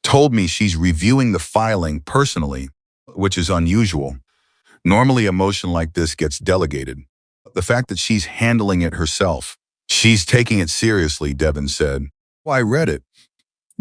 Told me she's reviewing the filing personally, which is unusual. Normally a motion like this gets delegated. The fact that she's handling it herself. She's taking it seriously, Devin said. Well, I read it.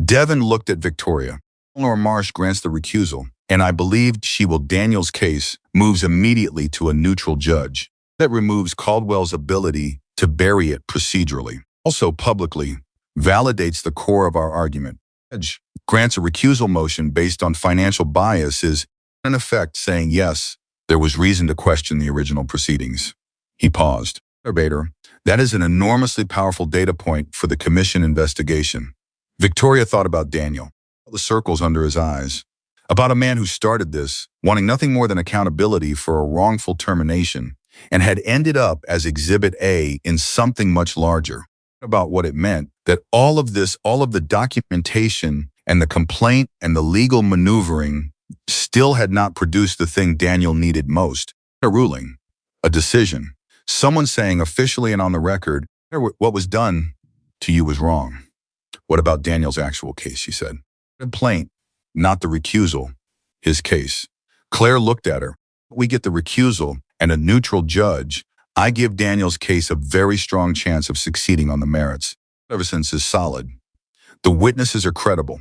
Devin looked at Victoria. Eleanor Marsh grants the recusal, and I believed she will. Daniel's case moves immediately to a neutral judge. That removes Caldwell's ability to bury it procedurally. Also publicly validates the core of our argument. Judge grants a recusal motion based on financial bias is, in effect, saying yes, there was reason to question the original proceedings. He paused. Bader, that is an enormously powerful data point for the commission investigation. Victoria thought about Daniel, the circles under his eyes, about a man who started this, wanting nothing more than accountability for a wrongful termination, and had ended up as Exhibit A in something much larger. About what it meant that all of this, all of the documentation and the complaint and the legal maneuvering still had not produced the thing Daniel needed most. A ruling, a decision. Someone saying officially and on the record, what was done to you was wrong. What about Daniel's actual case, she said. Complaint, not the recusal, his case. Claire looked at her. We get the recusal and a neutral judge. I give Daniel's case a very strong chance of succeeding on the merits. Evidence is solid. The witnesses are credible.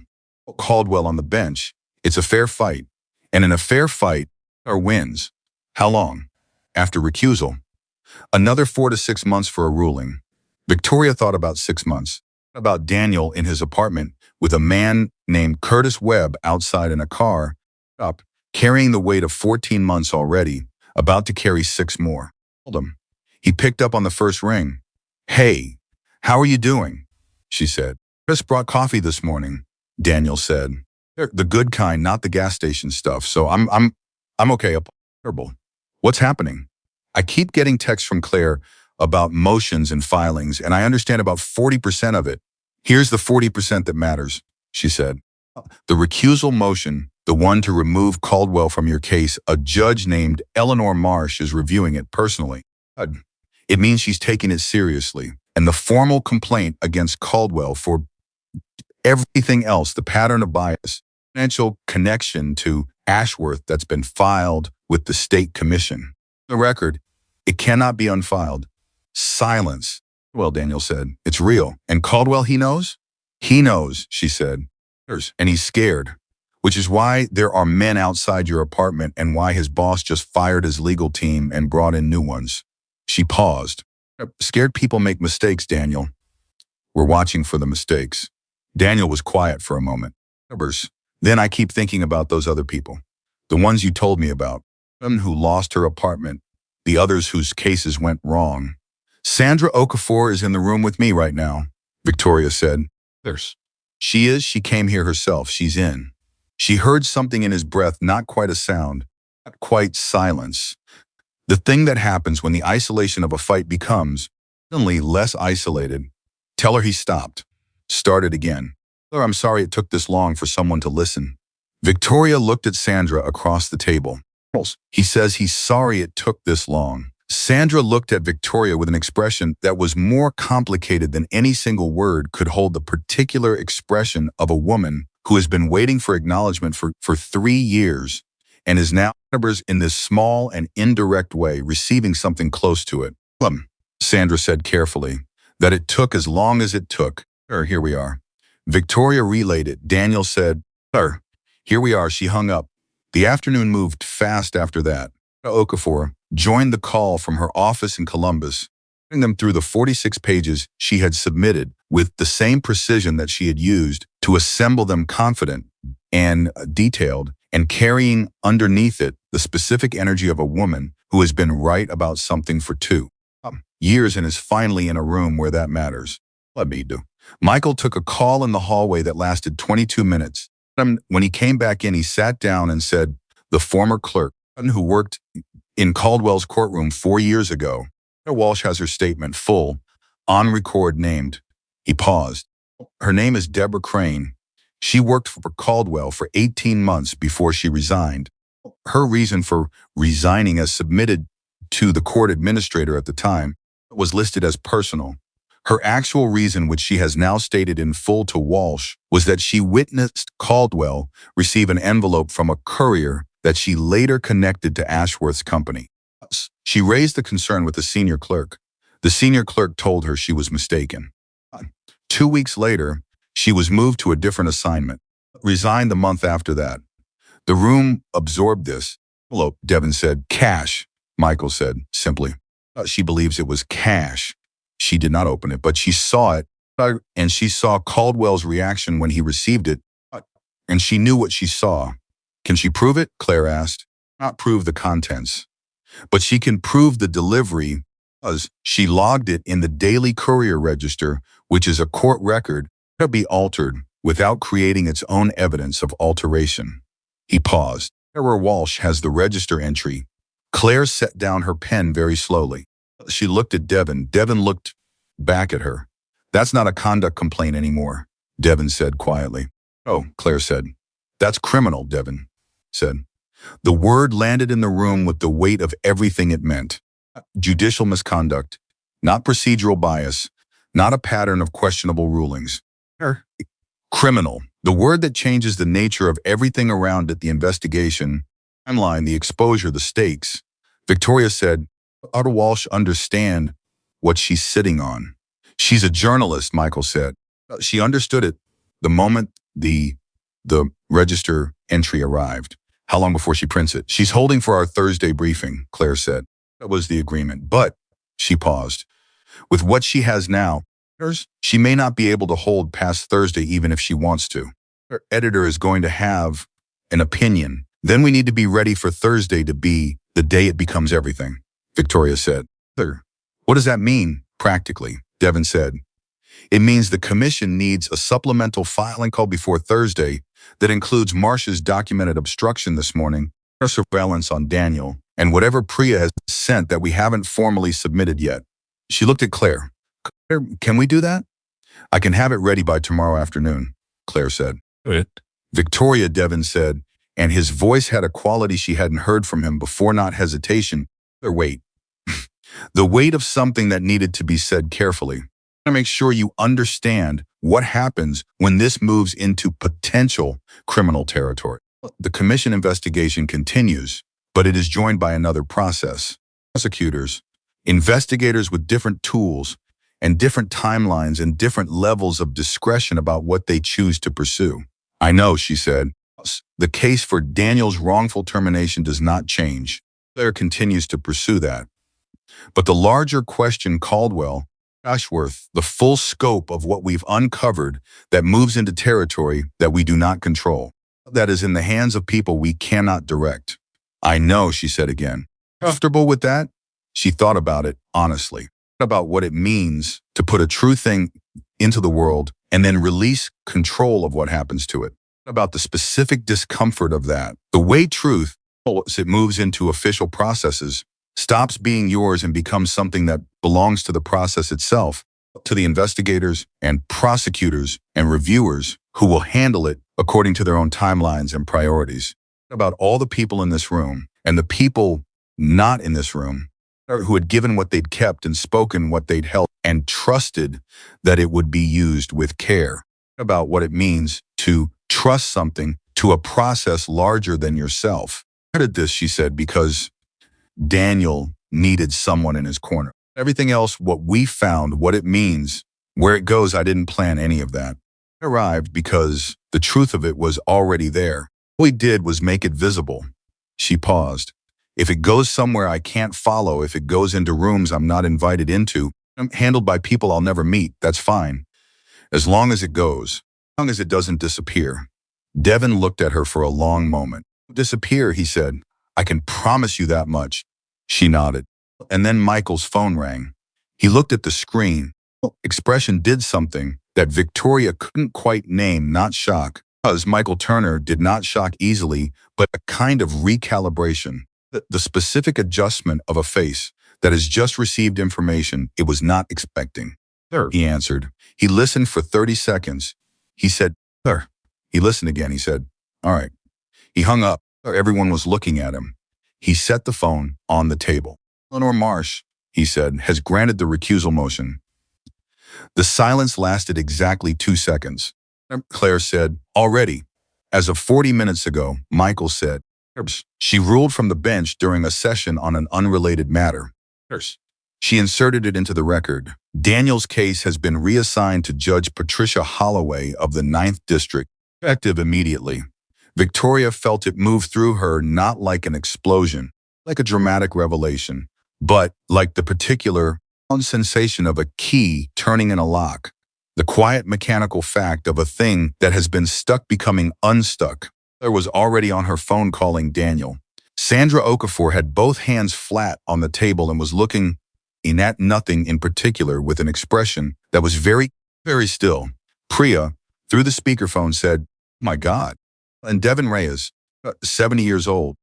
Caldwell on the bench. It's a fair fight. And in a fair fight, there wins. How long? After recusal. Another 4 to 6 months for a ruling. Victoria thought about 6 months. About Daniel in his apartment with a man named Curtis Webb outside in a car, up, carrying the weight of 14 months already, about to carry 6 more. Told him. He picked up on the first ring. Hey, how are you doing? She said. Chris brought coffee this morning, Daniel said. The good kind, not the gas station stuff, so I'm okay. Terrible. What's happening? I keep getting texts from Claire about motions and filings, and I understand about 40% of it. Here's the 40% that matters, she said. The recusal motion, the one to remove Caldwell from your case, a judge named Eleanor Marsh is reviewing it personally. It means she's taking it seriously. And the formal complaint against Caldwell for everything else, the pattern of bias, financial connection to Ashworth that's been filed with the state commission. The record, it cannot be unfiled. Silence. Well, Daniel said, it's real. And Caldwell, he knows? He knows, she said. And he's scared, which is why there are men outside your apartment and why his boss just fired his legal team and brought in new ones. She paused. Scared people make mistakes, Daniel. We're watching for the mistakes. Daniel was quiet for a moment. Then I keep thinking about those other people. The ones you told me about. One who lost her apartment. The others whose cases went wrong. Sandra Okafor is in the room with me right now, Victoria said. She is. She came here herself. She's in. She heard something in his breath, not quite a sound, not quite silence. The thing that happens when the isolation of a fight becomes suddenly less isolated. Tell her he stopped. Started again. Tell her I'm sorry it took this long for someone to listen. Victoria looked at Sandra across the table. He says he's sorry it took this long. Sandra looked at Victoria with an expression that was more complicated than any single word could hold, the particular expression of a woman who has been waiting for acknowledgement for 3 years and is now, in this small and indirect way, receiving something close to it. Sandra said carefully, that it took as long as it took. Here we are. Victoria relayed it. Daniel said, here we are. She hung up. The afternoon moved fast after that. Okafor joined the call from her office in Columbus, putting them through the 46 pages she had submitted with the same precision that she had used to assemble them, confident and detailed, and carrying underneath it the specific energy of a woman who has been right about something for 2 years and is finally in a room where that matters. Let me do. Michael took a call in the hallway that lasted 22 minutes. When he came back in, he sat down and said, the former clerk who worked in Caldwell's courtroom 4 years ago. Walsh has her statement full, on record, named. He paused. Her name is Deborah Crane. She worked for Caldwell for 18 months before she resigned. Her reason for resigning, as submitted to the court administrator at the time, was listed as personal. Her actual reason, which she has now stated in full to Walsh, was that she witnessed Caldwell receive an envelope from a courier that she later connected to Ashworth's company. She raised the concern with the senior clerk. The senior clerk told her she was mistaken. 2 weeks later, she was moved to a different assignment, resigned the month after that. The room absorbed this. Envelope, Devin said. Cash, Michael said, simply. She believes it was cash. She did not open it, but she saw it, and she saw Caldwell's reaction when he received it, and she knew what she saw. Can she prove it? Claire asked. Not prove the contents, but she can prove the delivery, as she logged it in the Daily Courier Register, which is a court record to be altered without creating its own evidence of alteration. He paused. Sarah Walsh has the register entry. Claire set down her pen very slowly. She looked at Devin. Devin looked back at her. That's not a conduct complaint anymore, Devin said quietly. Oh, Claire said. That's criminal, Devin said. The word landed in the room with the weight of everything it meant. Judicial misconduct, not procedural bias, not a pattern of questionable rulings. Criminal, the word that changes the nature of everything around it, the investigation, timeline, the exposure, the stakes. Victoria said, how do Walsh understand what she's sitting on? She's a journalist, Michael said. She understood it the moment the register entry arrived. How long before she prints it? She's holding for our Thursday briefing, Claire said. That was the agreement. But, she paused. With what she has now, she may not be able to hold past Thursday even if she wants to. Her editor is going to have an opinion. Then we need to be ready for Thursday to be the day it becomes everything, Victoria said. What does that mean, practically? Devin said. It means the commission needs a supplemental filing call before Thursday that includes Marcia's documented obstruction this morning, her surveillance on Daniel, and whatever Priya has sent that we haven't formally submitted yet. She looked at Claire. Claire, can we do that? I can have it ready by tomorrow afternoon, Claire said. Victoria, Devin said, and his voice had a quality she hadn't heard from him before, not hesitation, or weight. The weight of something that needed to be said carefully. I want to make sure you understand what happens when this moves into potential criminal territory. The commission investigation continues, but it is joined by another process. Prosecutors, investigators with different tools and different timelines and different levels of discretion about what they choose to pursue. I know, she said. The case for Daniel's wrongful termination does not change. Claire continues to pursue that. But the larger question, Caldwell, Ashworth, the full scope of what we've uncovered that moves into territory that we do not control, that is in the hands of people we cannot direct. I know, she said again. Comfortable with that? She thought about it honestly, about what it means to put a true thing into the world and then release control of what happens to it, about the specific discomfort of that. The way truth, as it moves into official processes, stops being yours and becomes something that belongs to the process itself, to the investigators and prosecutors and reviewers who will handle it according to their own timelines and priorities. About all the people in this room and the people not in this room who had given what they'd kept and spoken what they'd held and trusted that it would be used with care. About what it means to trust something to a process larger than yourself. I did this, she said, because Daniel needed someone in his corner. Everything else, what we found, what it means, where it goes, I didn't plan any of that. It arrived because the truth of it was already there. All we did was make it visible. She paused. If it goes somewhere I can't follow, if it goes into rooms I'm not invited into, handled by people I'll never meet, that's fine. As long as it goes, as long as it doesn't disappear. Devin looked at her for a long moment. Disappear, he said. I can promise you that much. She nodded. And then Michael's phone rang. He looked at the screen. Expression did something that Victoria couldn't quite name, not shock, because Michael Turner did not shock easily, but a kind of recalibration. The specific adjustment of a face that has just received information it was not expecting. Sir, he answered. He listened for 30 seconds. He said, sir. He listened again. He said, all right. He hung up. Everyone was looking at him. He set the phone on the table. Eleanor Marsh, he said, has granted the recusal motion. The silence lasted exactly 2 seconds. Claire said, already. As of 40 minutes ago, Michael said, she ruled from the bench during a session on an unrelated matter. She inserted it into the record. Daniel's case has been reassigned to Judge Patricia Holloway of the 9th District, effective immediately. Victoria felt it move through her not like an explosion, like a dramatic revelation, but like the particular sensation of a key turning in a lock, the quiet mechanical fact of a thing that has been stuck becoming unstuck. Claire was already on her phone calling Daniel. Sandra Okafor had both hands flat on the table and was looking in at nothing in particular with an expression that was very, very still. Priya, through the speakerphone, said, my God. And Devin Reyes, 70 years old,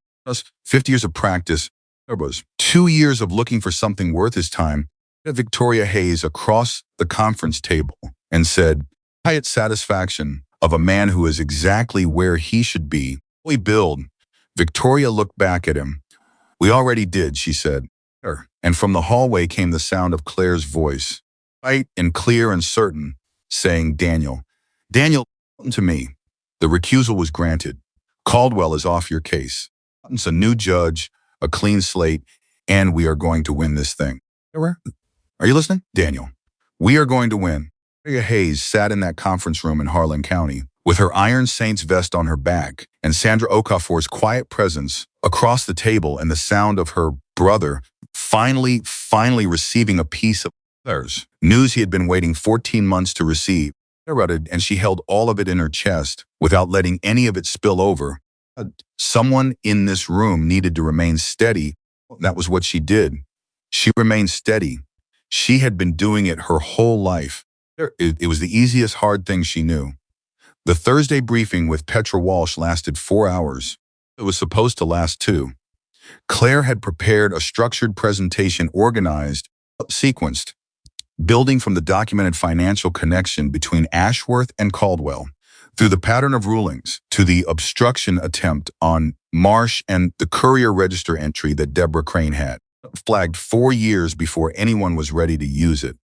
50 years of practice, there was 2 years of looking for something worth his time, Victoria Hayes across the conference table and said, quiet satisfaction of a man who is exactly where he should be. We build. Victoria looked back at him. We already did, she said. And from the hallway came the sound of Claire's voice, light and clear and certain, saying, Daniel, to me. The recusal was granted. Caldwell is off your case. It's a new judge, a clean slate, and we are going to win this thing. Are you listening? Daniel, we are going to win. Victoria Hayes sat in that conference room in Harlan County with her Iron Saints vest on her back and Sandra Okafor's quiet presence across the table and the sound of her brother finally receiving a piece of theirs. News he had been waiting 14 months to receive. And she held all of it in her chest without letting any of it spill over. Someone in this room needed to remain steady. That was what she did. She remained steady. She had been doing it her whole life. It was the easiest hard thing she knew. The Thursday briefing with Petra Walsh lasted 4 hours. It was supposed to last 2. Claire had prepared a structured presentation organized, sequenced, building from the documented financial connection between Ashworth and Caldwell, through the pattern of rulings, to the obstruction attempt on Marsh and the Courier Register entry that Deborah Crane had, flagged 4 years before anyone was ready to use it.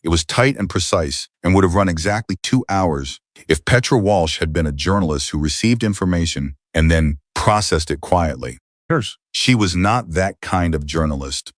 It was tight and precise and would have run exactly 2 hours if Petra Walsh had been a journalist who received information and then processed it quietly. She was not that kind of journalist.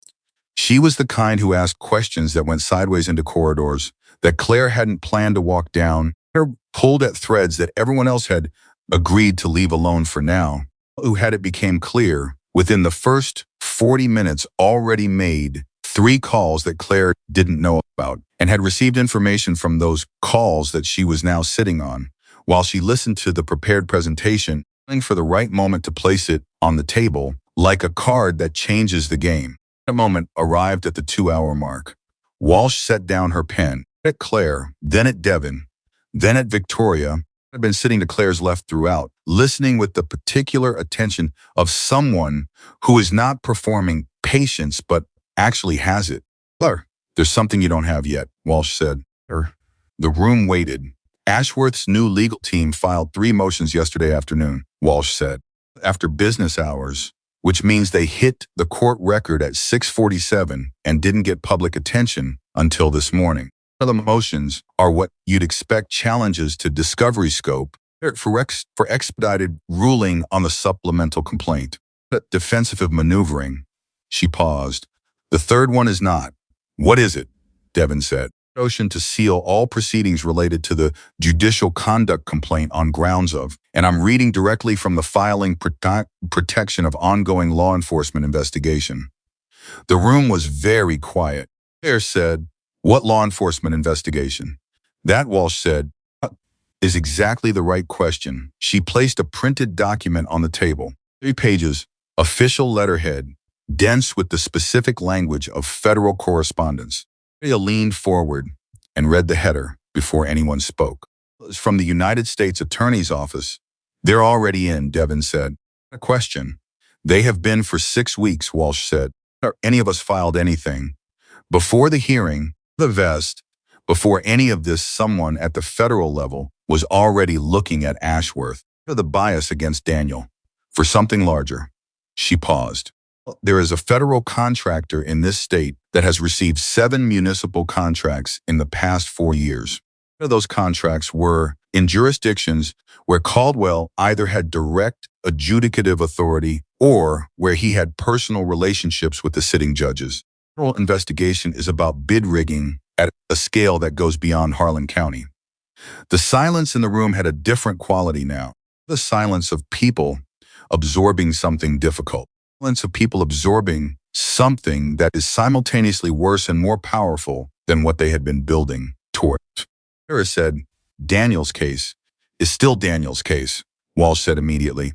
She was the kind who asked questions that went sideways into corridors that Claire hadn't planned to walk down Her pulled at threads that everyone else had agreed to leave alone for now, who had it became clear within the first 40 minutes already made 3 calls that Claire didn't know about and had received information from those calls that she was now sitting on while she listened to the prepared presentation, waiting for the right moment to place it on the table like a card that changes the game. A moment arrived at the 2-hour mark. Walsh set down her pen at Claire, then at Devin, then at Victoria. Had been sitting to Claire's left throughout, listening with the particular attention of someone who is not performing patience but actually has it. Claire, there's something you don't have yet, Walsh said. The room waited. Ashworth's new legal team filed 3 motions yesterday afternoon, Walsh said, after business hours, which means they hit the court record at 6:47 and didn't get public attention until this morning. The motions are what you'd expect challenges to discovery scope for expedited ruling on the supplemental complaint. Defensive maneuvering. She paused. The third one is not. What is it? Devin said. Motion to seal all proceedings related to the judicial conduct complaint on grounds of, and I'm reading directly from the filing protection of ongoing law enforcement investigation. The room was very quiet. Claire said, what law enforcement investigation? That, Walsh said, is exactly the right question. She placed a printed document on the table. 3 pages, official letterhead, dense with the specific language of federal correspondence. Maria leaned forward and read the header before anyone spoke. It was from the United States Attorney's Office. They're already in, Devin said. A question. They have been for 6 weeks, Walsh said. Or any of us filed anything. Before the hearing, the vest, before any of this, someone at the federal level was already looking at Ashworth for the bias against Daniel. For something larger. She paused. There is a federal contractor in this state that has received 7 municipal contracts in the past 4 years. Those contracts were in jurisdictions where Caldwell either had direct adjudicative authority or where he had personal relationships with the sitting judges. The federal investigation is about bid rigging at a scale that goes beyond Harlan County. The silence in the room had a different quality now. The silence of people absorbing something difficult. Of people absorbing something that is simultaneously worse and more powerful than what they had been building toward. Sarah said, Daniel's case is still Daniel's case, Walsh said immediately.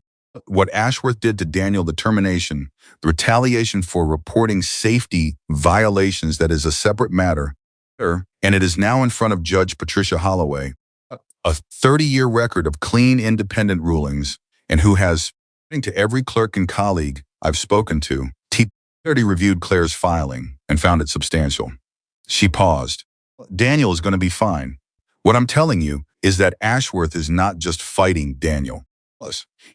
What Ashworth did to Daniel, the termination, the retaliation for reporting safety violations, that is a separate matter, and it is now in front of Judge Patricia Holloway, a 30-year record of clean, independent rulings, and who has, according to every clerk and colleague I've spoken to, already reviewed Claire's filing and found it substantial. She paused. Daniel is going to be fine. What I'm telling you is that Ashworth is not just fighting Daniel.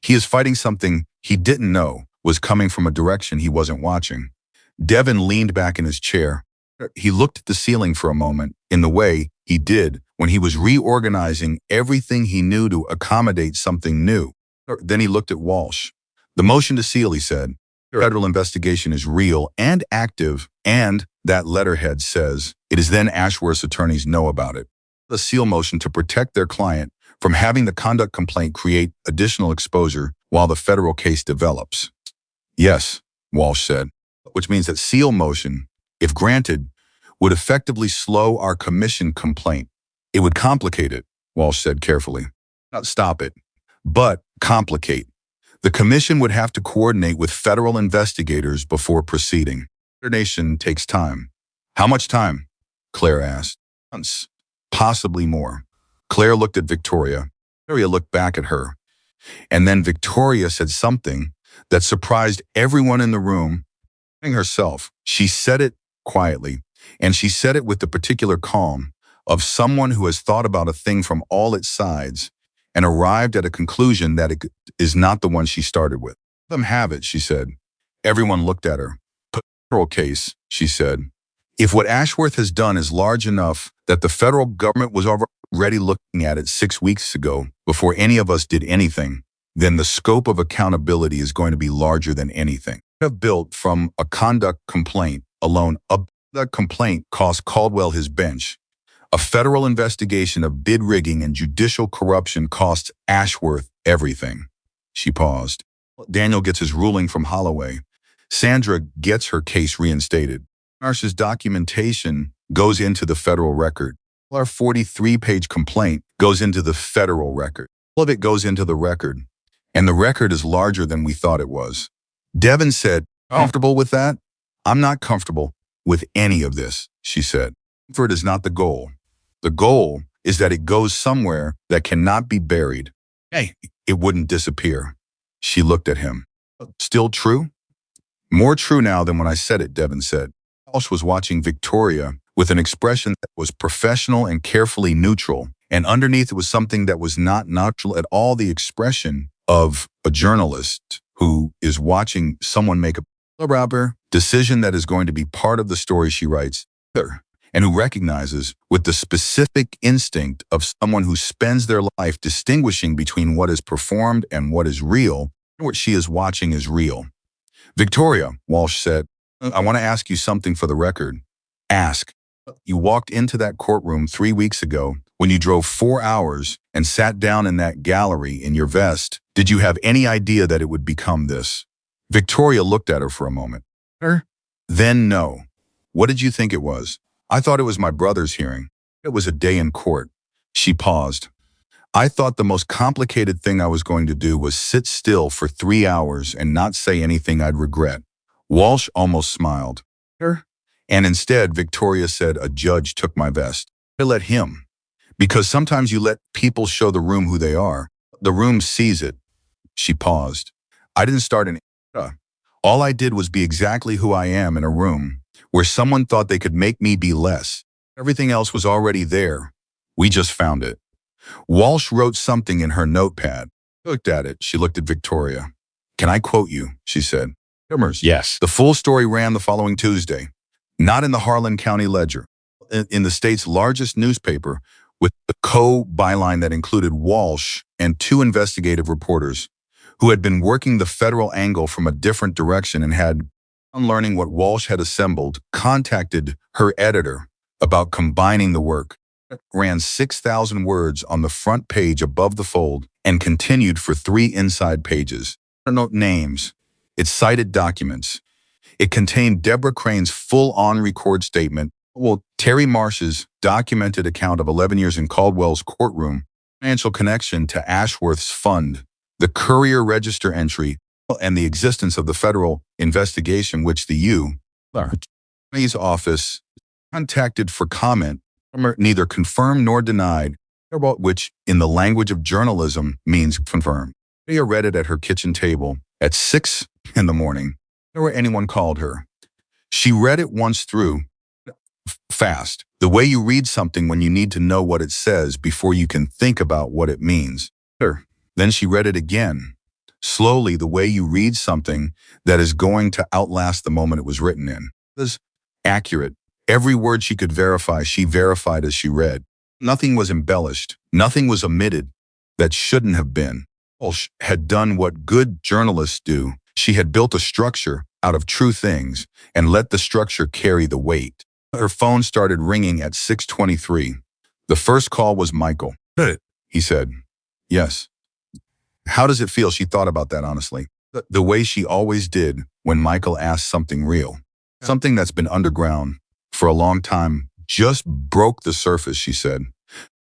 He is fighting something he didn't know was coming from a direction he wasn't watching. Devin leaned back in his chair. He looked at the ceiling for a moment in the way he did when he was reorganizing everything he knew to accommodate something new. Then he looked at Walsh. The motion to seal, he said. The federal investigation is real and active, and that letterhead says it is then Ashworth's attorneys know about it. The seal motion to protect their client from having the conduct complaint create additional exposure while the federal case develops. Yes, Walsh said, which means that seal motion, if granted, would effectively slow our commission complaint. It would complicate it, Walsh said carefully. Not stop it, but complicate. The commission would have to coordinate with federal investigators before proceeding. Coordination takes time. How much time? Claire asked. Months, possibly more. Claire looked at Victoria. Victoria looked back at her. And then Victoria said something that surprised everyone in the room. Herself, she said it quietly, and she said it with the particular calm of someone who has thought about a thing from all its sides and arrived at a conclusion that it is not the one she started with. Let them have it, she said. Everyone looked at her. Federal case, she said. If what Ashworth has done is large enough that the federal government was already looking at it 6 weeks ago before any of us did anything, then the scope of accountability is going to be larger than anything. Have built from a conduct complaint alone. That complaint cost Caldwell his bench. A federal investigation of bid rigging and judicial corruption costs Ashworth everything. She paused. Daniel gets his ruling from Holloway. Sandra gets her case reinstated. Marsh's documentation goes into the federal record. Our 43-page complaint goes into the federal record. All of it goes into the record, and the record is larger than we thought it was. Devin said, "Comfortable with that?" "I'm not comfortable with any of this," she said. "Comfort is not the goal. The goal is that it goes somewhere that cannot be buried. Hey, it wouldn't disappear." She looked at him. "Still true?" "More true now than when I said it," Devin said. Walsh was watching Victoria with an expression that was professional and carefully neutral, and underneath it was something that was not natural at all, the expression of a journalist who is watching someone make a proper decision that is going to be part of the story she writes, and who recognizes with the specific instinct of someone who spends their life distinguishing between what is performed and what is real, and what she is watching is real. "Victoria," Walsh said, "I want to ask you something for the record." "Ask." "You walked into that courtroom 3 weeks ago when you drove 4 hours and sat down in that gallery in your vest. Did you have any idea that it would become this?" Victoria looked at her for a moment. "Then no." "What did you think it was?" "I thought it was my brother's hearing. It was a day in court." She paused. "I thought the most complicated thing I was going to do was sit still for 3 hours and not say anything I'd regret." Walsh almost smiled. "And instead," Victoria said, "a judge took my vest. I let him. Because sometimes you let people show the room who they are. The room sees it." She paused. "I didn't start an era. All I did was be exactly who I am in a room where someone thought they could make me be less. Everything else was already there. We just found it." Walsh wrote something in her notepad. Looked at it. She looked at Victoria. "Can I quote you?" she said. "Yes." "The full story ran the following Tuesday. Not in the Harlan County Ledger. In the state's largest newspaper, with the byline that included Walsh and 2 investigative reporters who had been working the federal angle from a different direction and had, on learning what Walsh had assembled, contacted her editor about combining the work. It ran 6,000 words on the front page above the fold and continued for 3 inside pages. It note names. It cited documents. It contained Deborah Crane's full-on record statement, Terry Marsh's documented account of 11 years in Caldwell's courtroom, financial connection to Ashworth's fund, the Courier Register entry, and the existence of the federal investigation which the U.S. office contacted for comment, neither confirmed nor denied, which in the language of journalism means confirmed. Leah read it at her kitchen table at 6 in the morning, or anyone called her. She read it once through, fast, the way you read something when you need to know what it says before you can think about what it means. Then she read it again, slowly, the way you read something that is going to outlast the moment it was written in. It was accurate. Every word she could verify, she verified as she read. Nothing was embellished. Nothing was omitted that shouldn't have been. Walsh had done what good journalists do. She had built a structure out of true things and let the structure carry the weight. Her phone started ringing at 6:23. The first call was Michael. He said, "Yes." How does it feel? She thought about that honestly. The way she always did when Michael asked something real. Something that's been underground for a long time just broke the surface, she said.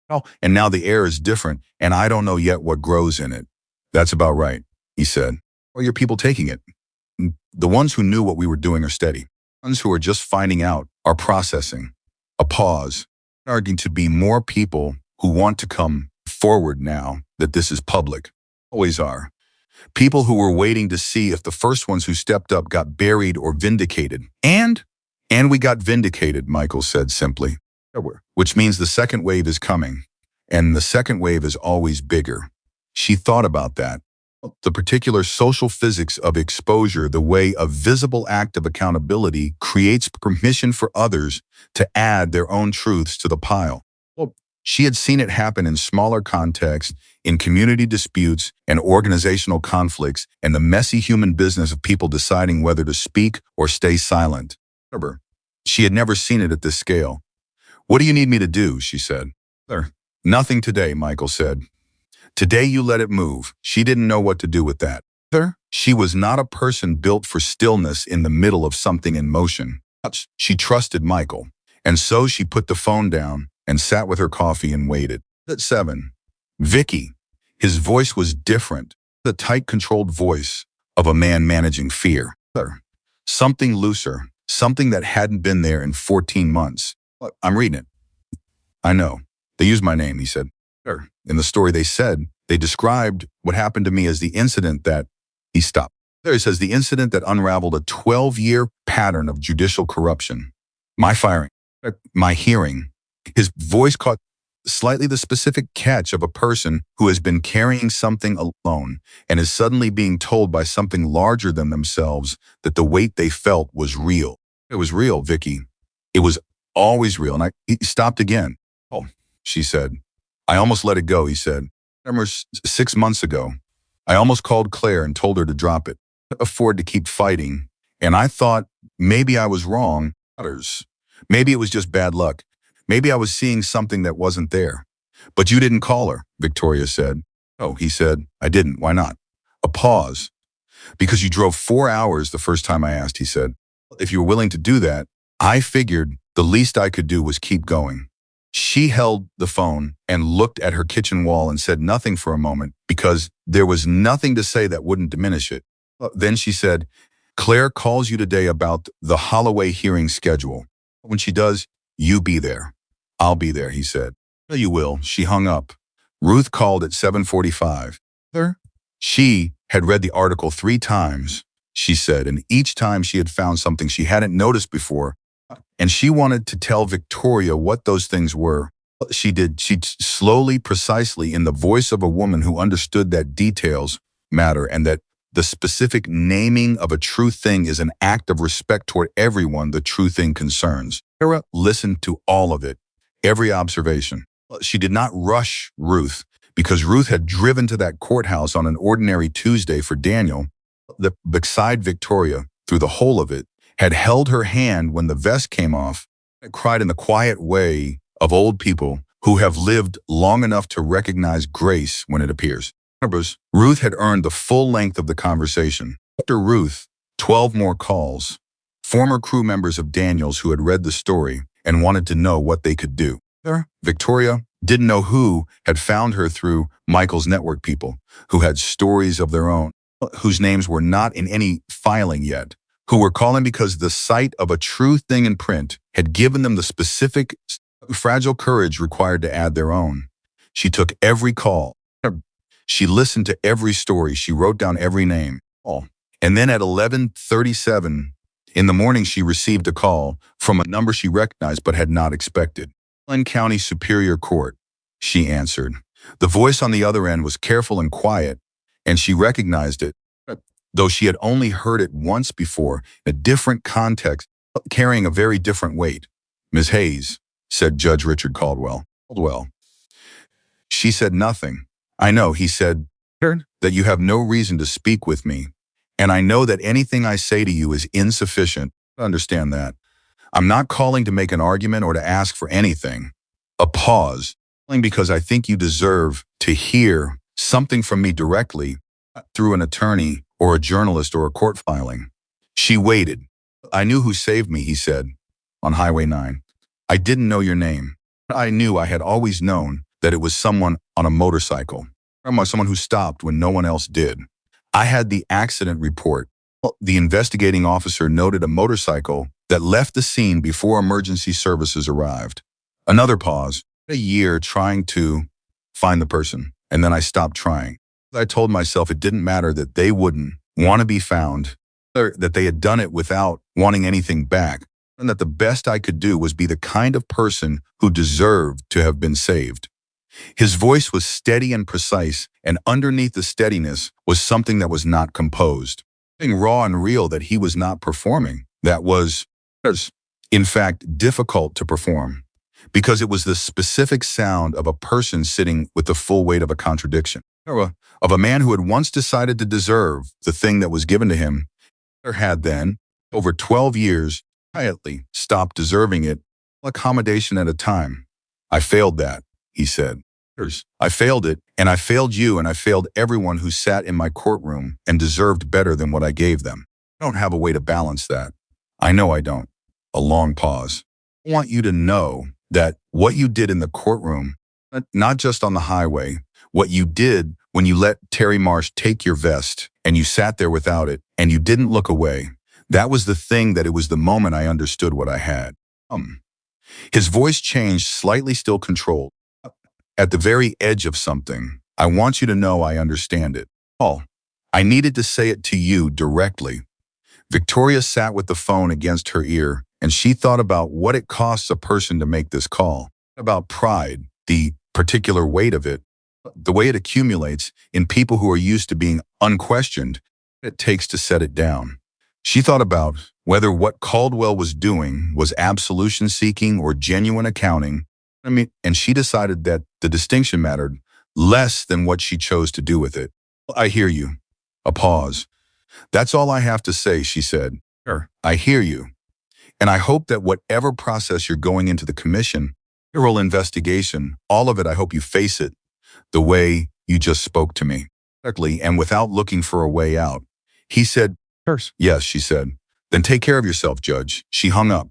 "Oh, and now the air is different, and I don't know yet what grows in it." "That's about right," he said. "Are your people taking it?" "The ones who knew what we were doing are steady. The ones who are just finding out are processing." A pause. Arguing to be more people who want to come forward now that this is public. Always are. People who were waiting to see if the first ones who stepped up got buried or vindicated. And we got vindicated, Michael said simply. Which means the second wave is coming. And the second wave is always bigger. She thought about that. The particular social physics of exposure, the way a visible act of accountability creates permission for others to add their own truths to the pile. She had seen it happen in smaller contexts, in community disputes and organizational conflicts, and the messy human business of people deciding whether to speak or stay silent. She had never seen it at this scale, What do you need me to do? She said. "Sir, nothing today," Michael said. "Today you let it move." She didn't know what to do with that. Sir, she was not a person built for stillness in the middle of something in motion. She trusted Michael. And so she put the phone down and sat with her coffee and waited. At 7. Vicky. His voice was different. The tight, controlled voice of a man managing fear. Sir. Something looser. Something that hadn't been there in 14 months. I'm reading it. I know. They used my name, he said. Sir. In the story they described what happened to me as the incident that he stopped. There he says the incident that unraveled a 12-year pattern of judicial corruption. My firing. My hearing. His voice caught slightly the specific catch of a person who has been carrying something alone and is suddenly being told by something larger than themselves that the weight they felt was real. It was real, Vicky. It was always real. And he stopped again. Oh, she said. I almost let it go, he said. I remember 6 months ago, I almost called Claire and told her to drop it. I couldn't afford to keep fighting. And I thought maybe I was wrong. Maybe it was just bad luck. Maybe I was seeing something that wasn't there. But you didn't call her, Victoria said. Oh, he said, I didn't. Why not? A pause. Because you drove 4 hours the first time I asked, he said. If you were willing to do that, I figured the least I could do was keep going. She held the phone and looked at her kitchen wall and said nothing for a moment because there was nothing to say that wouldn't diminish it. Then she said, Claire calls you today about the Holloway hearing schedule. When she does, you be there. I'll be there, he said. You will. She hung up. Ruth called at 7:45. She had read the article 3 times, she said, and each time she had found something she hadn't noticed before, and she wanted to tell Victoria what those things were. She did. She slowly, precisely, in the voice of a woman who understood that details matter and that the specific naming of a true thing is an act of respect toward everyone the true thing concerns. Sarah listened to all of it, every observation. She did not rush Ruth because Ruth had driven to that courthouse on an ordinary Tuesday for Daniel. Beside Victoria, through the whole of it, had held her hand when the vest came off, cried in the quiet way of old people who have lived long enough to recognize grace when it appears. Ruth had earned the full length of the conversation. After Ruth, 12 more calls. Former crew members of Daniel's who had read the story and wanted to know what they could do. Victoria didn't know who had found her through Michael's network people, who had stories of their own, whose names were not in any filing yet, who were calling because the sight of a true thing in print had given them the specific, fragile courage required to add their own. She took every call. She listened to every story. She wrote down every name. And then at 11:37 in the morning, she received a call from a number she recognized but had not expected. Glen County Superior Court, she answered. The voice on the other end was careful and quiet, and she recognized it, though she had only heard it once before, in a different context, carrying a very different weight. Ms. Hayes, said Judge Richard Caldwell. She said nothing. I know, he said, that you have no reason to speak with me, and I know that anything I say to you is insufficient. I understand that. I'm not calling to make an argument or to ask for anything. A pause, because I think you deserve to hear something from me directly through an attorney or a journalist or a court filing. She waited. I knew who saved me, he said, on Highway 9. I didn't know your name. I knew I had always known that it was someone on a motorcycle, or someone who stopped when no one else did. I had the accident report. The investigating officer noted a motorcycle that left the scene before emergency services arrived. Another pause. A year trying to find the person, and then I stopped trying. I told myself it didn't matter that they wouldn't want to be found, or that they had done it without wanting anything back, and that the best I could do was be the kind of person who deserved to have been saved. His voice was steady and precise, and underneath the steadiness was something that was not composed, something raw and real that he was not performing, that was, in fact, difficult to perform, because it was the specific sound of a person sitting with the full weight of a contradiction, of a man who had once decided to deserve the thing that was given to him, or had then, over 12 years, quietly stopped deserving it, accommodation at a time. I failed that, he said. I failed it, and I failed you, and I failed everyone who sat in my courtroom and deserved better than what I gave them. I don't have a way to balance that. I know I don't. A long pause. I want you to know that what you did in the courtroom, not just on the highway, what you did when you let Terry Marsh take your vest and you sat there without it and you didn't look away, that was the thing that it was the moment I understood what I had. His voice changed, slightly still controlled. At the very edge of something, I want you to know I understand it. Paul, I needed to say it to you directly. Victoria sat with the phone against her ear, and she thought about what it costs a person to make this call, about pride, the particular weight of it, the way it accumulates in people who are used to being unquestioned, what it takes to set it down. She thought about whether what Caldwell was doing was absolution seeking or genuine accounting. And she decided that the distinction mattered less than what she chose to do with it. I hear you. A pause. That's all I have to say, she said. Sure. I hear you. And I hope that whatever process you're going into the commission, federal investigation, all of it, I hope you face it the way you just spoke to me. Directly and without looking for a way out. He said, yes, she said. Then take care of yourself, Judge. She hung up.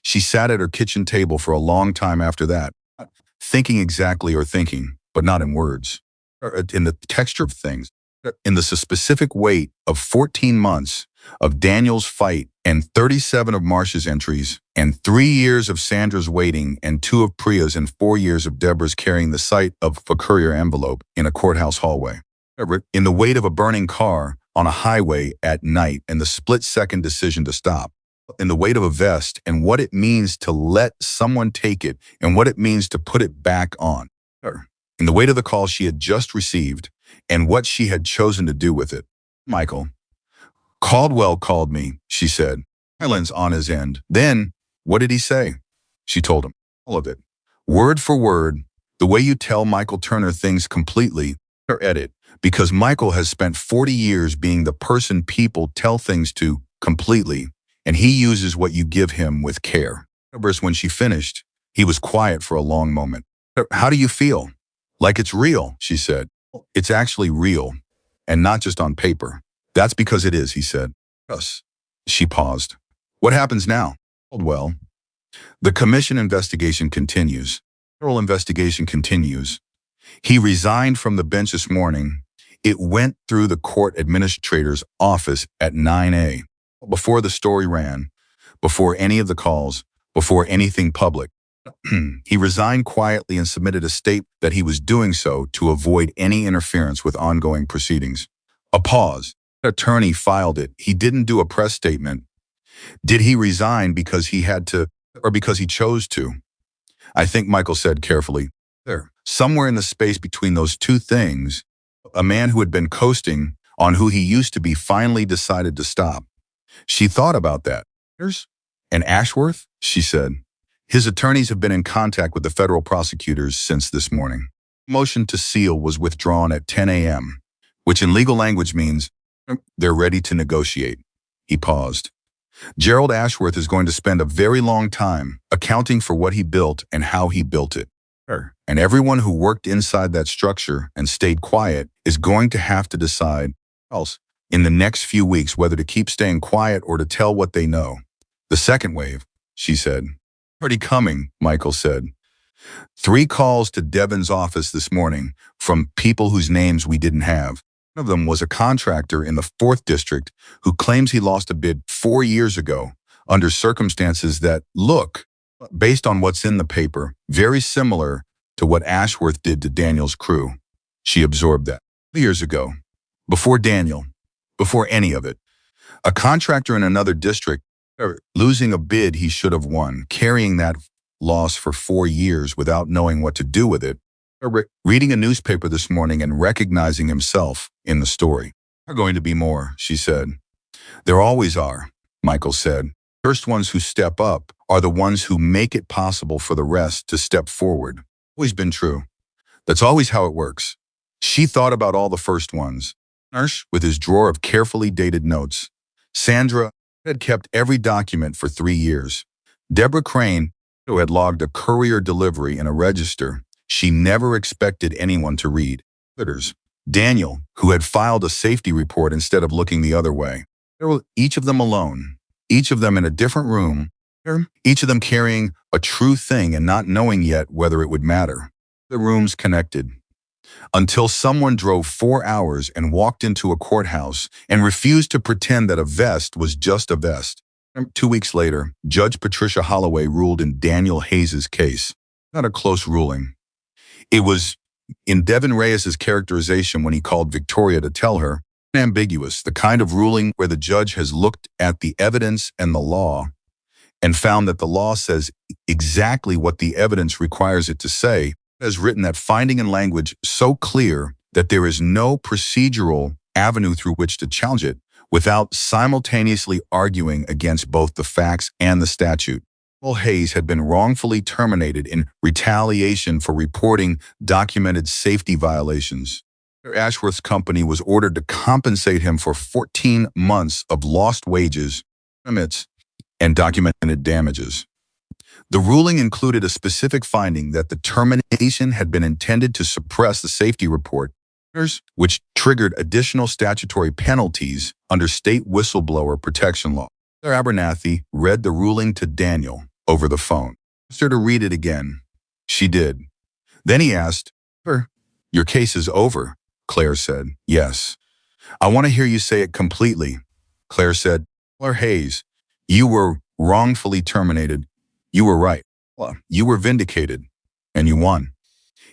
She sat at her kitchen table for a long time after that, thinking exactly or thinking, but not in words, in the texture of things, in the specific weight of 14 months of Daniel's fight and 37 of Marsh's entries and 3 years of Sandra's waiting and 2 of Priya's and 4 years of Deborah's carrying the sight of a courier envelope in a courthouse hallway, in the weight of a burning car on a highway at night and the split-second decision to stop, in the weight of a vest and what it means to let someone take it and what it means to put it back on, in the weight of the call she had just received and what she had chosen to do with it. Michael. Caldwell called me, she said. Silence on his end. Then, what did he say? She told him. All of it. Word for word, the way you tell Michael Turner things completely, or edit, because Michael has spent 40 years being the person people tell things to completely, and he uses what you give him with care. When she finished, he was quiet for a long moment. How do you feel? Like it's real, she said. It's actually real, and not just on paper. That's because it is, he said. Yes. She paused. What happens now? Well, the commission investigation continues. Federal investigation continues. He resigned from the bench this morning. It went through the court administrator's office at 9 before the story ran, before any of the calls, before anything public. He resigned quietly and submitted a statement that he was doing so to avoid any interference with ongoing proceedings. A pause. The attorney filed it. He didn't do a press statement. Did he resign because he had to, or because he chose to? I think Michael said carefully. There, somewhere in the space between those two things, a man who had been coasting on who he used to be finally decided to stop. She thought about that. And Ashworth, she said. His attorneys have been in contact with the federal prosecutors since this morning. Motion to seal was withdrawn at 10 a.m., which in legal language means they're ready to negotiate. He paused. Gerald Ashworth is going to spend a very long time accounting for what he built and how he built it. And everyone who worked inside that structure and stayed quiet is going to have to decide else in the next few weeks whether to keep staying quiet or to tell what they know. The second wave, she said. Already coming, Michael said. 3 calls to Devon's office this morning from people whose names we didn't have. One of them was a contractor in the 4th District who claims he lost a bid 4 years ago under circumstances that look, based on what's in the paper, very similar to what Ashworth did to Daniel's crew. She absorbed that. 2 years ago, before Daniel, before any of it, a contractor in another district losing a bid he should have won, carrying that loss for 4 years without knowing what to do with it, reading a newspaper this morning and recognizing himself in the story. There are going to be more, she said. There always are, Michael said. First ones who step up are the ones who make it possible for the rest to step forward. Always been true. That's always how it works. She thought about all the first ones. Nurse, with his drawer of carefully dated notes. Sandra had kept every document for 3 years. Deborah Crane who had logged a courier delivery in a register she never expected anyone to read. Others, Daniel, who had filed a safety report instead of looking the other way. They were each of them alone, each of them in a different room, each of them carrying a true thing and not knowing yet whether it would matter. The rooms connected until someone drove 4 hours and walked into a courthouse and refused to pretend that a vest was just a vest. 2 weeks later, Judge Patricia Holloway ruled in Daniel Hayes's case. Not a close ruling. It was in Devin Reyes's characterization when he called Victoria to tell her, ambiguous, the kind of ruling where the judge has looked at the evidence and the law and found that the law says exactly what the evidence requires it to say, has written that finding in language so clear that there is no procedural avenue through which to challenge it without simultaneously arguing against both the facts and the statute. Hayes had been wrongfully terminated in retaliation for reporting documented safety violations. Ashworth's company was ordered to compensate him for 14 months of lost wages, limits, and documented damages. The ruling included a specific finding that the termination had been intended to suppress the safety report, which triggered additional statutory penalties under state whistleblower protection law. Claire Abernathy read the ruling to Daniel over the phone. Asked her to read it again. She did. Then he asked her, "Your case is over," Claire said. "Yes." "I want to hear you say it completely." Claire said, "Claire Hayes, you were wrongfully terminated. You were right. You were vindicated, and you won."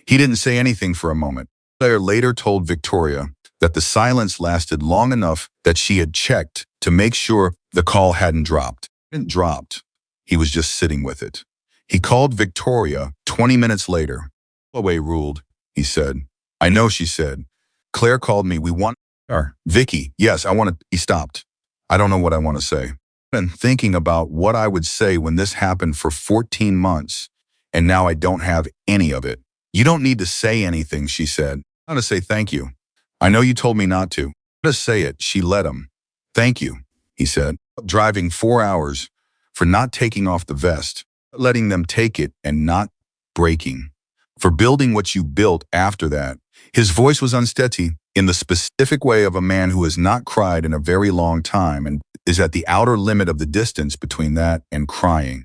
He didn't say anything for a moment. Claire later told Victoria that the silence lasted long enough that she had checked to make sure the call hadn't dropped. It hadn't dropped. He was just sitting with it. He called Victoria 20 minutes later. "Holloway ruled," he said. "I know," she said. "Claire called me. We want her." "Vicky, yes, I want to." He stopped. "I don't know what I want to say. I've been thinking about what I would say when this happened for 14 months, and now I don't have any of it." "You don't need to say anything," she said. "I'm going to say thank you. I know you told me not to." "Just say it." She let him. "Thank you," he said. "Driving 4 hours for not taking off the vest, letting them take it and not breaking, for building what you built after that." His voice was unsteady in the specific way of a man who has not cried in a very long time and is at the outer limit of the distance between that and crying.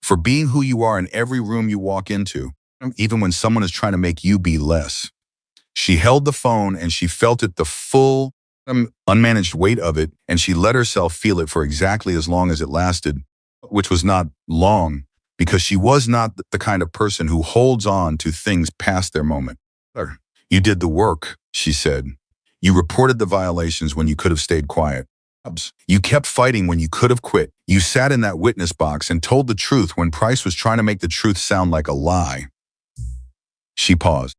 "For being who you are in every room you walk into, even when someone is trying to make you be less." She held the phone and she felt it, the full, unmanaged weight of it, and she let herself feel it for exactly as long as it lasted, which was not long, because she was not the kind of person who holds on to things past their moment. "You did the work," she said. "You reported the violations when you could have stayed quiet. You kept fighting when you could have quit. You sat in that witness box and told the truth when Price was trying to make the truth sound like a lie." She paused.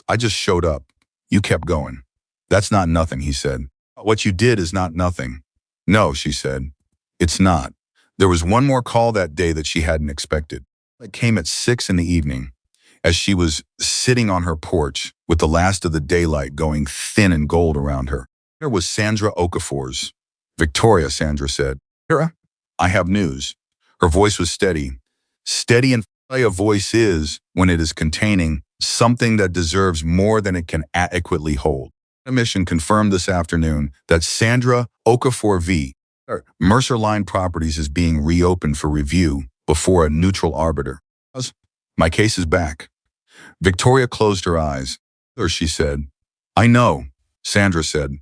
"I just showed up. You kept going." "That's not nothing," he said. "What you did is not nothing." "No," she said. "It's not." There was one more call that day that she hadn't expected. It came at 6 in the evening, as she was sitting on her porch with the last of the daylight going thin and gold around her. There was Sandra Okafor's. "Victoria," Sandra said. "Sarah, I have news." Her voice was steady. Steady and a voice is when it is containing something that deserves more than it can adequately hold. The mission confirmed this afternoon that Sandra Okafor v. Mercer Line Properties is being reopened for review before a neutral arbiter. "My case is back." Victoria closed her eyes. She said, "I know," Sandra said.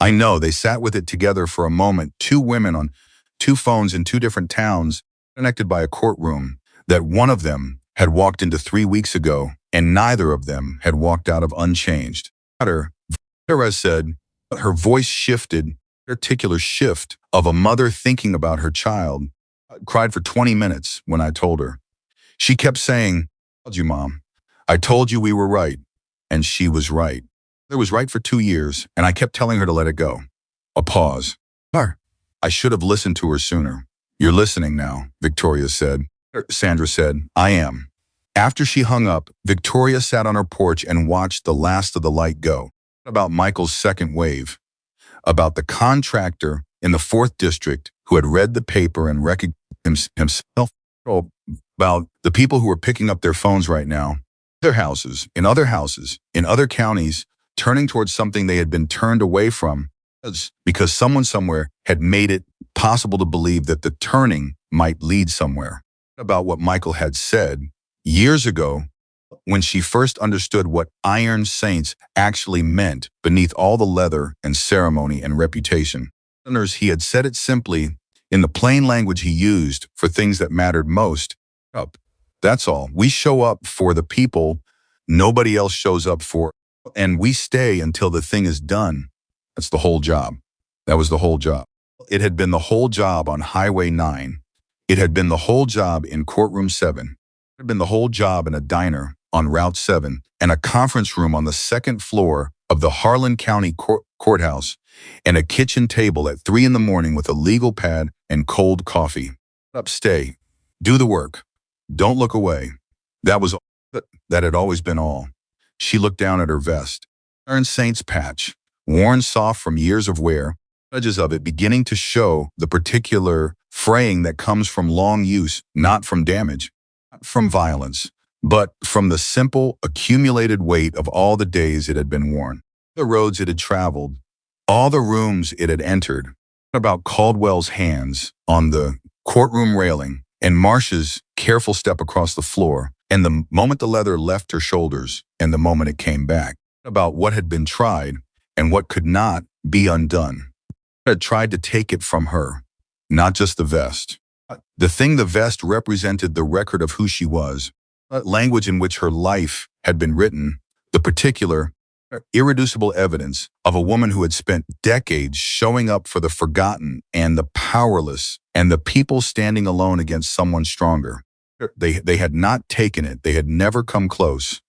"I know." They sat with it together for a moment, two women on two phones in two different towns, connected by a courtroom that one of them had walked into 3 weeks ago, and neither of them had walked out of unchanged. Victoria said, her voice shifted, articular shift of a mother thinking about her child. "I cried for 20 minutes when I told her. She kept saying, 'I told you, Mom. I told you we were right.' And she was right. It was right for 2 years, and I kept telling her to let it go." A pause. "I should have listened to her sooner." "You're listening now," Victoria said. Sandra said, "I am." After she hung up, Victoria sat on her porch and watched the last of the light go. About Michael's second wave. About the contractor in the 4th District who had read the paper and recognized himself. About the people who are picking up their phones right now, their houses, in other counties, turning towards something they had been turned away from because someone somewhere had made it possible to believe that the turning might lead somewhere. About what Michael had said years ago when she first understood what Iron Saints actually meant beneath all the leather and ceremony and reputation. He had said it simply in the plain language he used for things that mattered most. Up. That's all. We show up for the people nobody else shows up for, and we stay until the thing is done. That's the whole job. That was the whole job. It had been the whole job on Highway 9. It had been the whole job in Courtroom 7. It had been the whole job in a diner on Route 7 and a conference room on the second floor of the Harlan County Courthouse and a kitchen table at 3 in the morning with a legal pad and cold coffee. Up, stay. Do the work. Don't look away. That was all. That had always been all. She looked down at her vest. Iron Saints patch, worn soft from years of wear, edges of it beginning to show the particular fraying that comes from long use, not from damage, not from violence, but from the simple, accumulated weight of all the days it had been worn, the roads it had traveled, all the rooms it had entered, about Caldwell's hands on the courtroom railing and Marcia's careful step across the floor, and the moment the leather left her shoulders and the moment it came back, about what had been tried and what could not be undone. It had tried to take it from her, not just the vest. The thing the vest represented the record of who she was, language in which her life had been written, the particular, irreducible evidence of a woman who had spent decades showing up for the forgotten and the powerless and the people standing alone against someone stronger. They had not taken it. They had never come close.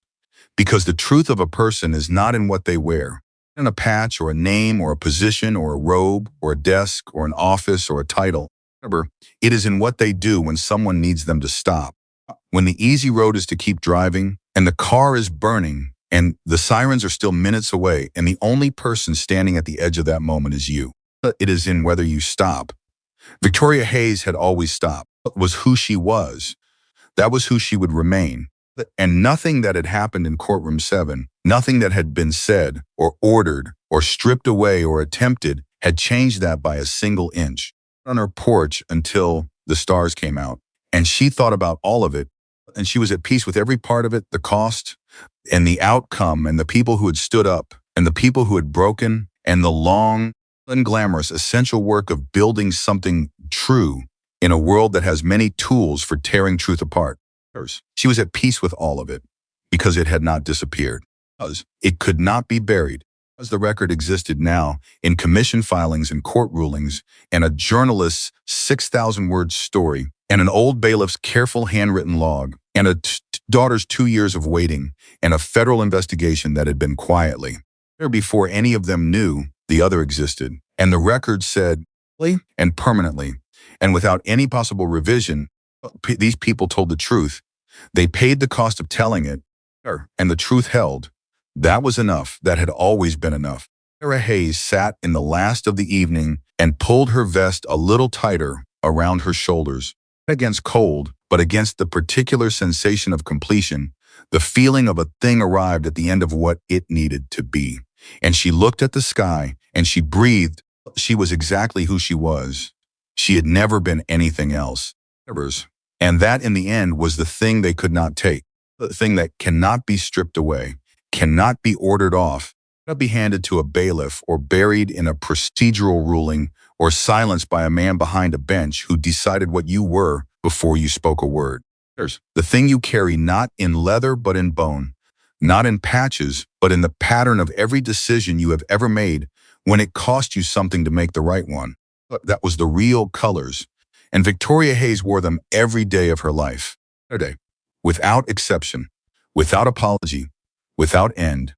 Because the truth of a person is not in what they wear, in a patch or a name or a position or a robe or a desk or an office or a title. Remember, it is in what they do when someone needs them to stop. When the easy road is to keep driving and the car is burning and the sirens are still minutes away and the only person standing at the edge of that moment is you. It is in whether you stop. Victoria Hayes had always stopped. It was who she was. That was who she would remain. And nothing that had happened in Courtroom 7, nothing that had been said or ordered or stripped away or attempted had changed that by a single inch. On her porch until the stars came out. And she thought about all of it, and she was at peace with every part of it, the cost and the outcome and the people who had stood up and the people who had broken and the long and glamorous essential work of building something true in a world that has many tools for tearing truth apart. She was at peace with all of it because it had not disappeared. It could not be buried. As the record existed now in commission filings and court rulings and a journalist's 6,000-word story and an old bailiff's careful handwritten log and a daughter's 2 years of waiting and a federal investigation that had been quietly there before any of them knew the other existed. And the record said, and permanently, and without any possible revision, these people told the truth. They paid the cost of telling it, and the truth held. That was enough. That had always been enough. Sarah Hayes sat in the last of the evening and pulled her vest a little tighter around her shoulders, not against cold, but against the particular sensation of completion, the feeling of a thing arrived at the end of what it needed to be. And she looked at the sky, and she breathed. She was exactly who she was. She had never been anything else. And that, in the end, was the thing they could not take, the thing that cannot be stripped away, cannot be ordered off, cannot be handed to a bailiff or buried in a procedural ruling or silenced by a man behind a bench who decided what you were before you spoke a word. There's the thing you carry not in leather but in bone, not in patches but in the pattern of every decision you have ever made when it cost you something to make the right one. That was the real colors. And Victoria Hayes wore them every day of her life. Every day. Without exception, without apology, without end.